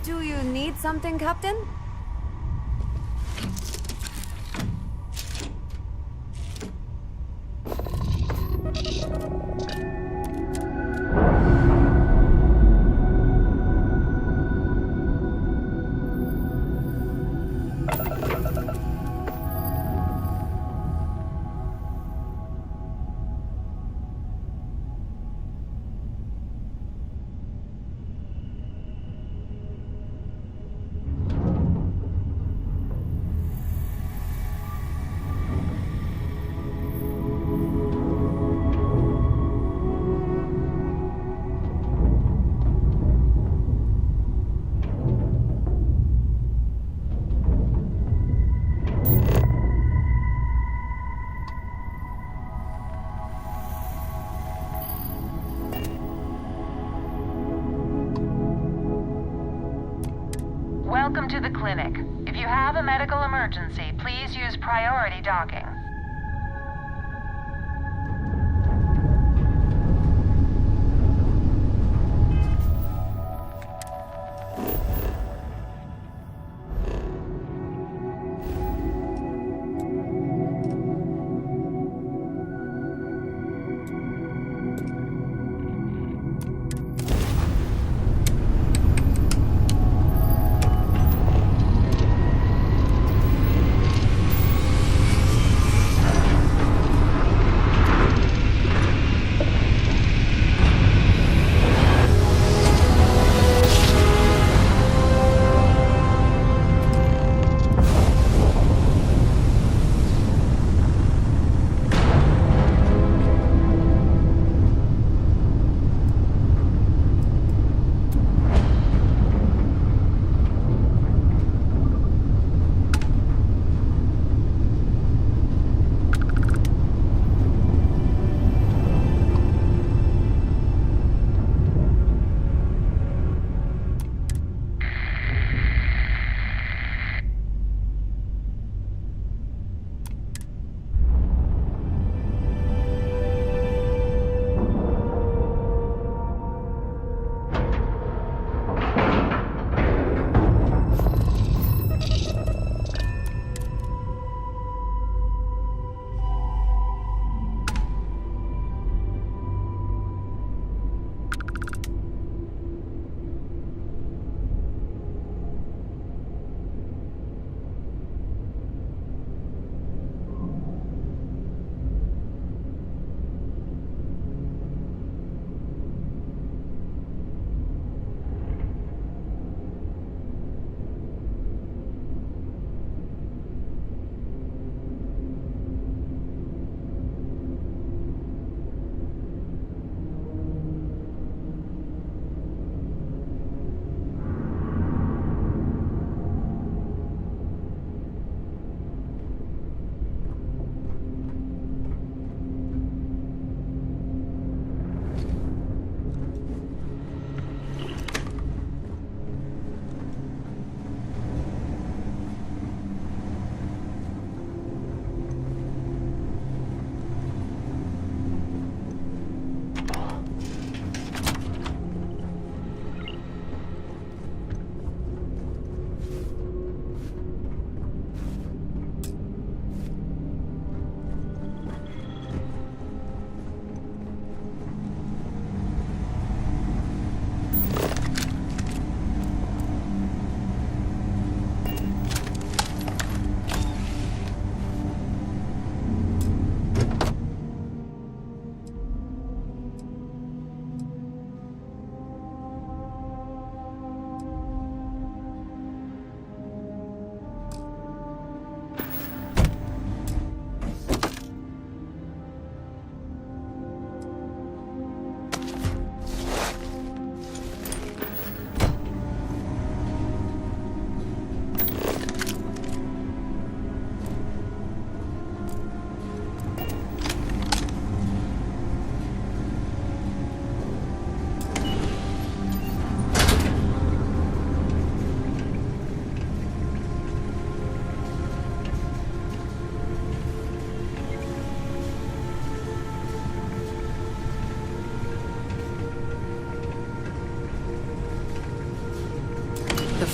Speaker 6: Do you need something, Captain?
Speaker 7: Welcome to the clinic. If you have a medical emergency, please use priority docking.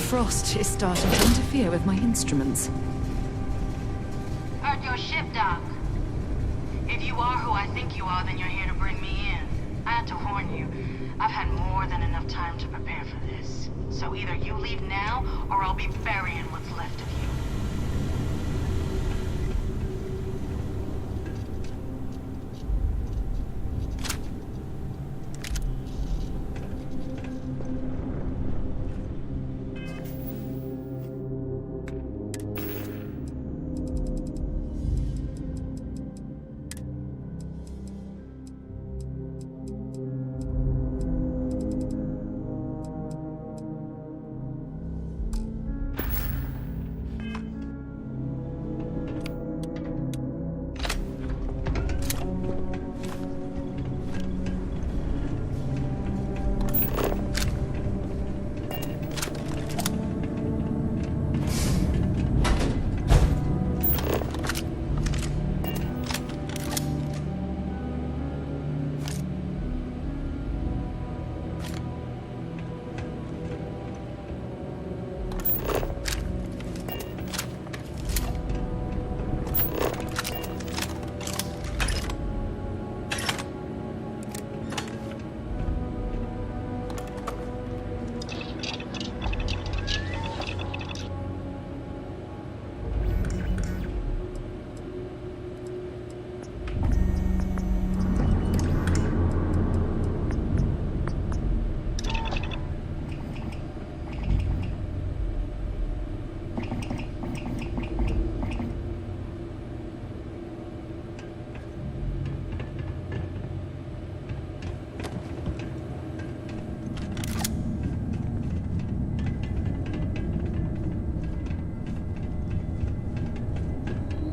Speaker 14: frost is starting to interfere with my instruments.
Speaker 7: Heard your ship, Doc. If you are who I think you are, then you're here to bring me in. I had to warn you. I've had more than enough time to prepare for this. So either you leave now, or I'll be burying what's left of you.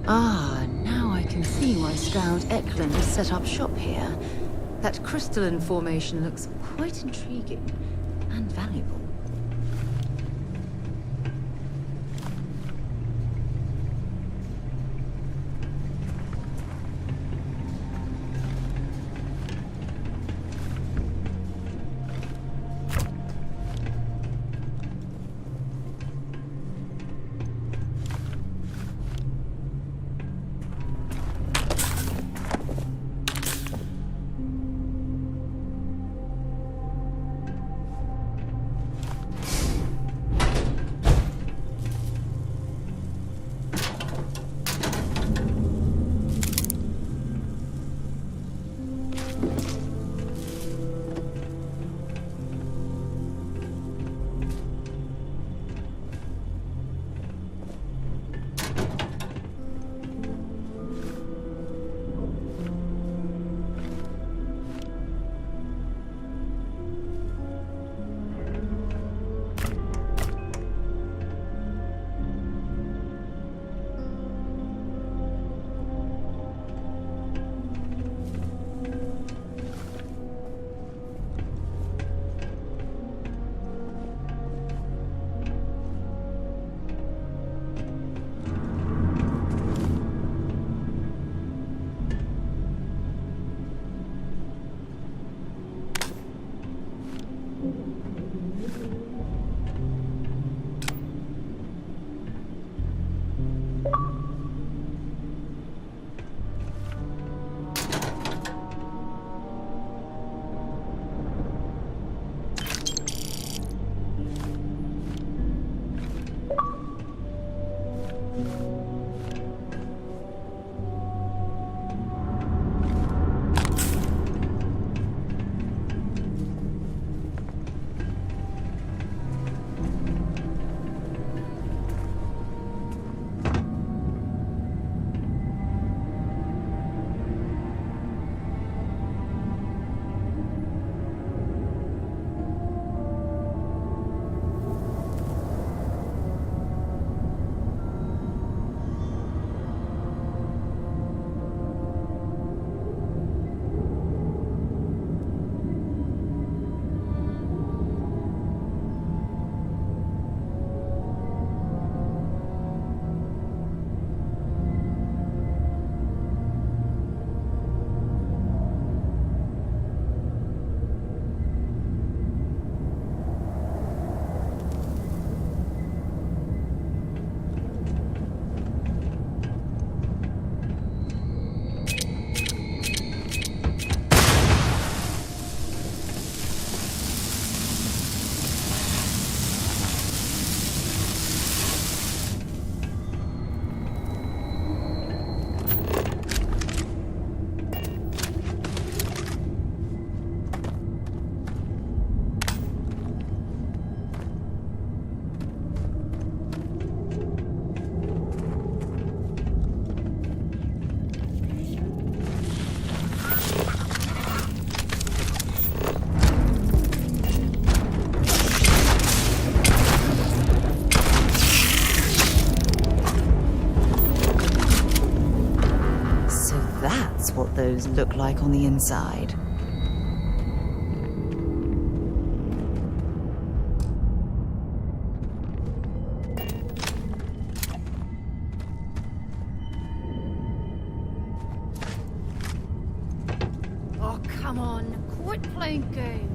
Speaker 14: Ah, now I can see why Scout Eklund has set up shop here. That crystalline formation looks quite intriguing and valuable. look like on the inside?
Speaker 6: Oh, come on. Quit playing games.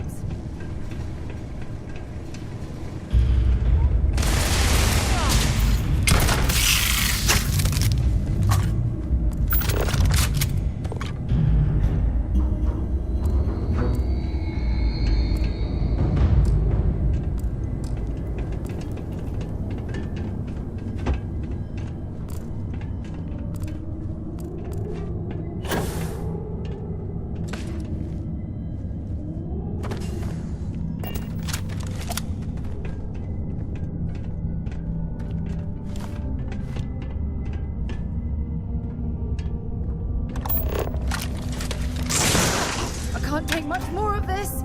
Speaker 6: I can't take much more of this.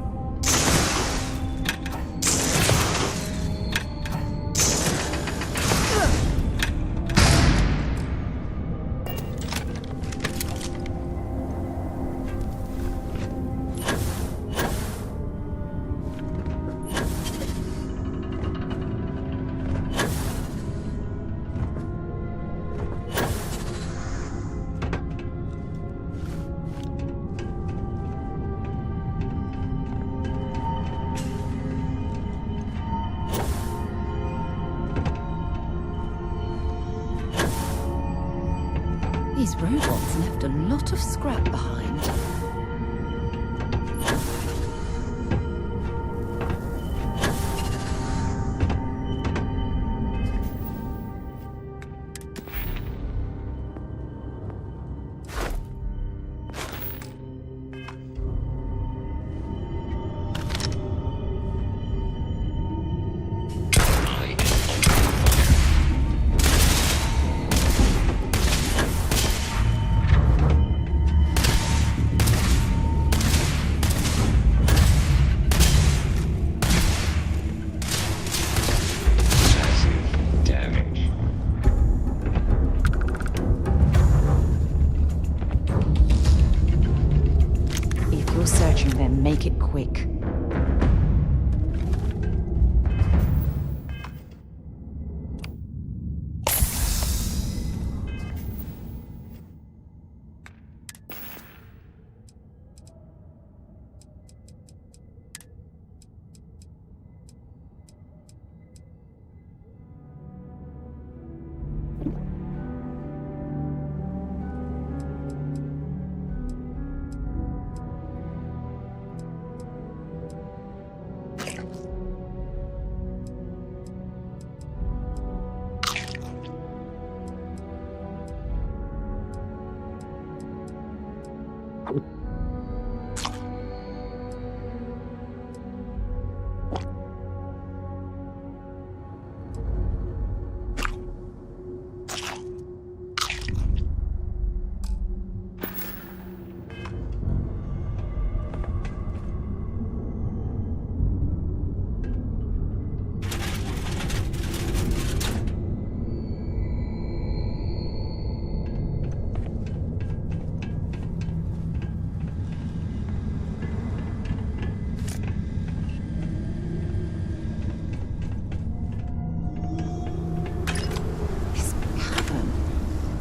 Speaker 14: These robots left a lot of scrap behind. Searching them, make it quick.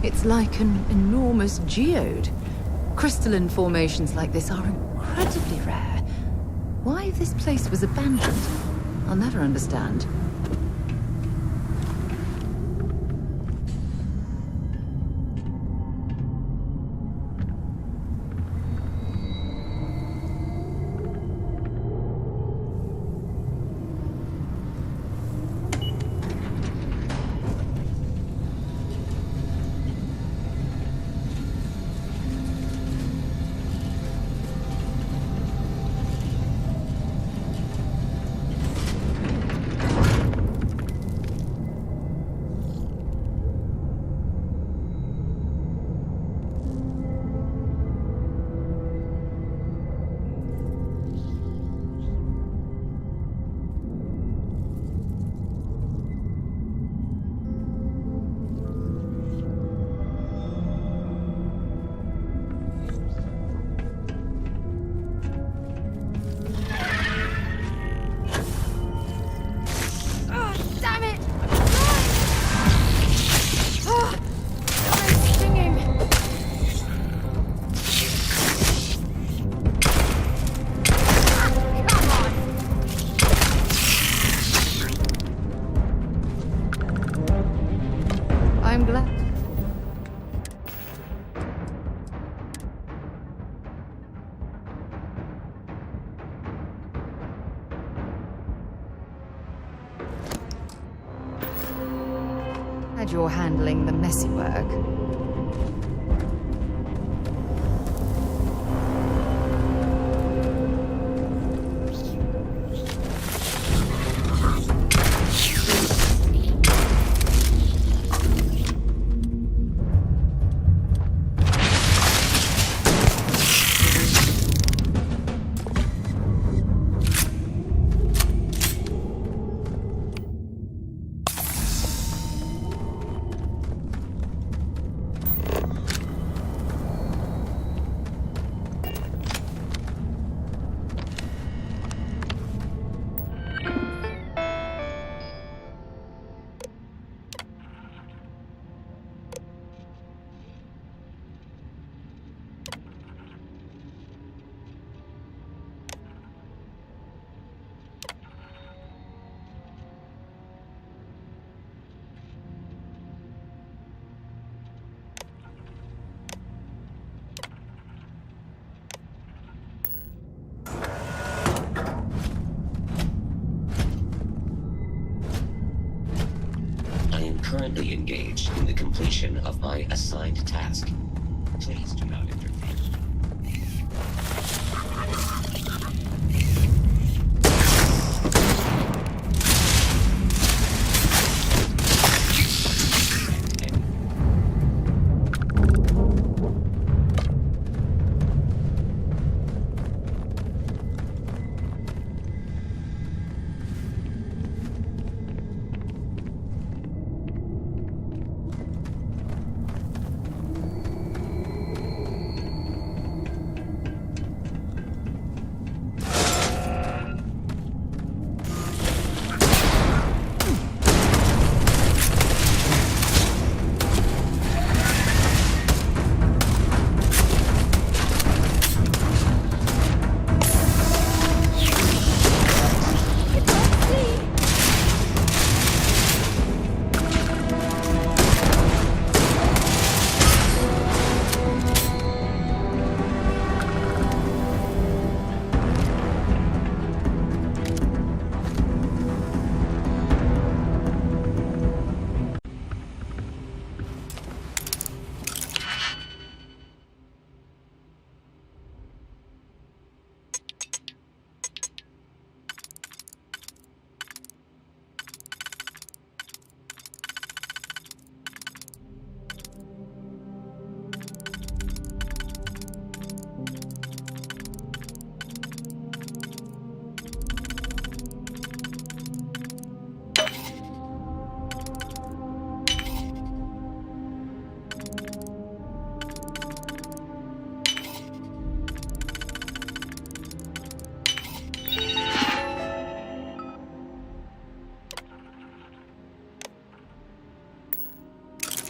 Speaker 14: It's like an enormous geode. Crystalline formations like this are incredibly rare. Why this place was abandoned, I'll never understand. you're handling the messy work.
Speaker 8: Currently engaged in the completion of my assigned task. Please do not interfere.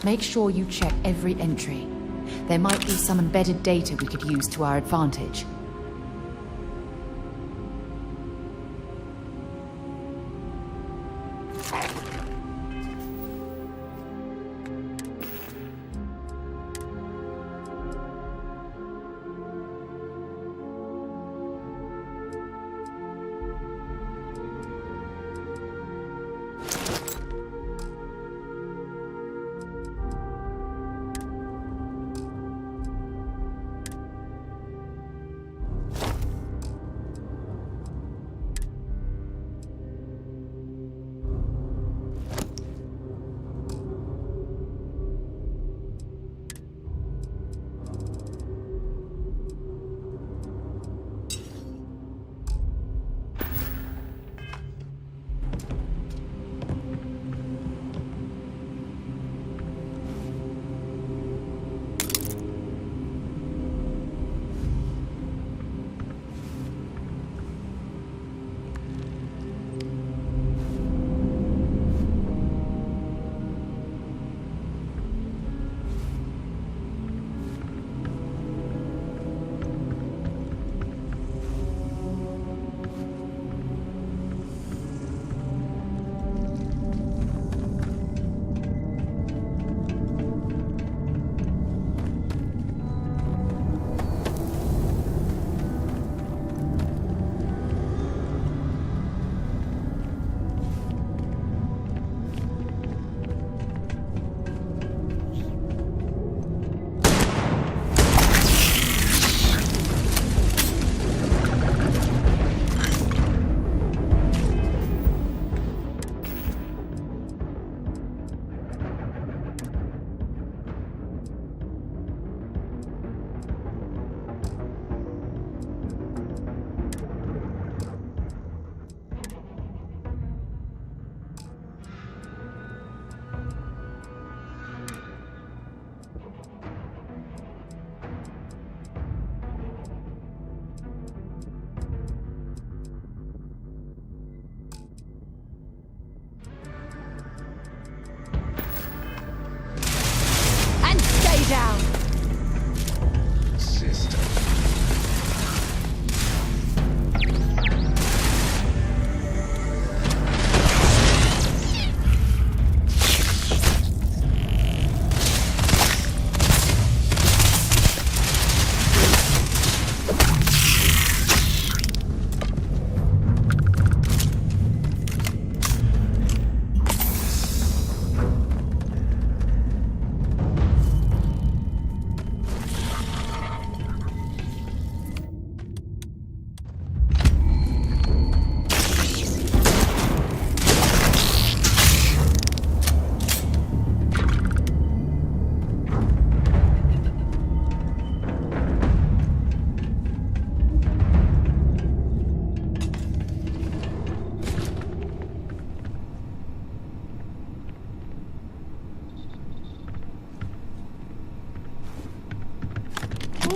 Speaker 14: Make sure you check every entry. There might be some embedded data we could use to our advantage.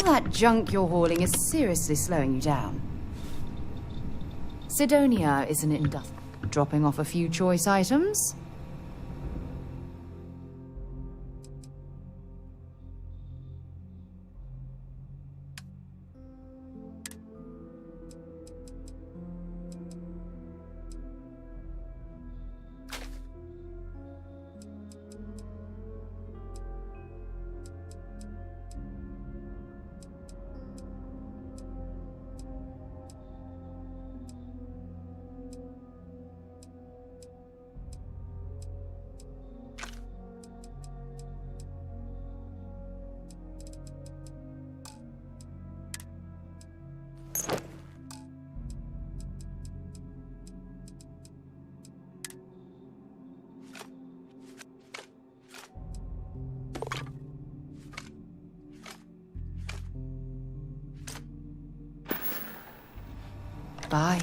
Speaker 14: that junk you're hauling is seriously slowing you down. Sidonia is an industrial. Dropping off a few choice items? Bye.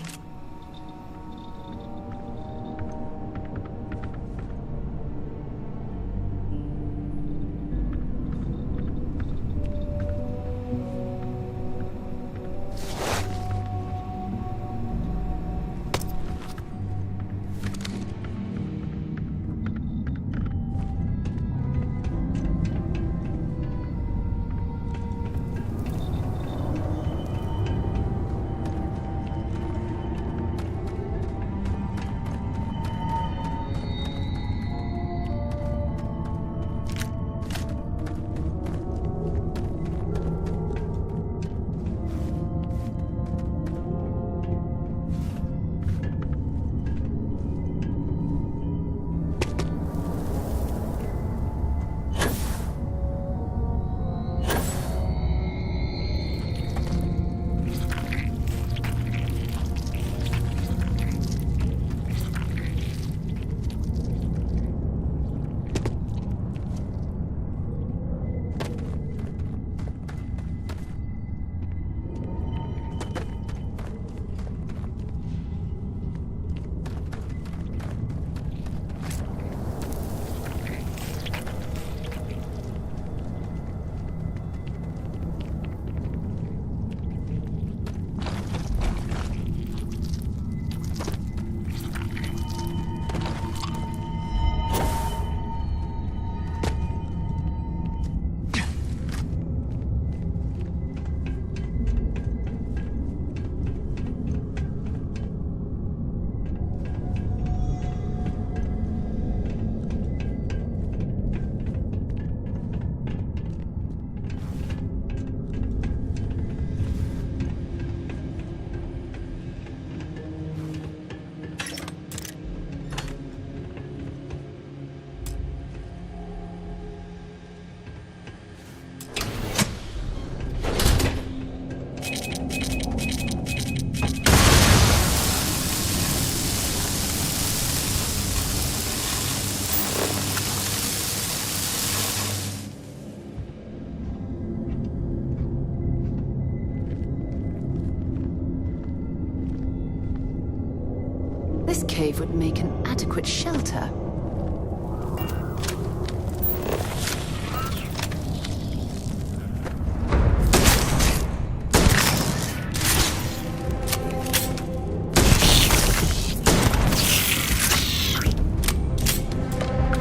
Speaker 14: This cave would make an adequate shelter.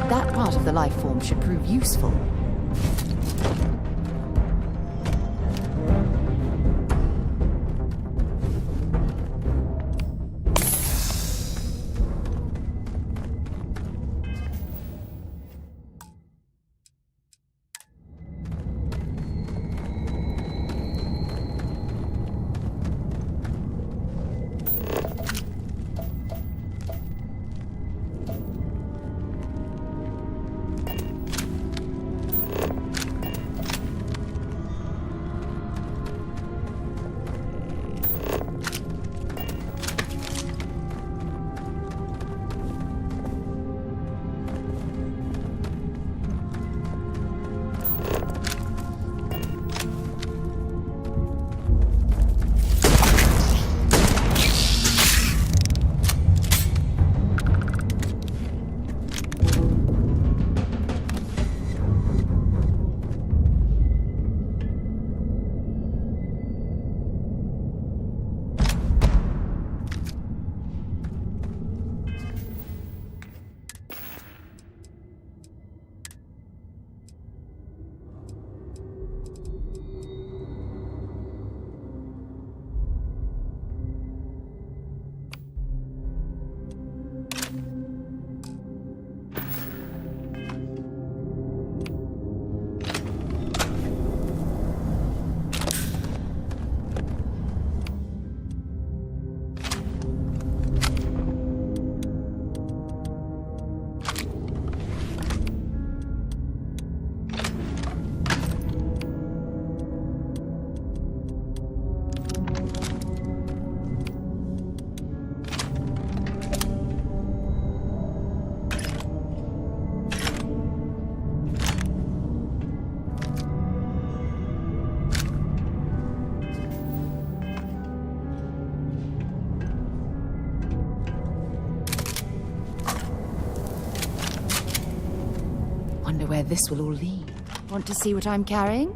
Speaker 14: That part of the life form should prove useful. wonder where this will all lead. Want to see what I'm carrying?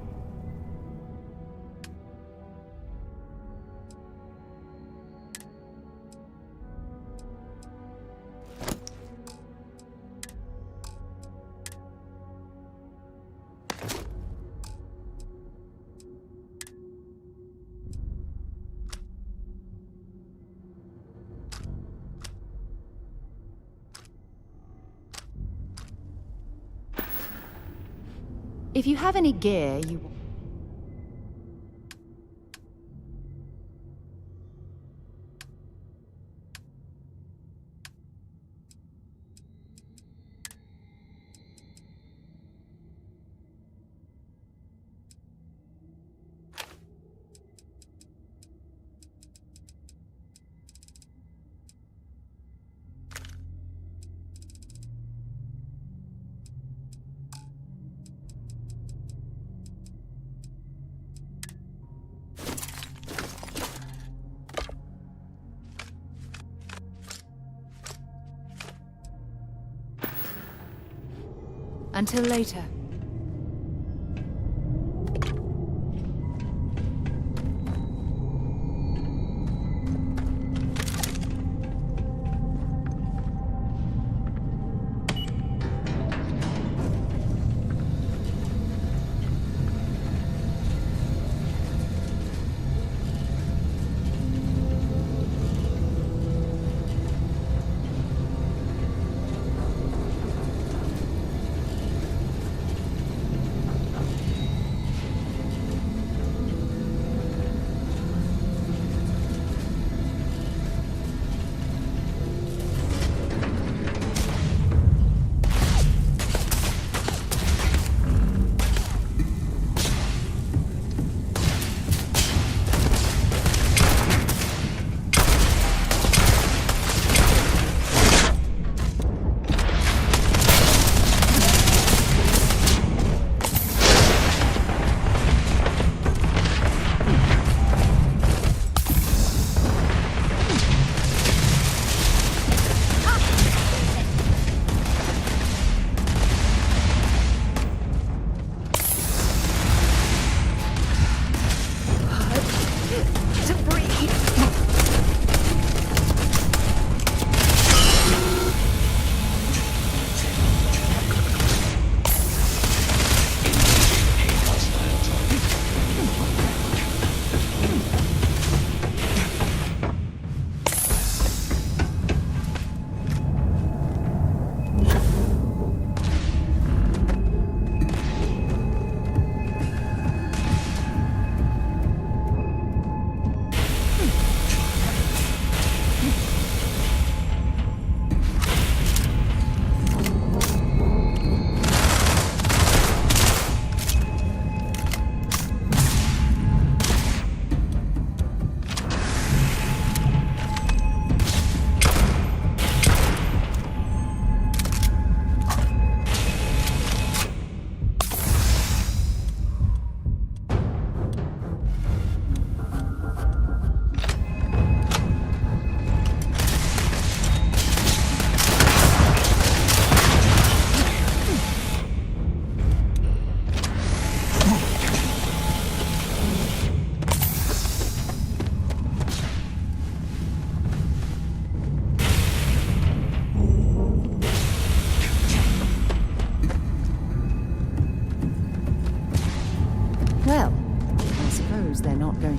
Speaker 14: If you have any gear, you... Until later.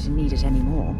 Speaker 14: To need it anymore.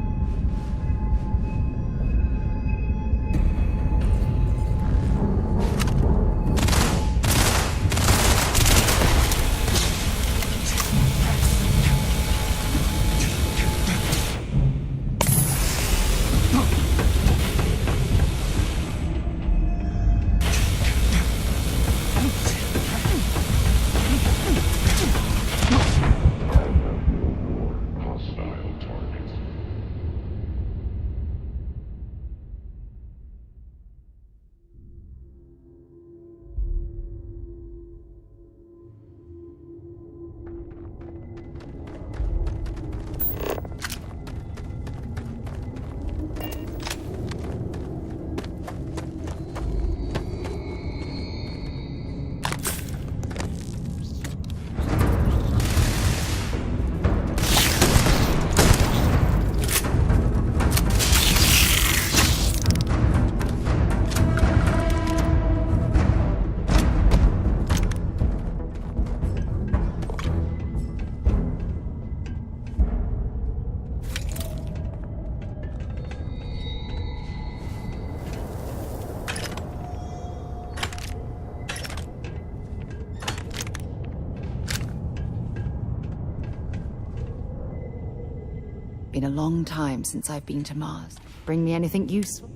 Speaker 14: been a long time since I've been to Mars. Bring me anything useful?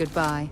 Speaker 14: Goodbye.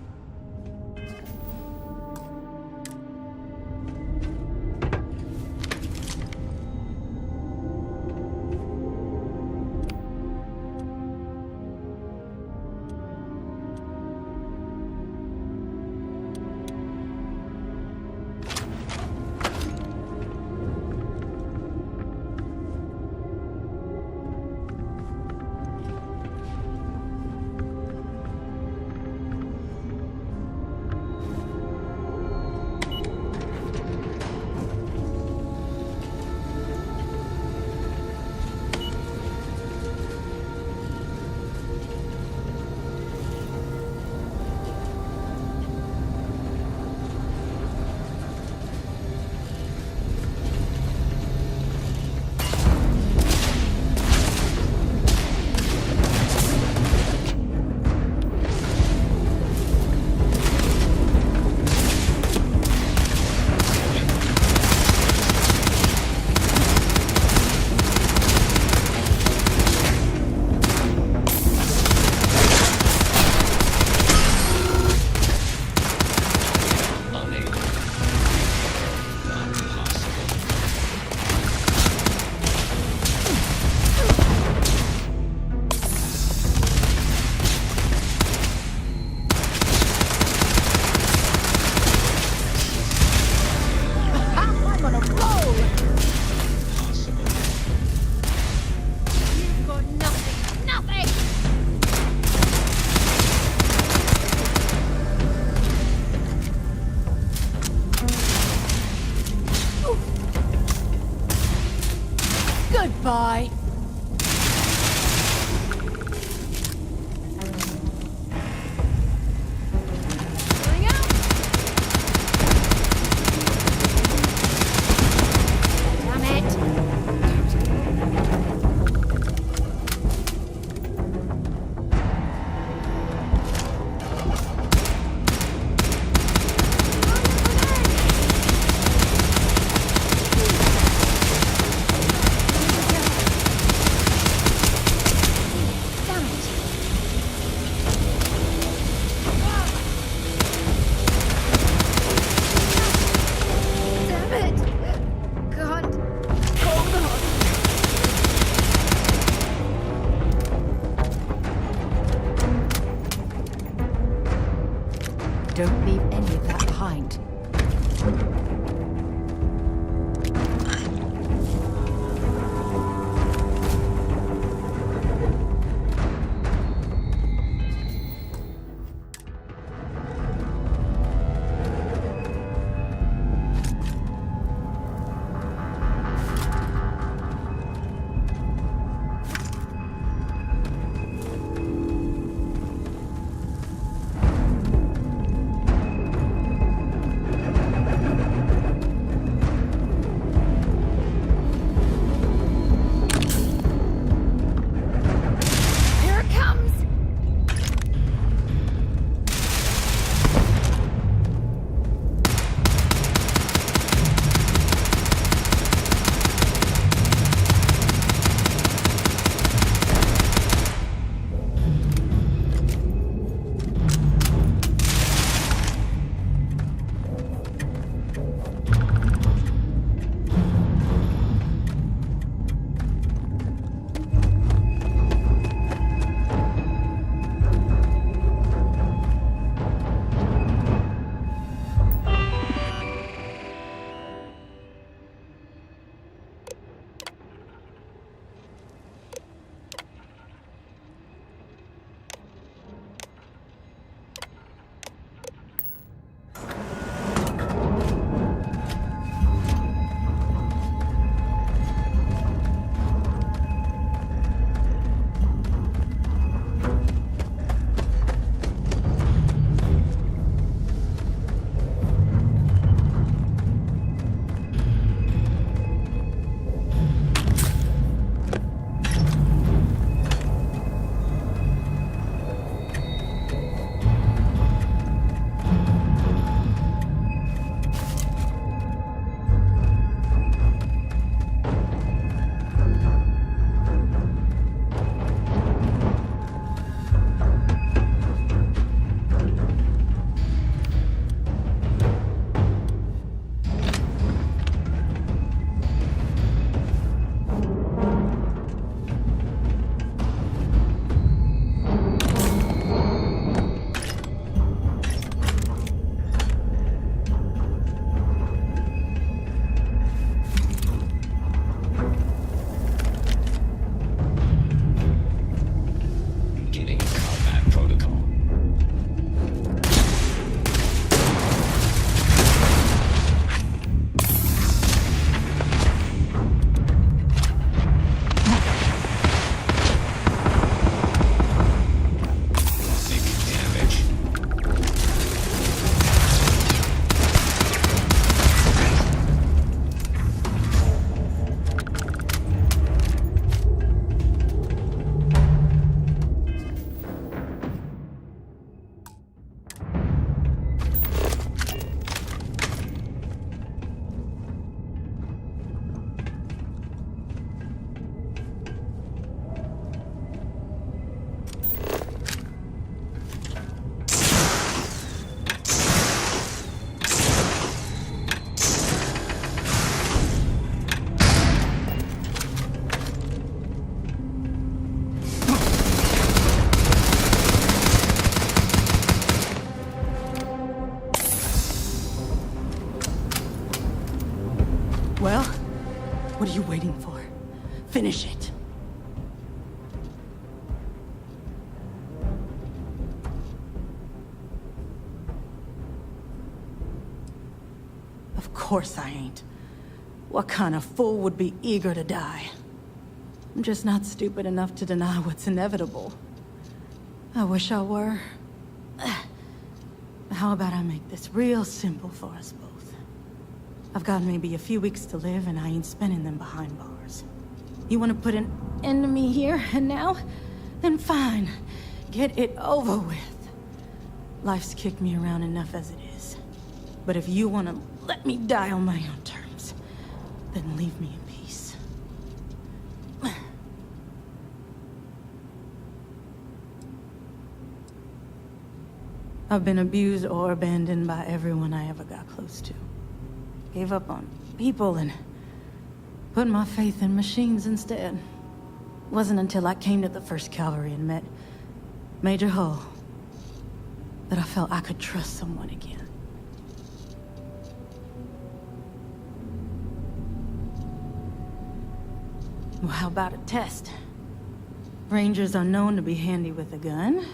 Speaker 6: Goodbye. Going out. Damn it.
Speaker 1: What are you waiting for? Finish it. Of course I ain't. What kind of fool would be eager to die? I'm just not stupid enough to deny what's inevitable. I wish I were. How about I make this real simple for us both? I've got maybe a few weeks to live, and I ain't spending them behind bars. You want to put an end to me here and now? Then fine. Get it over with. Life's kicked me around enough as it is. But if you want to let me die on my own terms, then leave me in peace. I've been abused or abandoned by everyone I ever got close to. Gave up on people and put my faith in machines instead. Wasn't until I came to the 1st Cavalry and met Major Hull that I felt I could trust someone again. Well, how about a test? Rangers are known to be handy with a gun.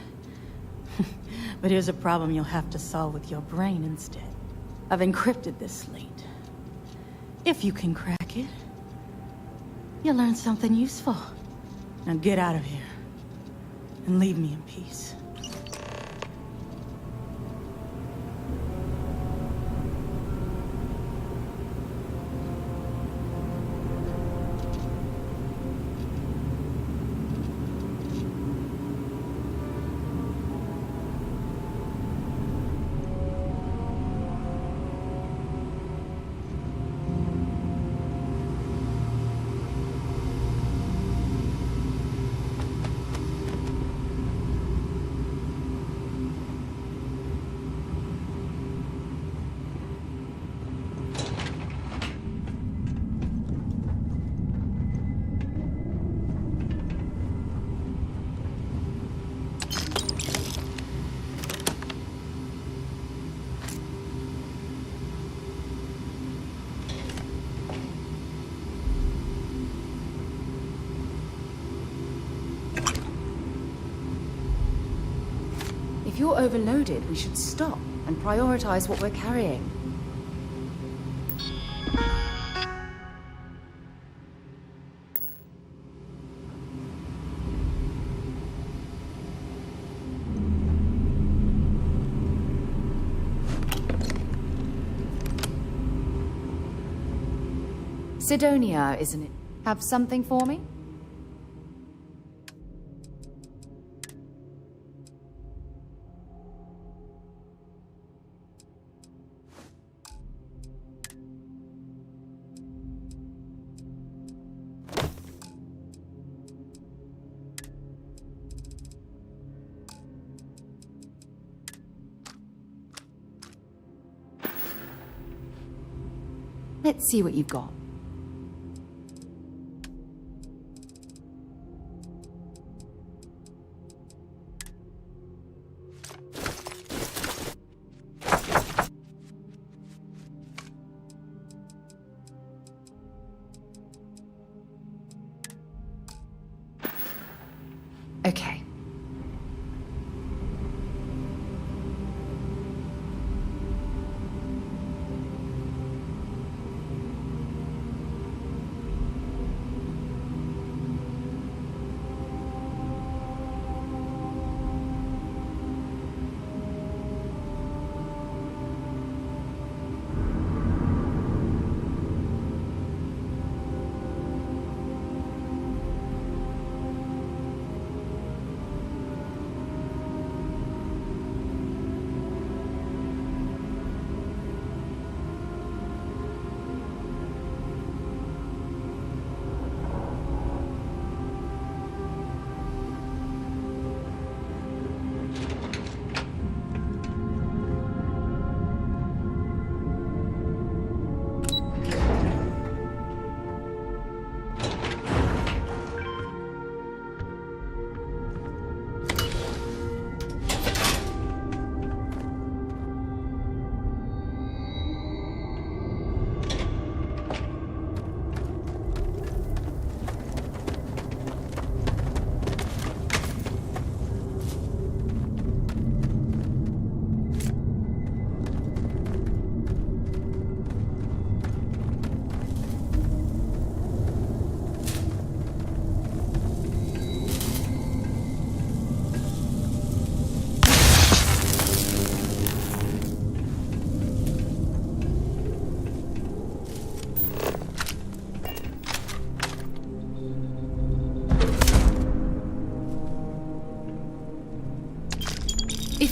Speaker 1: But here's a problem you'll have to solve with your brain instead. I've encrypted this slate. If you can crack it, you'll learn something useful. Now get out of here, and leave me in peace.
Speaker 14: If you're overloaded, we should stop and prioritize what we're carrying. Sidonia, isn't it? Have something for me? Let's see what you've got. Okay.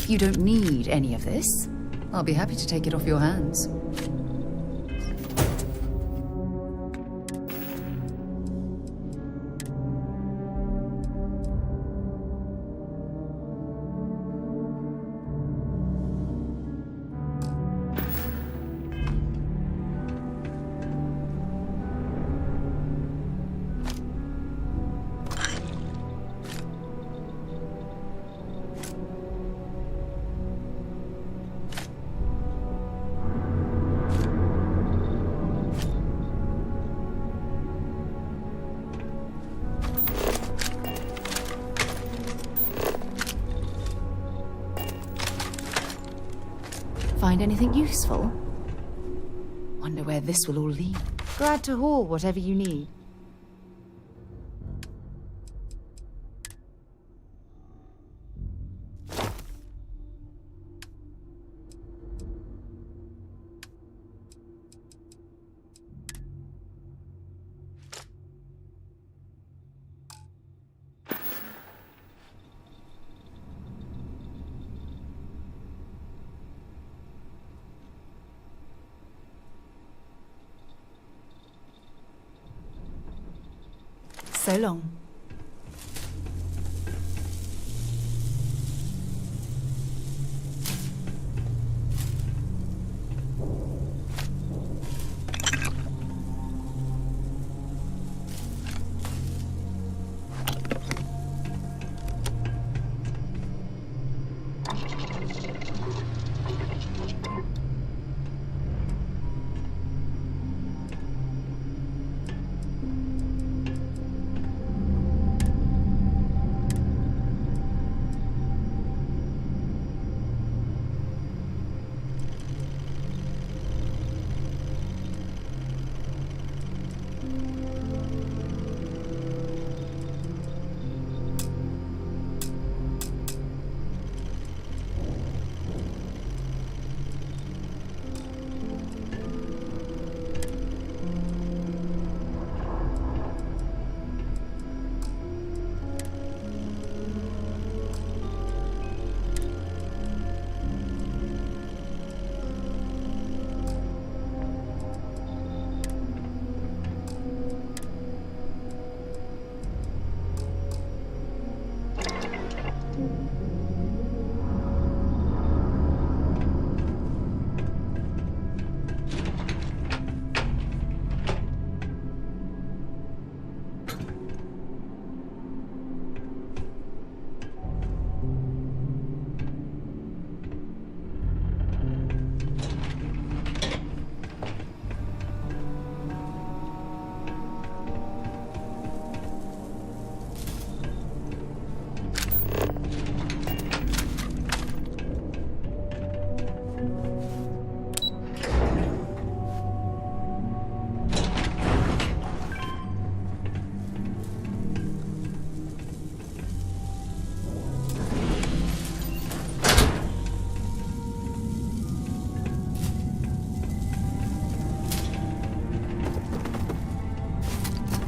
Speaker 14: If you don't need any of this, I'll be happy to take it off your hands. Find anything useful? Wonder where this will all lead. Glad to haul whatever you need. So long.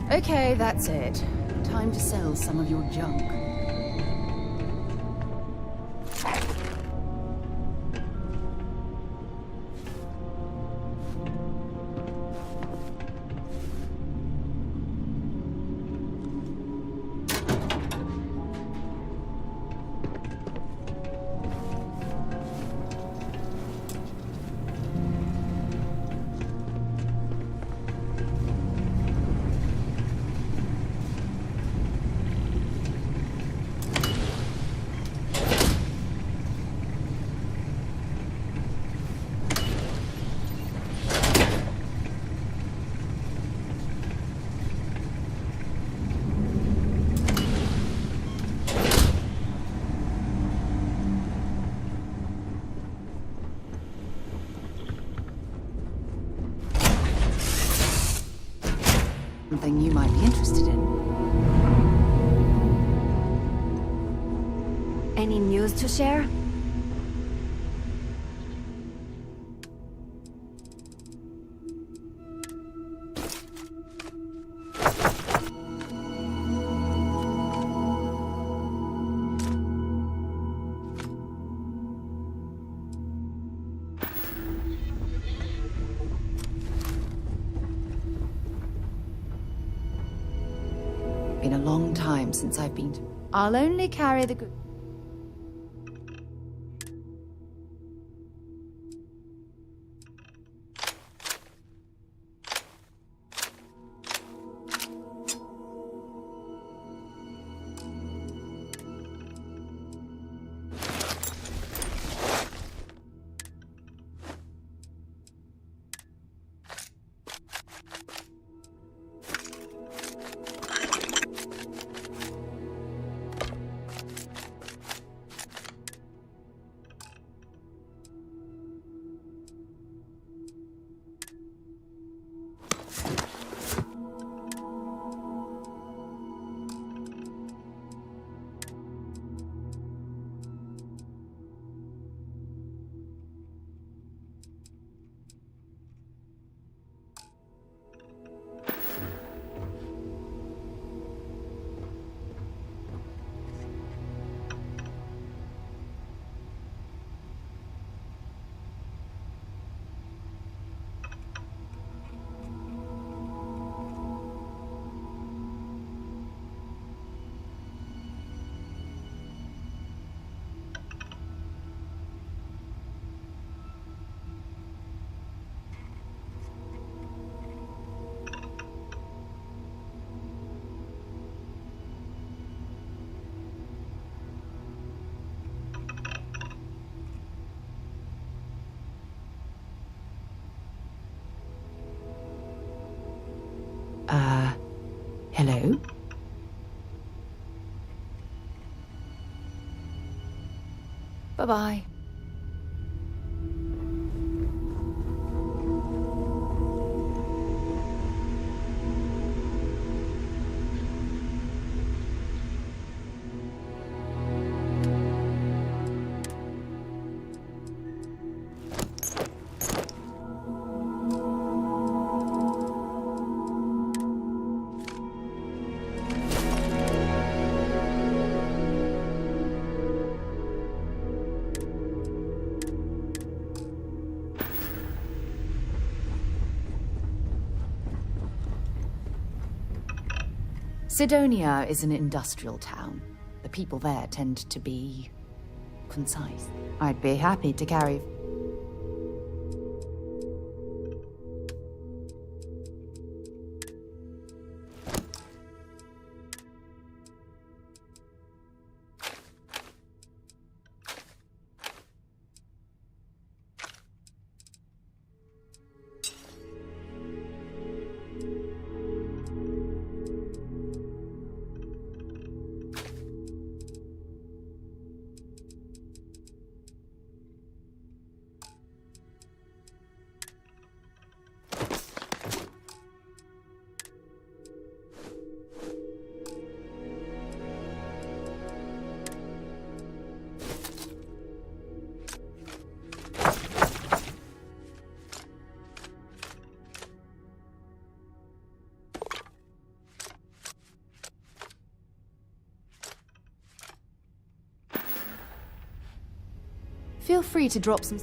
Speaker 14: Okay, that's it. Time to sell some of your junk. Something you might be interested in.
Speaker 10: Any news to share?
Speaker 14: Been a long time since I've been... I'll only carry the good... Hello? Bye-bye. Sidonia is an industrial town. The people there tend to be concise. I'd be happy to carry... Feel free to drop some...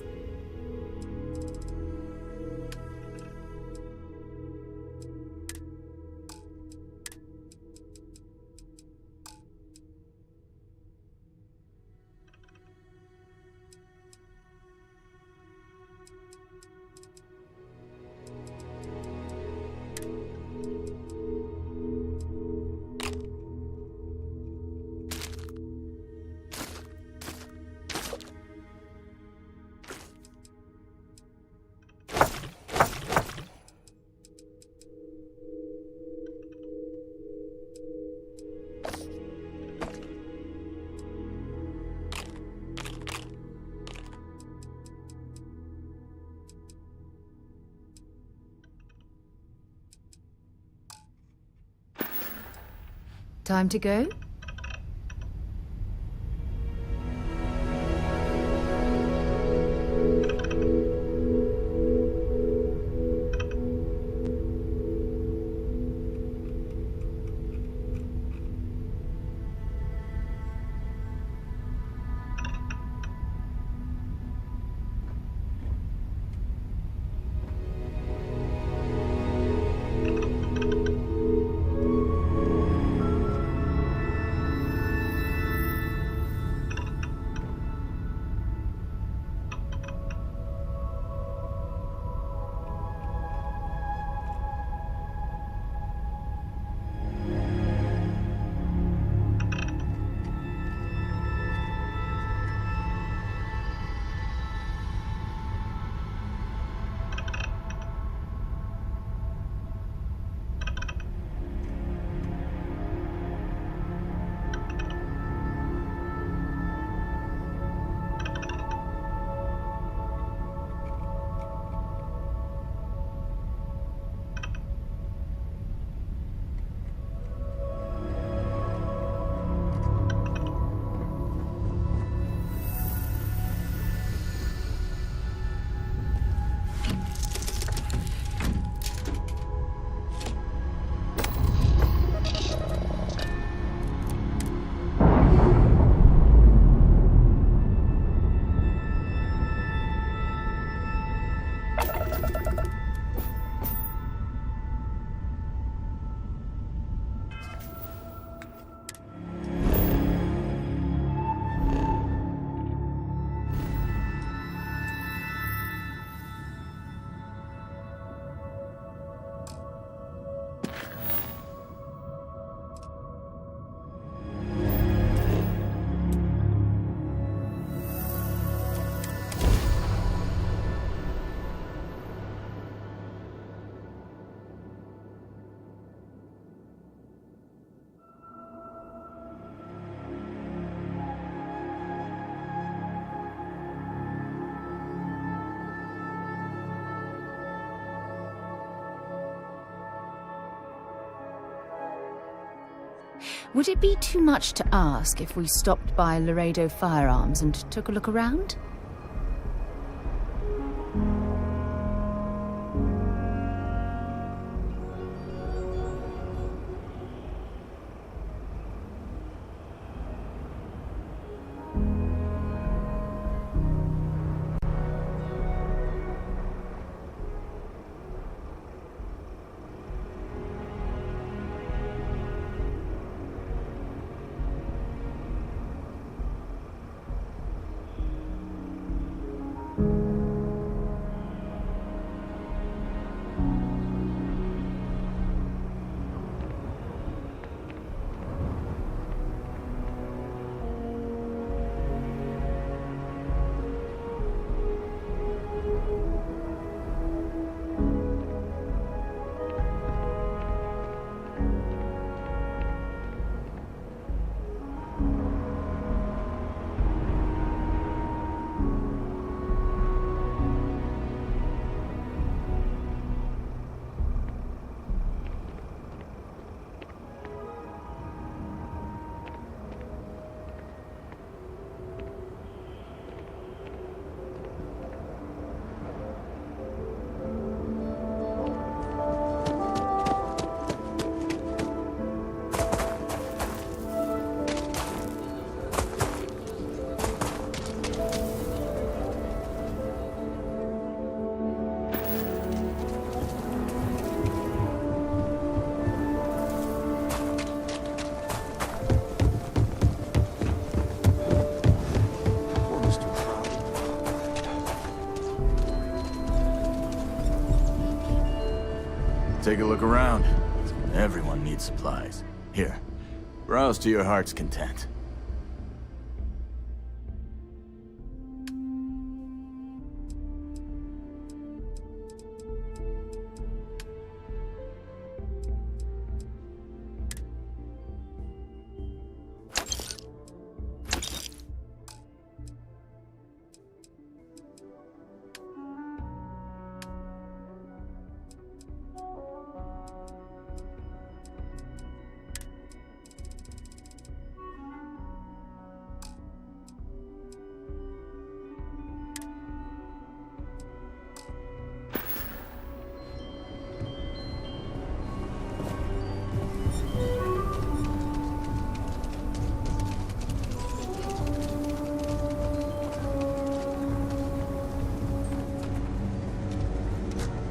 Speaker 14: Time to go? Would it be too much to ask if we stopped by Laredo Firearms and took a look around?
Speaker 10: Take a look around. Everyone needs supplies. Here, browse to your heart's content.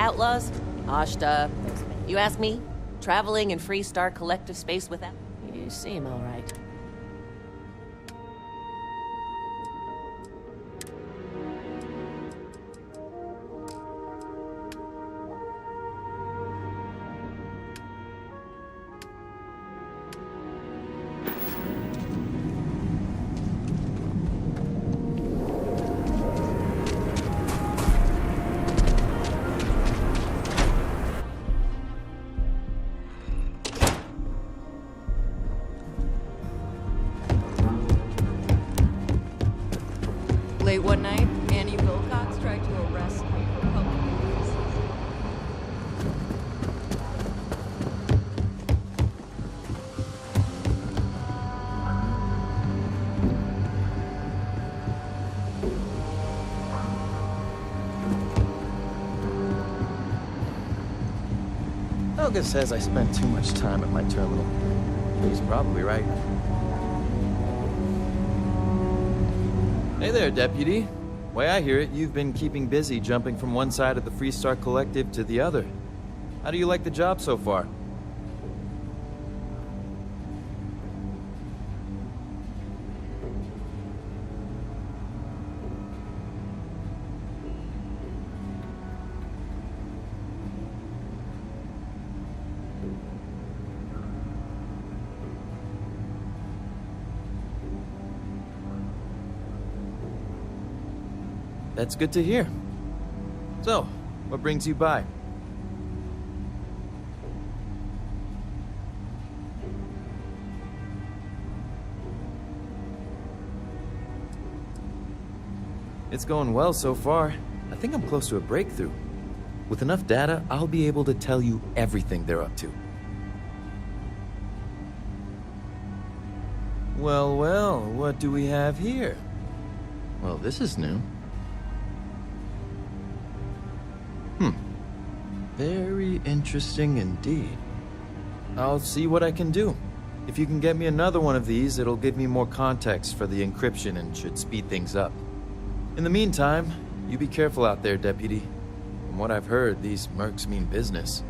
Speaker 9: Outlaws? Ashta. You ask me? Traveling in Freestar collective space without... You seem all right.
Speaker 5: Late one night, Annie Wilcox tried to arrest me for public indecency.
Speaker 27: Helga says I spend too much time at my terminal. He's probably right. Hey there, Deputy. Way I hear it, you've been keeping busy jumping from one side of the Freestar Collective to the other. How do you like the job so far? That's good to hear. So, what brings you by? It's going well so far. I think I'm close to a breakthrough. With enough data, I'll be able to tell you everything they're up to. Well, well, what do we have here? Well, this is new. Very interesting indeed. I'll see what I can do. If you can get me another one of these, it'll give me more context for the encryption and should speed things up. In the meantime, you be careful out there, Deputy. From what I've heard, these mercs mean business.